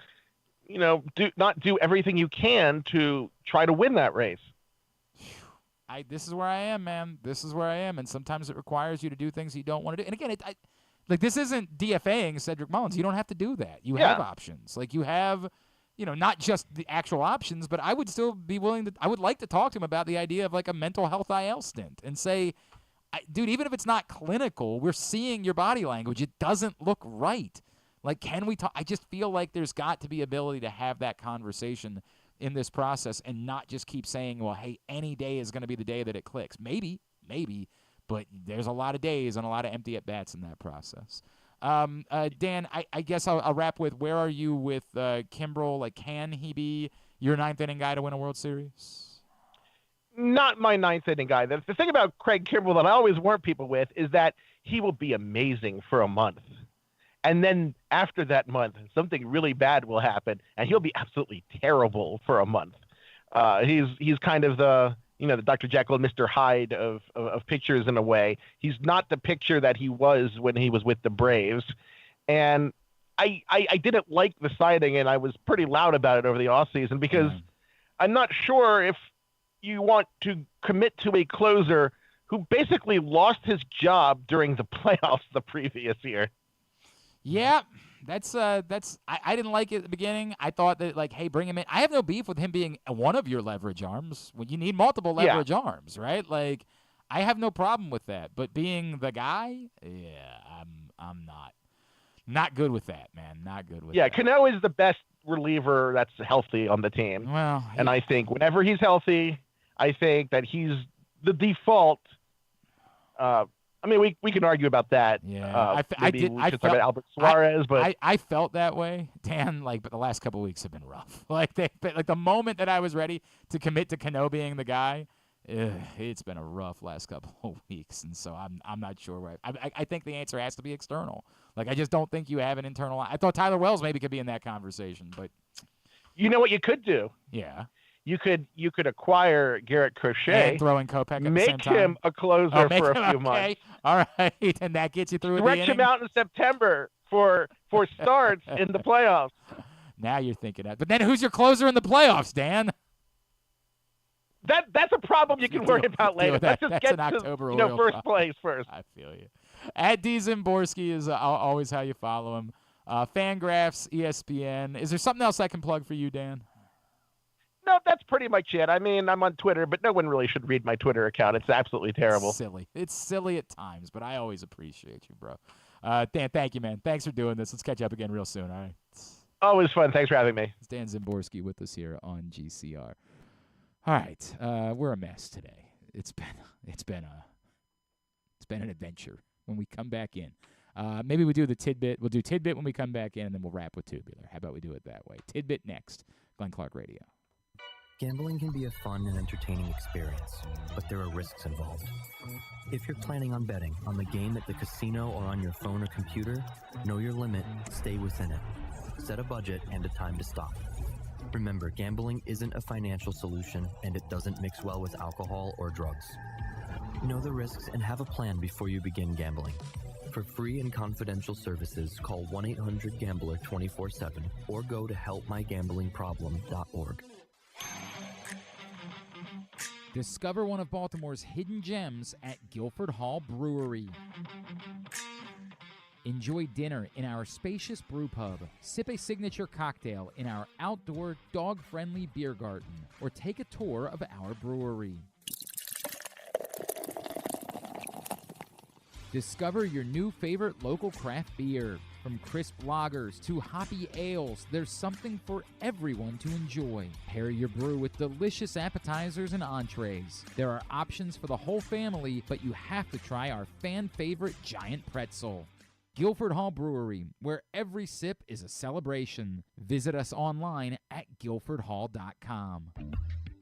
not do everything you can to try to win that race. This is where I am, man. This is where I am. And sometimes it requires you to do things you don't want to do. And again, this isn't DFAing Cedric Mullins. You don't have to do that. You have options. Like, you have, not just the actual options, but I would still be I would like to talk to him about the idea of like a mental health IL stint and say, dude, even if it's not clinical, we're seeing your body language. It doesn't look right. Like, can we talk? I just feel like there's got to be ability to have that conversation in this process and not just keep saying, well, hey, any day is going to be the day that it clicks. Maybe, but there's a lot of days and a lot of empty at-bats in that process. Dan, I guess I'll wrap with, where are you with Kimbrel? Like, can he be your ninth inning guy to win a World Series? Not my ninth inning guy. The thing about Craig Kimbrel that I always warn people with is that he will be amazing for a month. And then after that month, something really bad will happen, and he'll be absolutely terrible for a month. He's kind of the Dr. Jekyll and Mr. Hyde of pitchers in a way. He's not the pitcher that he was when he was with the Braves. And I didn't like the signing, and I was pretty loud about it over the offseason because I'm not sure if you want to commit to a closer who basically lost his job during the playoffs the previous year. Yeah, that's I didn't like it at the beginning. I thought that, like, hey, bring him in. I have no beef with him being one of your leverage arms. When you need multiple leverage arms, right? Like, I have no problem with that. But being the guy, I'm not good with that, man. Not good with that. Yeah, Cano is the best reliever that's healthy on the team. Well, and I think whenever he's healthy, I think that he's the default. I mean, we can argue about that. Yeah, I felt about Albert Suarez, but I felt that way, Dan. Like, but the last couple of weeks have been rough. Like the moment that I was ready to commit to Cano being the guy, it's been a rough last couple of weeks, and so I'm not sure where. I think the answer has to be external. Like, I just don't think you have an internal. I thought Tyler Wells maybe could be in that conversation, but you know what you could do? Yeah. You could acquire Garrett Crochet and throw in Kopech at the same make time. him a closer for a few months. All right, and that gets you through. Stretch him out in September for starts in the playoffs. Now you're thinking that. But then who's your closer in the playoffs, Dan? That's a problem you can worry about later. Let's just get to first place first. I feel you. At Dan Szymborski is always how you follow him. Fangraphs, ESPN. Is there something else I can plug for you, Dan? No, that's pretty much it. I mean, I'm on Twitter, but no one really should read my Twitter account. It's absolutely terrible. It's silly at times, but I always appreciate you, bro. Dan, thank you, man. Thanks for doing this. Let's catch up again real soon, all right? Always fun. Thanks for having me. It's Dan Szymborski with us here on GCR. All right, we're a mess today. It's been an adventure. When we come back in, maybe we do the tidbit. We'll do tidbit when we come back in, and then we'll wrap with tubular. How about we do it that way? Tidbit next. Glenn Clark Radio. Gambling can be a fun and entertaining experience, but there are risks involved. If you're planning on betting on the game at the casino or on your phone or computer, know your limit, stay within it. Set a budget and a time to stop. Remember, gambling isn't a financial solution, and it doesn't mix well with alcohol or drugs. Know the risks and have a plan before you begin gambling. For free and confidential services, call 1-800-GAMBLER 24/7 or go to helpmygamblingproblem.org. Discover one of Baltimore's hidden gems at Guilford Hall Brewery. Enjoy dinner in our spacious brew pub, sip a signature cocktail in our outdoor dog-friendly beer garden, or take a tour of our brewery. Discover your new favorite local craft beer. From crisp lagers to hoppy ales, there's something for everyone to enjoy. Pair your brew with delicious appetizers and entrees. There are options for the whole family, but you have to try our fan-favorite giant pretzel. Guilford Hall Brewery, where every sip is a celebration. Visit us online at guilfordhall.com.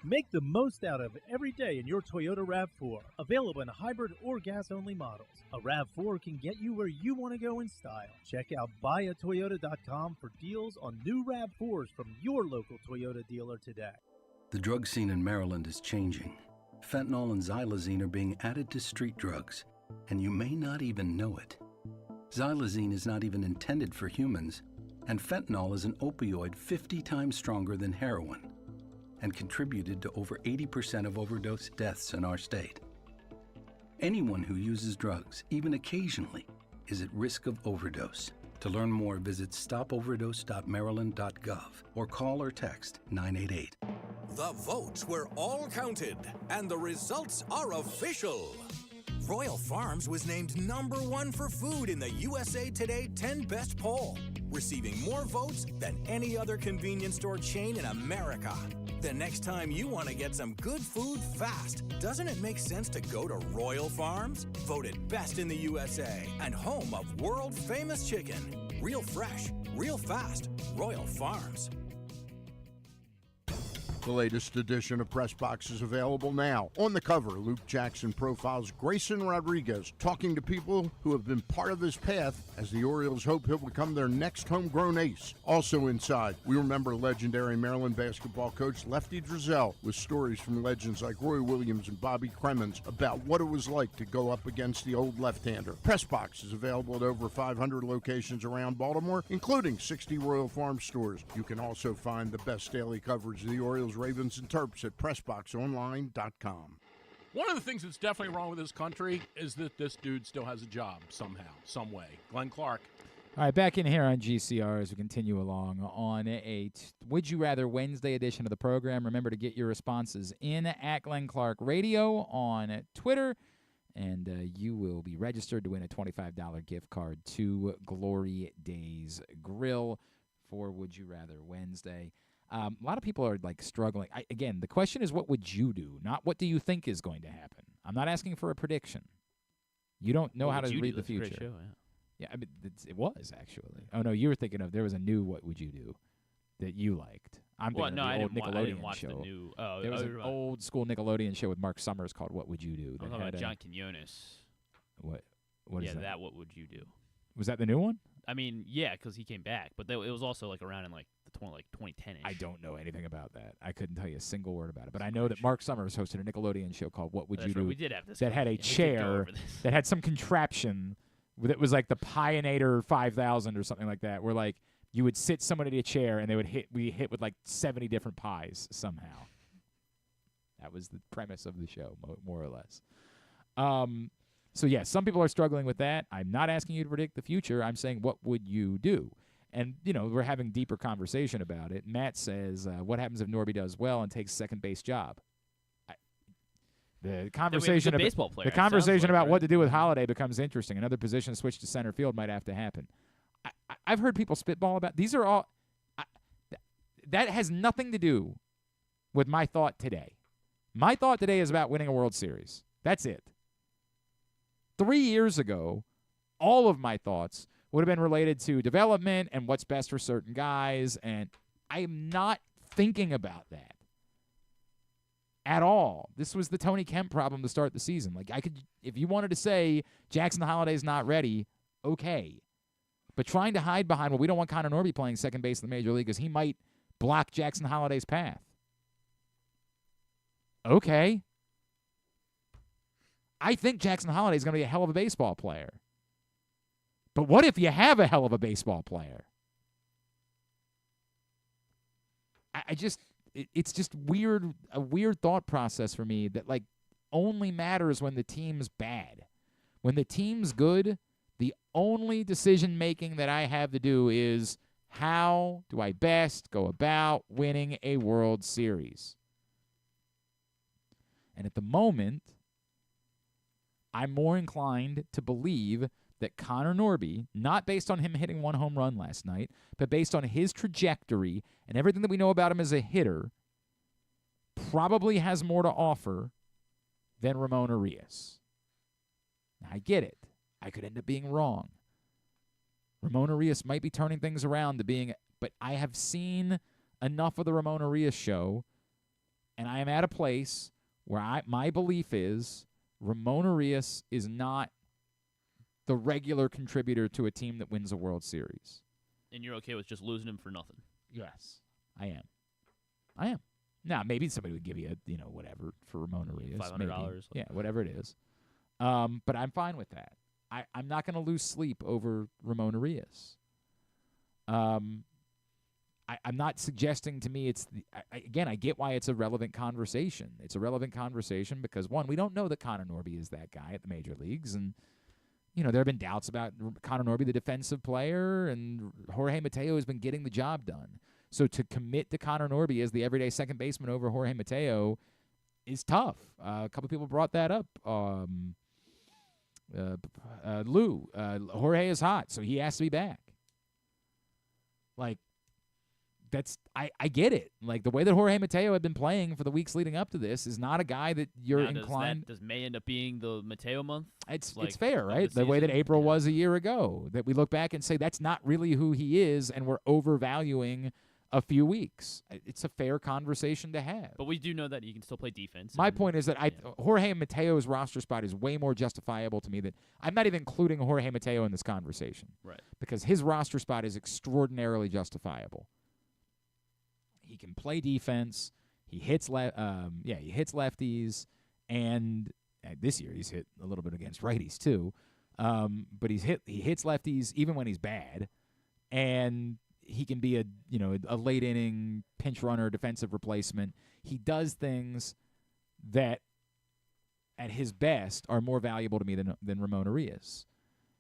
Make the most out of every day in your Toyota RAV4. Available in hybrid or gas-only models. A RAV4 can get you where you want to go in style. Check out buyatoyota.com for deals on new RAV4s from your local Toyota dealer today. The drug scene in Maryland is changing. Fentanyl and xylazine are being added to street drugs, and you may not even know it. Xylazine is not even intended for humans, and fentanyl is an opioid 50 times stronger than heroin, and contributed to over 80% of overdose deaths in our state. Anyone who uses drugs, even occasionally, is at risk of overdose. To learn more, visit stopoverdose.maryland.gov or call or text 988. The votes were all counted, and the results are official. Royal Farms was named #1 for food in the USA Today 10 Best poll, receiving more votes than any other convenience store chain in America. The next time you want to get some good food fast, doesn't it make sense to go to Royal Farms? Voted best in the USA and home of world-famous chicken. Real fresh, real fast, Royal Farms. The latest edition of Press Box is available now. On the cover, Luke Jackson profiles Grayson Rodriguez, talking to people who have been part of his path as the Orioles hope he'll become their next homegrown ace. Also inside, we remember legendary Maryland basketball coach Lefty Driesell with stories from legends like Roy Williams and Bobby Cremins about what it was like to go up against the old left-hander. Press Box is available at over 500 locations around Baltimore, including 60 Royal Farm stores. You can also find the best daily coverage of the Orioles, Ravens, and Terps at PressBoxOnline.com. One of the things that's definitely wrong with this country is that this dude still has a job somehow, some way. Glenn Clark. All right, back in here on GCR as we continue along on a Would You Rather Wednesday edition of the program. Remember to get your responses in at Glenn Clark Radio on Twitter, and you will be registered to win a $25 gift card to Glory Days Grill for Would You Rather Wednesday. A lot of people are like struggling. Again, the question is, what would you do? Not what do you think is going to happen. I'm not asking for a prediction. You don't know how to read the future. Great show, Yeah, I mean, it was actually. Oh no, you were thinking of there was a new What Would You Do that you liked. I'm thinking of the old Nickelodeon I didn't watch show. The new. There was an old school Nickelodeon show with Mark Summers called What Would You Do? I'm talking about John Quinones. What is that? Yeah, that What Would You Do? Was that the new one? I mean, yeah, because he came back, but it was also like around in like the 2010-ish. I don't know anything about that. I couldn't tell you a single word about it, but I know that Mark Summers hosted a Nickelodeon show called What Would You Do? We did have this. That had a chair that had some contraption that was like the Pioneer 5000 or something like that, where like you would sit someone in a chair and they would be hit with like 70 different pies somehow. That was the premise of the show, more or less. So, yeah, some people are struggling with that. I'm not asking you to predict the future. I'm saying, what would you do? And, you know, we're having deeper conversation about it. Matt says, what happens if Norby does well and takes second base job? The conversation about what to do with Holiday becomes interesting. Another position switch to center field might have to happen. I've heard people spitball about these are all that has nothing to do with my thought today. My thought today is about winning a World Series. That's it. 3 years ago, all of my thoughts would have been related to development and what's best for certain guys, and I am not thinking about that at all. This was the Tony Kemp problem to start the season. Like, I could, if you wanted to say Jackson Holliday's not ready, okay. But trying to hide behind, well, we don't want Connor Norby playing second base in the major league because he might block Jackson Holliday's path. Okay. I think Jackson Holliday is going to be a hell of a baseball player. But what if you have a hell of a baseball player? It's just a weird thought process for me that, like, only matters when the team's bad. When the team's good, the only decision-making that I have to do is how do I best go about winning a World Series? And at the moment, I'm more inclined to believe that Connor Norby, not based on him hitting one home run last night, but based on his trajectory and everything that we know about him as a hitter, probably has more to offer than Ramon Urias. Now, I get it. I could end up being wrong. Ramon Urias might be turning things around to being, but I have seen enough of the Ramon Urias show, and I am at a place where my belief is Ramon Urias is not the regular contributor to a team that wins a World Series. And you're okay with just losing him for nothing? Yes, I am. Now, maybe somebody would give you whatever for Ramon Urias. $500. Yeah, whatever it is. But I'm fine with that. I'm not going to lose sleep over Ramon Urias. I'm not suggesting to me I get why it's a relevant conversation. It's a relevant conversation because, one, we don't know that Connor Norby is that guy at the major leagues. And, there have been doubts about Connor Norby, the defensive player, and Jorge Mateo has been getting the job done. So to commit to Connor Norby as the everyday second baseman over Jorge Mateo is tough. A couple people brought that up. Jorge is hot, so he has to be back. Like, I get it. Like, the way that Jorge Mateo had been playing for the weeks leading up to this is not a guy that you're inclined. Does May end up being the Mateo month? It's fair, right? The way that April was a year ago, that we look back and say that's not really who he is, and we're overvaluing a few weeks. It's a fair conversation to have. But we do know that he can still play defense. My point is that Jorge Mateo's roster spot is way more justifiable to me than I'm not even including Jorge Mateo in this conversation. Right. Because his roster spot is extraordinarily justifiable. He can play defense. He hits he hits lefties, and this year he's hit a little bit against righties too. But he hits lefties even when he's bad, and he can be a late inning pinch runner, defensive replacement. He does things that at his best are more valuable to me than Ramon Urias.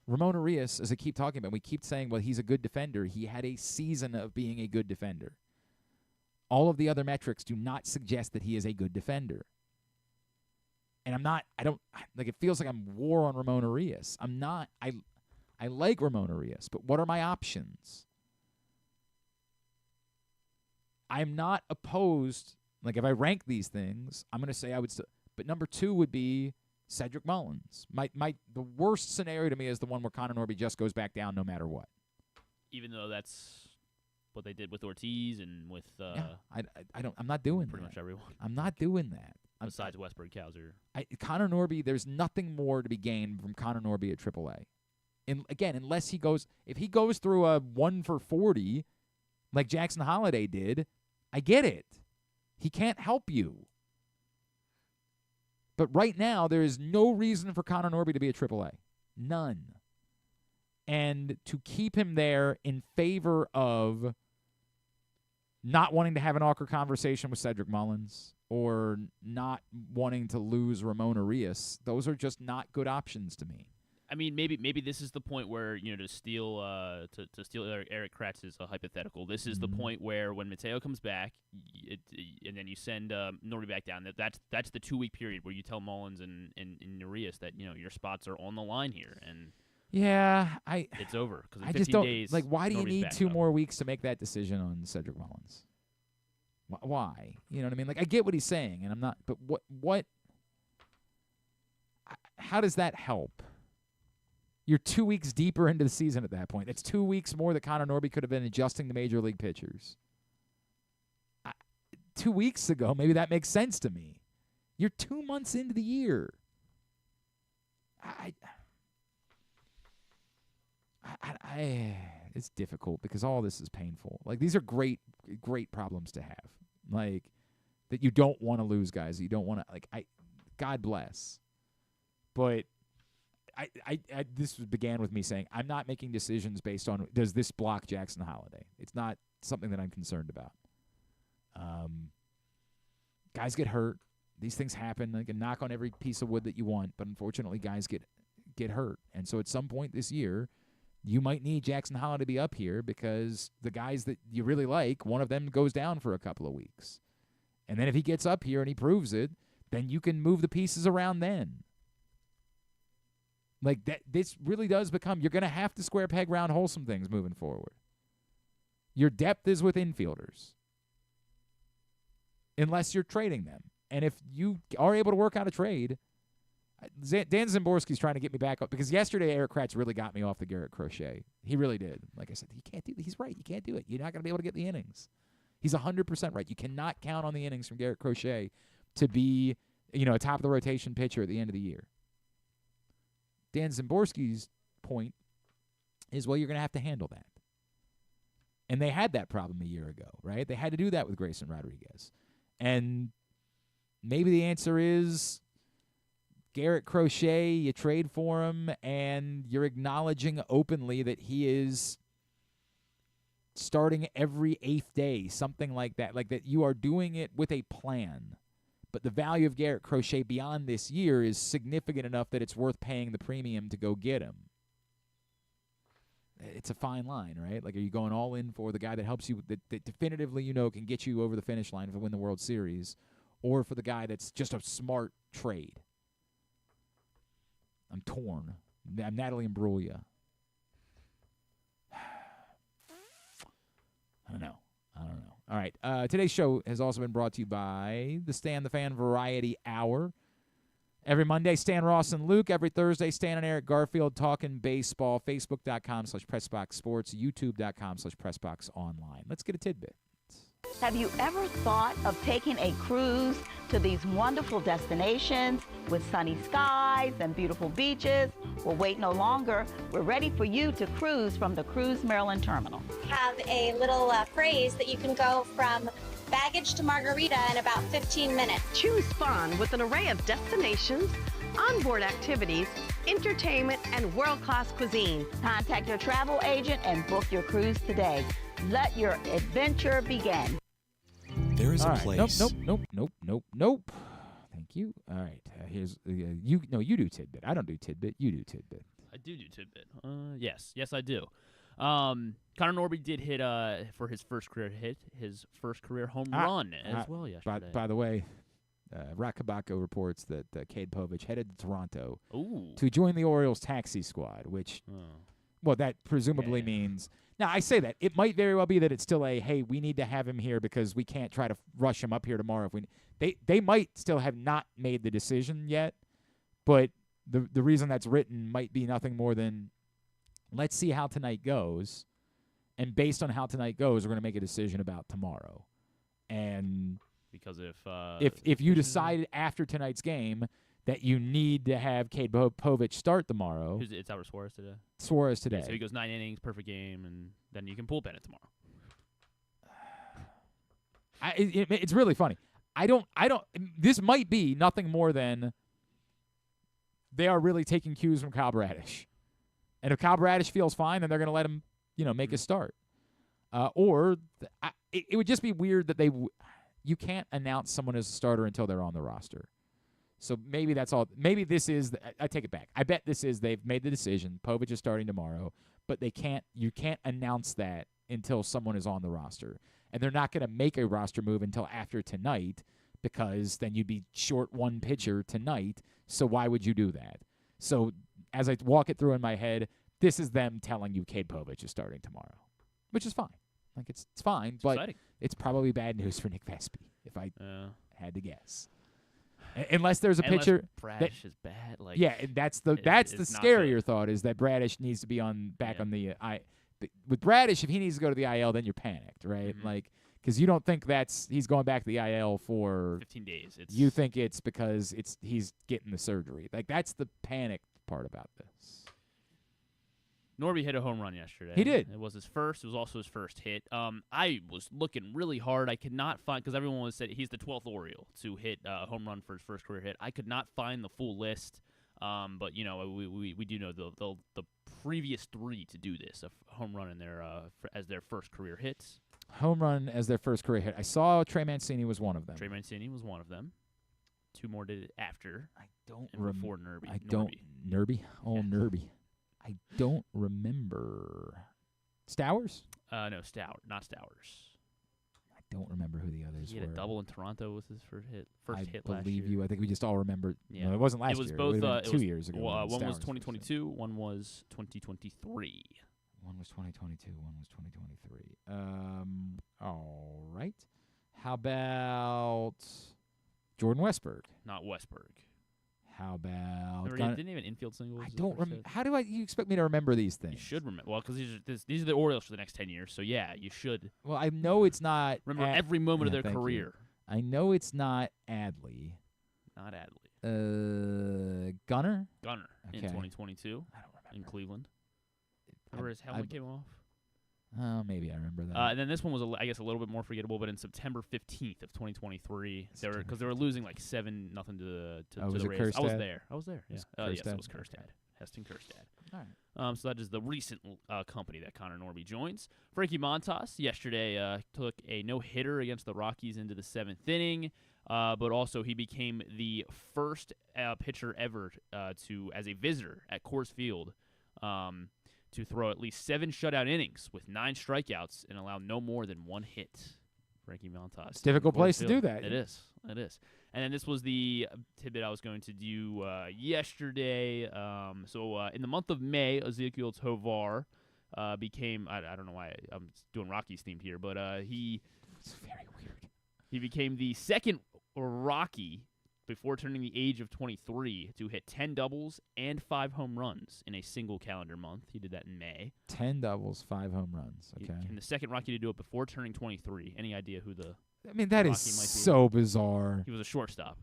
Ramon Arias, as I keep talking about, we keep saying, well, he's a good defender. He had a season of being a good defender. All of the other metrics do not suggest that he is a good defender. And it feels like I'm war on Ramon Arias. I'm not. I like Ramon Arias, but what are my options? I'm not opposed. Like, if I rank these things, I'm going to say I would still. But number 2 would be Cedric Mullins. The worst scenario to me is the one where Connor Norby just goes back down no matter what. Even though that's what they did with Ortiz and with I'm not doing pretty that. much everyone. I'm not doing that. Besides Westberg, Cowser. Connor Norby, there's nothing more to be gained from Connor Norby at AAA. And again, unless if he goes through a 1 for 40 like Jackson Holiday did, I get it. He can't help you. But right now, there is no reason for Connor Norby to be at AAA. None. And to keep him there in favor of not wanting to have an awkward conversation with Cedric Mullins or not wanting to lose Ramon Arias, those are just not good options to me. I mean, maybe this is the point where, to steal Eric Kratz's hypothetical. This is the point where when Mateo comes back, and then you send Norby back down. That's the 2-week period where you tell Mullins and Urias that your spots are on the line here, and it's over because in 15 days. Like, why do you Norby's need back 2 up. more weeks to make that decision on Cedric Mullins? Why? You know what I mean? Like, I get what he's saying, and I'm not. But what? How does that help? You're 2 weeks deeper into the season at that point. That's 2 weeks more that Connor Norby could have been adjusting to major league pitchers. 2 weeks ago, maybe that makes sense to me. You're 2 months into the year. It's difficult because all this is painful. Like, these are great problems to have. Like, that you don't want to lose guys. You don't want to, God bless. But this began with me saying I'm not making decisions based on does this block Jackson Holiday. It's not something that I'm concerned about. Guys get hurt. These things happen. They can knock on every piece of wood that you want, but unfortunately guys get hurt. And so at some point this year, you might need Jackson Holiday to be up here because the guys that you really like, one of them goes down for a couple of weeks. And then if he gets up here and he proves it, then you can move the pieces around then. Like, this really does become, you're going to have to square peg round hole some things moving forward. Your depth is with infielders. Unless you're trading them. And if you are able to work out a trade, Dan Szymborski's trying to get me back up. Because yesterday, Eric Kratz really got me off the Garrett Crochet. He really did. Like I said, you can't do that. He's right. You can't do it. You're not going to be able to get the innings. He's 100% right. You cannot count on the innings from Garrett Crochet to be, a top-of-the-rotation pitcher at the end of the year. Dan Szymborski's point is, well, you're going to have to handle that. And they had that problem a year ago, right? They had to do that with Grayson Rodriguez. And maybe the answer is Garrett Crochet, you trade for him, and you're acknowledging openly that he is starting every 8th day, something like that. Like that you are doing it with a plan. But the value of Garrett Crochet beyond this year is significant enough that it's worth paying the premium to go get him. It's a fine line, right? Like, are you going all in for the guy that helps you, that definitively can get you over the finish line to win the World Series, or for the guy that's just a smart trade? I'm torn. I'm Natalie Imbruglia. I don't know. All right. Today's show has also been brought to you by the Stan the Fan Variety Hour. Every Monday, Stan Ross and Luke. Every Thursday, Stan and Eric Garfield talking baseball. Facebook.com/PressBoxSports. YouTube.com/PressBoxOnline. Let's get a tidbit. Have you ever thought of taking a cruise to these wonderful destinations with sunny skies and beautiful beaches? Well, wait no longer. We're ready for you to cruise from the Cruise Maryland Terminal. Have a little phrase that you can go from baggage to margarita in about 15 minutes. Choose fun with an array of destinations, onboard activities, entertainment, and world-class cuisine. Contact your travel agent and book your cruise today. Let your adventure begin. There is a place. Nope. Thank you. All right. Here's you do tidbit. I don't do tidbit. You do tidbit. I do Tidbit. Yes, I do. Connor Norby did hit for his first career home run as well yesterday. By the way, Rakabako reports that Cade Povich headed to Toronto to join the Orioles taxi squad, which, well, that presumably means. Now, I say that. It might very well be that it's still hey, we need to have him here because we can't try to rush him up here tomorrow. If they might still have not made the decision yet, but the reason that's written might be nothing more than let's see how tonight goes, and based on how tonight goes, we're going to make a decision about tomorrow. And because if you decide after tonight's game that you need to have Cade Povich start tomorrow. It's out with Suarez today. Suarez today. Yeah, so he goes 9 innings, perfect game, and then you can bullpen it tomorrow. It's really funny. I don't. This might be nothing more than they are really taking cues from Kyle Bradish, and if Kyle Bradish feels fine, then they're going to let him, make a start. It would just be weird that you can't announce someone as a starter until they're on the roster. So maybe that's all. Maybe this is. I take it back. I bet this is. They've made the decision. Povich is starting tomorrow, but they can't. You can't announce that until someone is on the roster, and they're not going to make a roster move until after tonight because then you'd be short one pitcher tonight. So why would you do that? So as I walk it through in my head, this is them telling you Cade Povich is starting tomorrow, which is fine. Like it's fine, but exciting. It's probably bad news for Nick Vespi if I had to guess. Unless there's a pitcher Bradish is bad, like and that's the scarier thought is that Bradish needs to be back on the with Bradish. If he needs to go to the IL, then you're panicked, right? Mm-hmm. Like because you don't think he's going back to the IL for 15 days. You think it's because he's getting the surgery. Like that's the panic part about this. Norby hit a home run yesterday. He did. It was his first. It was also his first hit. I was looking really hard. I could not find, because everyone was saying he's the 12th Oriole to hit a home run for his first career hit. I could not find the full list, but we do know the previous three to do this, a home run in their as their first career hits. Home run as their first career hit. I saw Trey Mancini was one of them. Trey Mancini was one of them. Two more did it after. I don't before Norby. Norby. Oh, yeah. Norby. I don't remember. Stowers? No, not Stowers. I don't remember who the others were. He had a double in Toronto with his first hit last year. I believe you. I think we just all remember. Yeah. No, it wasn't last year. It was both. It was 2 years ago. One was 2022. One was 2023. One was 2022. One was 2023. All right. How about Jordan Westberg? Not Westberg. How about? Didn't even infield singles. I don't remember. How do you expect me to remember these things? You should remember. Well, because these are the Orioles for the next 10 years. So yeah, you should. Well, I know it's not. Remember every moment of their career. I know it's not Adley. Not Adley. Gunnar. Gunnar in 2022. I don't remember. In Cleveland. Remember his helmet came off. Oh, maybe I remember that. And then this one was, I guess, a little bit more forgettable. But in September 15th of 2023, they were losing like 7-0 to the Rays. I was there. Yeah. Yes, it was Kerstad. Heston Kerstad. All right. So that is the recent company that Connor Norby joins. Frankie Montas yesterday took a no-hitter against the Rockies into the 7th inning. But also he became the first pitcher ever as a visitor at Coors Field. To throw at least 7 shutout innings with 9 strikeouts and allow no more than 1 hit. Frankie Montas. It's a difficult place to do that. It is. And then this was the tidbit I was going to do yesterday. So in the month of May, Ezequiel Tovar became, I don't know why I'm doing Rockies themed here, but it's very weird. He became the second Rocky before turning the age of 23 to hit 10 doubles and 5 home runs in a single calendar month. He did that in May. 10 doubles, 5 home runs. Okay. And the second Rocky to do it before turning 23. Any idea who the that Rocky is so bizarre. He was a shortstop.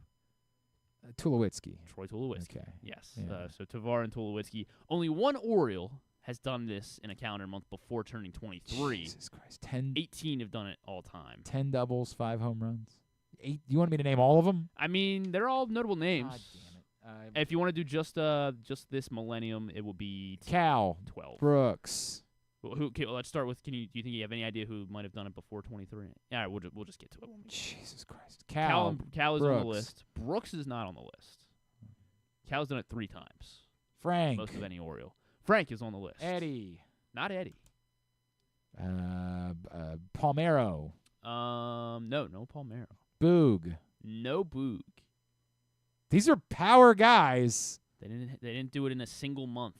Tulowitzki. Troy Tulowitzki. Okay. Yes. Yeah. So Tovar and Tulowitzki. Only one Oriole has done this in a calendar month before turning 23. Jesus Christ. 18 have done it all time. 10 doubles, 5 home runs. 8. You want me to name all of them? I mean, they're all notable names. God damn it. If you want to do just this millennium, it will be Cal 12. Brooks. Well, let's start with. Do you think you have any idea who might have done it before 23? All right, we'll just get to it. Jesus Christ. Cal is Brooks. on the list. Brooks is not on the list. Cal's done it 3 times. Frank. Most of any Oriole. Frank is on the list. Eddie. Not Eddie. Palmeiro. No Palmeiro. Boog. No Boog. These are power guys. They didn't do it in a single month.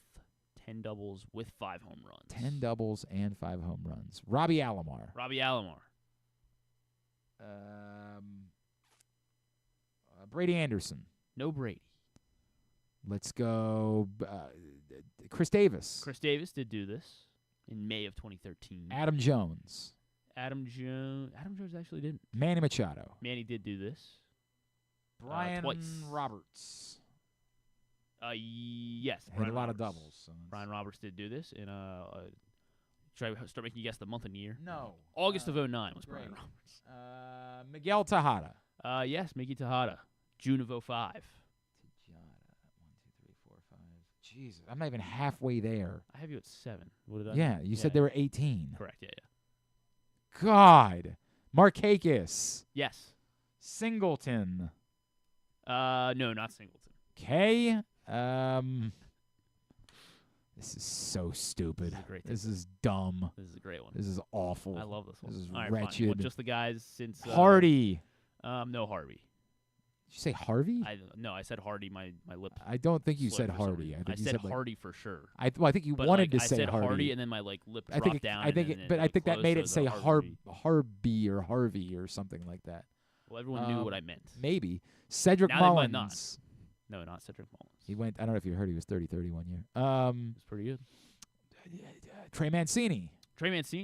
10 doubles with 5 home runs. 10 doubles and 5 home runs. Robbie Alomar. Brady Anderson. No Brady. Let's go. Chris Davis. Chris Davis did do this in May of 2013. Adam Jones. Adam Jones actually didn't. Manny Machado. Manny did do this. Brian twice. Roberts. Yes. Hit a lot of doubles. So Brian Roberts did do this in should I start making you guess the month and year? No. August of 2009 was great. Brian Roberts. Miguel Tejada. Yes, Miggy Tejada. June of 2005. Tejada. 1, 2, 3, 4, 5. Jesus, I'm not even halfway there. I have you at 7. What did I? Yeah, you said they were 18. Correct. Yeah. God. Markakis. Yes. Singleton. No, not Singleton. K. This is so stupid. This is dumb. This is a great one. This is awful. I love this one. This is all right, wretched. Fine. Well, just the guys since Hardy. No Harvey. Did you say Harvey? No, I said Hardy. My lip. I don't think you said Hardy. I said Hardy for sure. I think you but wanted to I say said Hardy. and then my lip dropped down. I think that made it say Harvey or Harvey or something like that. Well, everyone knew what I meant. Maybe Cedric now Mullins. They might not. No, not Cedric Mullins. He went. I don't know if you heard. He was 30-30 1 year. It's pretty good. Trey Mancini.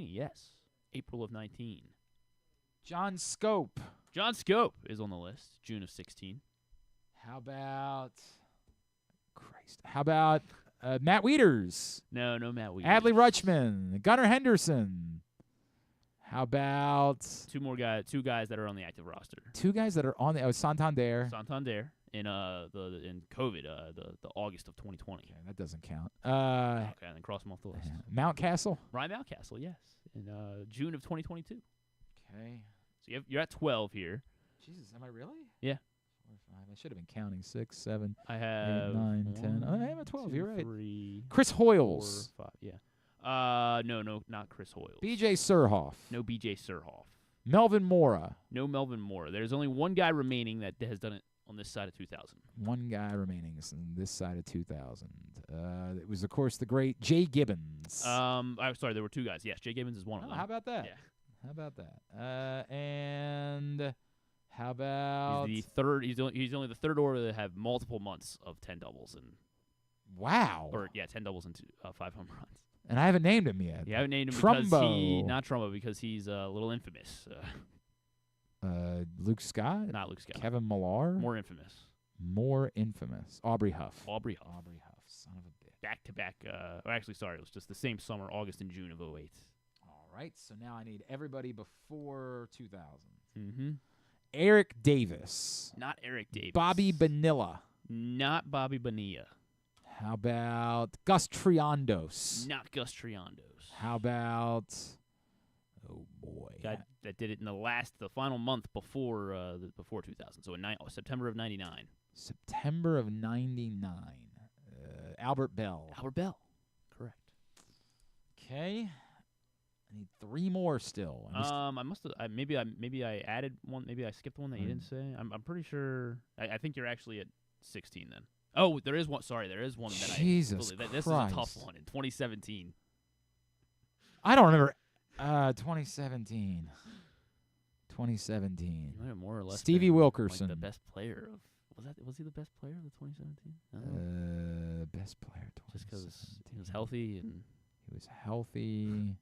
Yes. April of 19. John Scope. John Scope is on the list. June of 16. How about Matt Wieters? No Matt Wieters. Adley Rutschman. Gunnar Henderson. How about two guys that are on the active roster? Two guys that are on the Santander. In COVID, the August of 2020. Okay, that doesn't count. Okay, and then cross them off the list. Mountcastle. Ryan Mountcastle, yes, in June of 2022. Okay. So you're at 12 here. Jesus, am I really? Yeah. 4, 5. I should have been counting 6, 7. I have 8, 9, 10. I am at 12. 2, You're right. 3, Chris Hoyles. 4, 5. Yeah. No, not Chris Hoyles. B.J. Surhoff. No B.J. Surhoff. Melvin Mora. No Melvin Mora. There's only one guy remaining that has done it on this side of 2000. One guy remaining on this side of 2000. It was, of course, the great Jay Gibbons. I'm sorry, there were two guys. Yes, Jay Gibbons is one of them. How about that? Yeah. How about that? And how about he's the third? He's only the third order that have multiple months of 10 doubles and. Wow. 10 doubles and 5 home runs. And I haven't named him yet. You haven't named him not Trumbo because he's a little infamous. Luke Scott? Not Luke Scott. Kevin Millar? More infamous. Aubrey Huff. Aubrey Huff. Son of a bitch. Back-to-back. Actually, sorry. It was just the same summer, August and June of 2008. All right. So now I need everybody before 2000. Mm-hmm. Eric Davis. Not Eric Davis. Bobby Bonilla. Not Bobby Bonilla. How about Gus Triondos? Not Gus Triondos. How about... Oh, boy. Guy that did it in the final month before 2000. So in September of 99. September of 99. Albert Bell. Albert Bell. Correct. Okay. I need 3 more still. I must have. Maybe I added one. Maybe I skipped one that you didn't say. I'm pretty sure. I think you're actually at 16 then. Oh, there is one. Sorry, there is one that Jesus I. This is a tough one in 2017. I don't remember. 2017. 2017. More or less. Stevie Wilkerson. Like the best player of. Was he the best player of the 2017? Best player. Just because he was healthy and. He was healthy.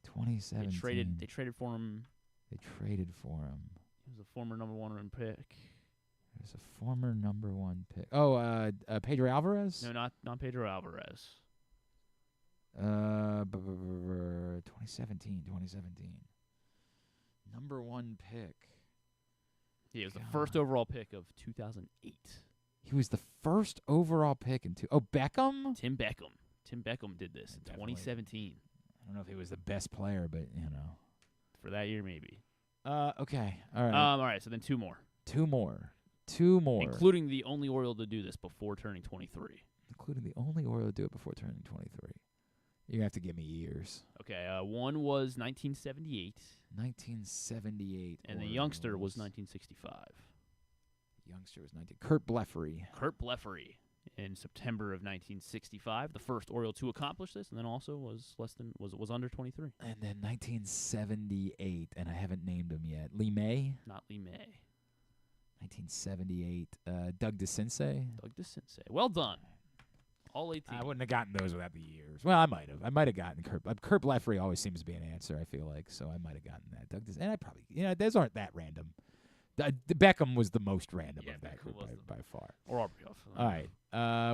2017. They traded for him. They traded for him. He was a former number 1 pick. He was a former number 1 pick. Oh, Pedro Alvarez? No, not Pedro Alvarez. 2017. Number 1 pick. Yeah, he was the first overall pick of 2008. He was the first overall pick in Beckham? Tim Beckham did this in 2017. I don't know if he was the best player, but, For that year, maybe. Okay. All right. All right, so then 2 more. 2 more. Including the only Oriole to do this before turning 23. including the only Oriole to do it before turning 23. You have to give me years. Okay, one was 1978. 1978. And the youngster was 1965. Youngster was 19. Kurt Blefary. Kurt Blefary in September of 1965, the first Oriole to accomplish this, and then also was under 23. And then 1978, and I haven't named him yet. Lee May? Not Lee May. 1978, Doug DeCinces. Doug DeCinces. Well done. All 18. I wouldn't have gotten those without the years. Well, I might have. I might have gotten Kurt. Kurt Blefary always seems to be an answer, I feel like, so I might have gotten that. Doug DeCinces. And I probably, those aren't that random. Beckham was the most random of that group by far. Or Aubrey. All right.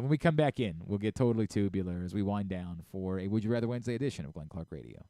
When we come back in, we'll get totally tubular as we wind down for a Would You Rather Wednesday edition of Glenn Clark Radio.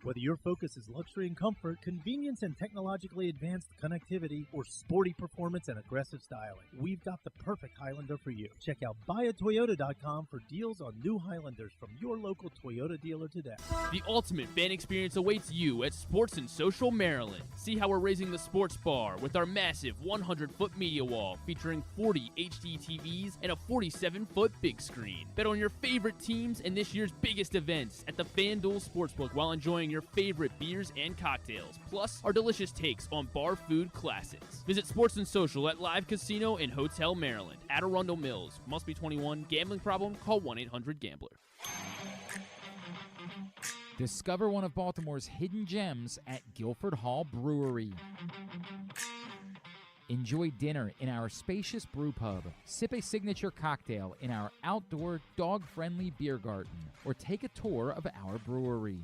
Whether your focus is luxury and comfort, convenience and technologically advanced connectivity, or sporty performance and aggressive styling, we've got the perfect Highlander for you. Check out buyatoyota.com for deals on new Highlanders from your local Toyota dealer today. The ultimate fan experience awaits you at Sports and Social Maryland. See how we're raising the sports bar with our massive 100-foot media wall featuring 40 HD TVs and a 47-foot big screen. Bet on your favorite teams and this year's biggest events at the FanDuel Sportsbook while enjoying your favorite beers and cocktails, plus our delicious takes on bar food classics. Visit Sports and Social at Live Casino and Hotel Maryland at Arundel Mills. Must be 21. Gambling problem? Call 1-800-GAMBLER. Discover one of Baltimore's hidden gems at Guilford Hall Brewery. Enjoy dinner in our spacious brew pub, sip a signature cocktail in our outdoor dog-friendly beer garden, or take a tour of our brewery.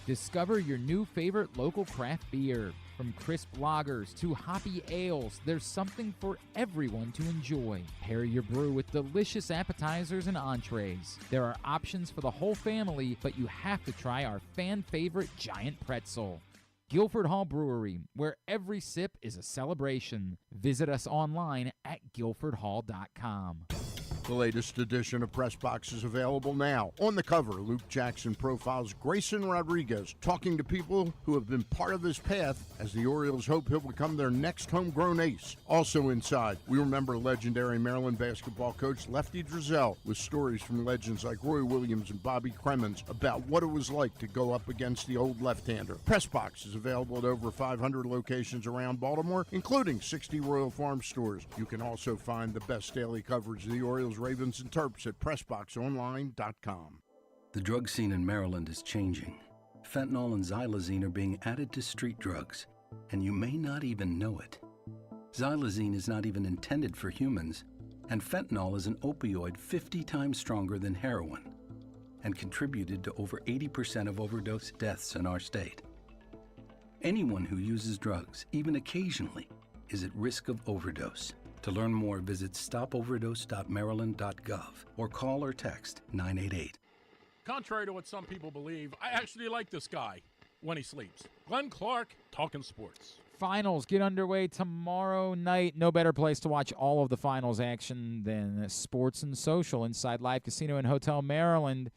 Discover your new favorite local craft beer. From crisp lagers to hoppy ales, there's something for everyone to enjoy. Pair your brew with delicious appetizers and entrees. There are options for the whole family, but you have to try our fan-favorite giant pretzel. Guilford Hall Brewery, where every sip is a celebration. Visit us online at guilfordhall.com. The latest edition of Press Box is available now. On the cover, Luke Jackson profiles Grayson Rodriguez, talking to people who have been part of his path as the Orioles hope he'll become their next homegrown ace. Also inside, we remember legendary Maryland basketball coach Lefty Driesell with stories from legends like Roy Williams and Bobby Cremins about what it was like to go up against the old left-hander. Press Box is available at over 500 locations around Baltimore, including 60 Royal Farm stores. You can also find the best daily coverage of the Orioles, Ravens, and Terps at PressBoxOnline.com. The drug scene in Maryland is changing. Fentanyl and xylazine are being added to street drugs, and you may not even know it. Xylazine is not even intended for humans, and fentanyl is an opioid 50 times stronger than heroin, and contributed to over 80% of overdose deaths in our state. Anyone who uses drugs, even occasionally, is at risk of overdose. To learn more, visit stopoverdose.maryland.gov or call or text 988. Contrary to what some people believe, I actually like this guy when he sleeps. Glenn Clark, talking sports. Finals get underway tomorrow night. No better place to watch all of the finals action than Sports and Social inside Live Casino and Hotel Maryland.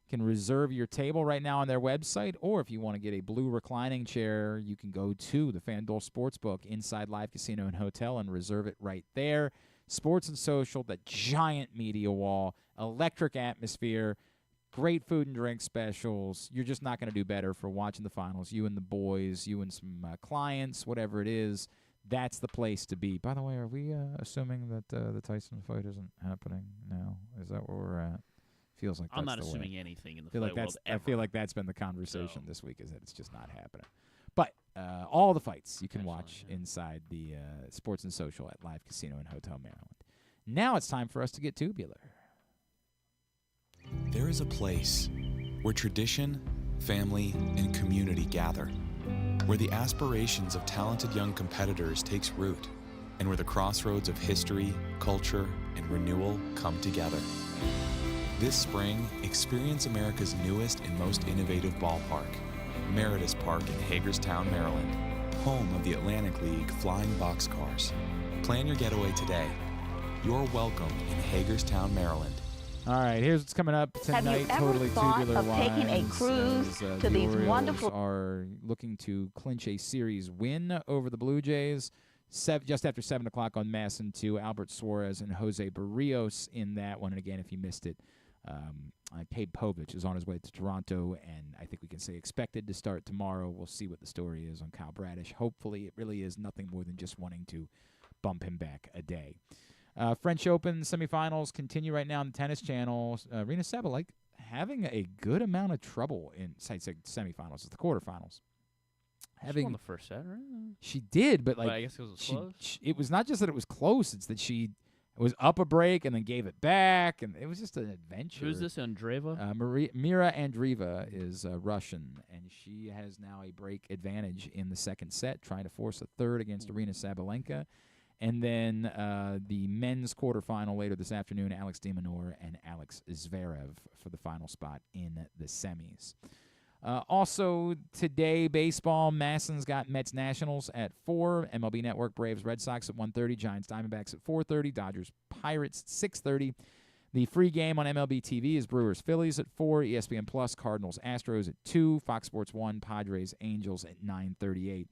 Can reserve your table right now on their website, or if you want to get a blue reclining chair, you can go to the FanDuel Sportsbook inside Live Casino and Hotel and reserve it right there. Sports and Social, the giant media wall, electric atmosphere, great food and drink specials. You're just not going to do better for watching the finals. You and the boys, you and some clients, whatever it is, that's the place to be. By the way, are we assuming that the Tyson fight isn't happening now? Is that where we're at? Feels like I'm that's not the assuming way. anything in the feel fight like world ever. I feel like that's been the conversation this week, is that it's just not happening. But all the fights you can watch inside the Sports and Social at Live Casino and Hotel Maryland. Now it's time for us to get tubular. There is a place where tradition, family, and community gather, where the aspirations of talented young competitors takes root, and where the crossroads of history, culture, and renewal come together. This spring, experience America's newest and most innovative ballpark, Meritus Park in Hagerstown, Maryland, home of the Atlantic League Flying Boxcars. Plan your getaway today. You're welcome in Hagerstown, Maryland. All right, here's what's coming up tonight. Have you ever totally thought tubular of taking a cruise as, to the these Orioles wonderful? Are looking to clinch a series win over the Blue Jays. just after 7 o'clock on MASN 2. Albert Suarez and Jose Barrios in that one. And again, if you missed it, Cade Povich is on his way to Toronto, and I think we can say expected to start tomorrow. We'll see what the story is on Kyle Bradish. Hopefully it really is nothing more than just wanting to bump him back a day. French Open semifinals continue right now on the Tennis Channel. Rina Sabalenka having a good amount of trouble in semifinals. It's the quarterfinals. She won the first set, right? She did, but I guess it was close. It was not just that it was close; it's that she was up a break and then gave it back, and it was just an adventure. Who's this, Andreeva? Mira Andreeva is Russian, and she has now a break advantage in the second set, trying to force a third against Arina Sabalenka. And then the men's quarterfinal later this afternoon, Alex de Minaur and Alex Zverev for the final spot in the semis. Also today, baseball, Masson's got Mets Nationals at 4, MLB Network Braves Red Sox at 1:30, Giants Diamondbacks at 4:30, Dodgers Pirates at 6:30. The free game on MLB TV is Brewers Phillies at 4, ESPN Plus Cardinals Astros at 2, Fox Sports 1 Padres Angels at 9:38.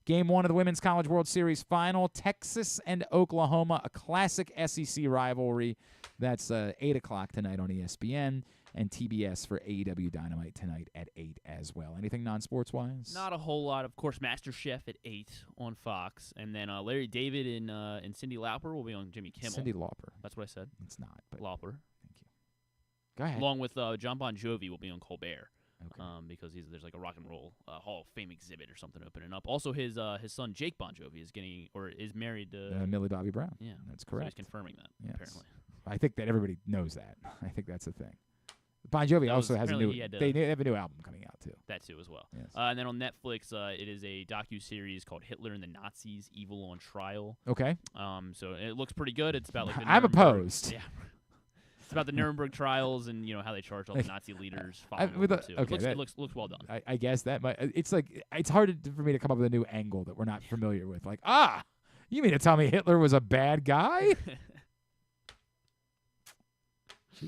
Game 1 of the Women's College World Series final, Texas and Oklahoma, a classic SEC rivalry. That's 8 o'clock tonight on ESPN, and TBS for AEW Dynamite tonight at 8 as well. Anything non-sports-wise? Not a whole lot. Of course, MasterChef at 8 on Fox. And then Larry David and Cyndi Lauper will be on Jimmy Kimmel. Cyndi Lauper. That's what I said. It's not. But Lauper. Thank you. Go ahead. Along with John Bon Jovi will be on Colbert. Okay. Because there's like a rock and roll Hall of Fame exhibit or something opening up. Also, his son Jake Bon Jovi is married to Millie Bobby Brown. Yeah, that's correct. So he's confirming that. Yes. Apparently, I think that everybody knows that. I think that's the thing. Bon Jovi also has a new. They have a new album coming out too. That too as well. Yes. And then on Netflix, it is a docu-series called Hitler and the Nazis: Evil on Trial. Okay. So it looks pretty good. It's about like the I'm opposed. Yeah. It's about the Nuremberg trials and how they charged all the Nazi leaders. It looks well done. I guess that it's like it's hard for me to come up with a new angle that we're not familiar with. Like, you mean to tell me Hitler was a bad guy?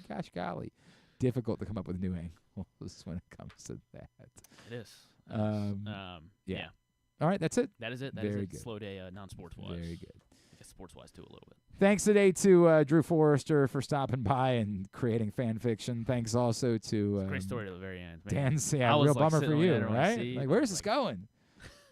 Gosh golly, difficult to come up with new angles when it comes to that. It is. Yeah. All right, that's it. That is it. Very good. Slow day, non-sports wise. Very good. I guess sports wise too a little bit. Thanks today to Drew Forrester for stopping by and creating fan fiction. Thanks also to great story at the very end. Dan. Yeah, real bummer for you, right? Like, where's this going?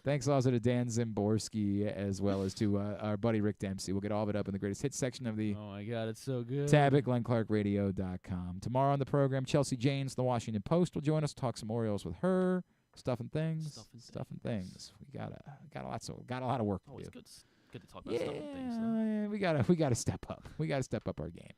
Thanks also to Dan Szymborski as well as to our buddy Rick Dempsey. We'll get all of it up in the greatest hits section of the Oh my God, it's so good. tab at GlennClarkRadio.com. Tomorrow on the program, Chelsea Janes, the Washington Post, will join us. Talk some Orioles with her. Stuff and things. We got a lot of work to do. It's good to talk about stuff and things. We gotta step up. We gotta step up our game.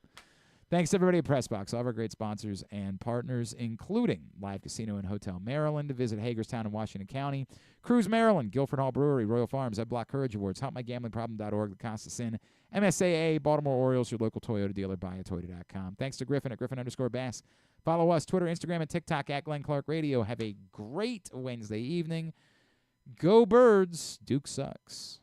Thanks to everybody at PressBox, all of our great sponsors and partners, including Live Casino and Hotel Maryland. Visit Hagerstown in Washington County, Cruise Maryland, Guilford Hall Brewery, Royal Farms, Ed Block Courage Awards, HelpMyGamblingProblem.org, The Costa Sin, MSAA, Baltimore Orioles, your local Toyota dealer, buyatoyota.com. Thanks to Griffin at Griffin_Bass. Follow us, Twitter, Instagram, and TikTok at Glenn Clark Radio. Have a great Wednesday evening. Go Birds. Duke sucks.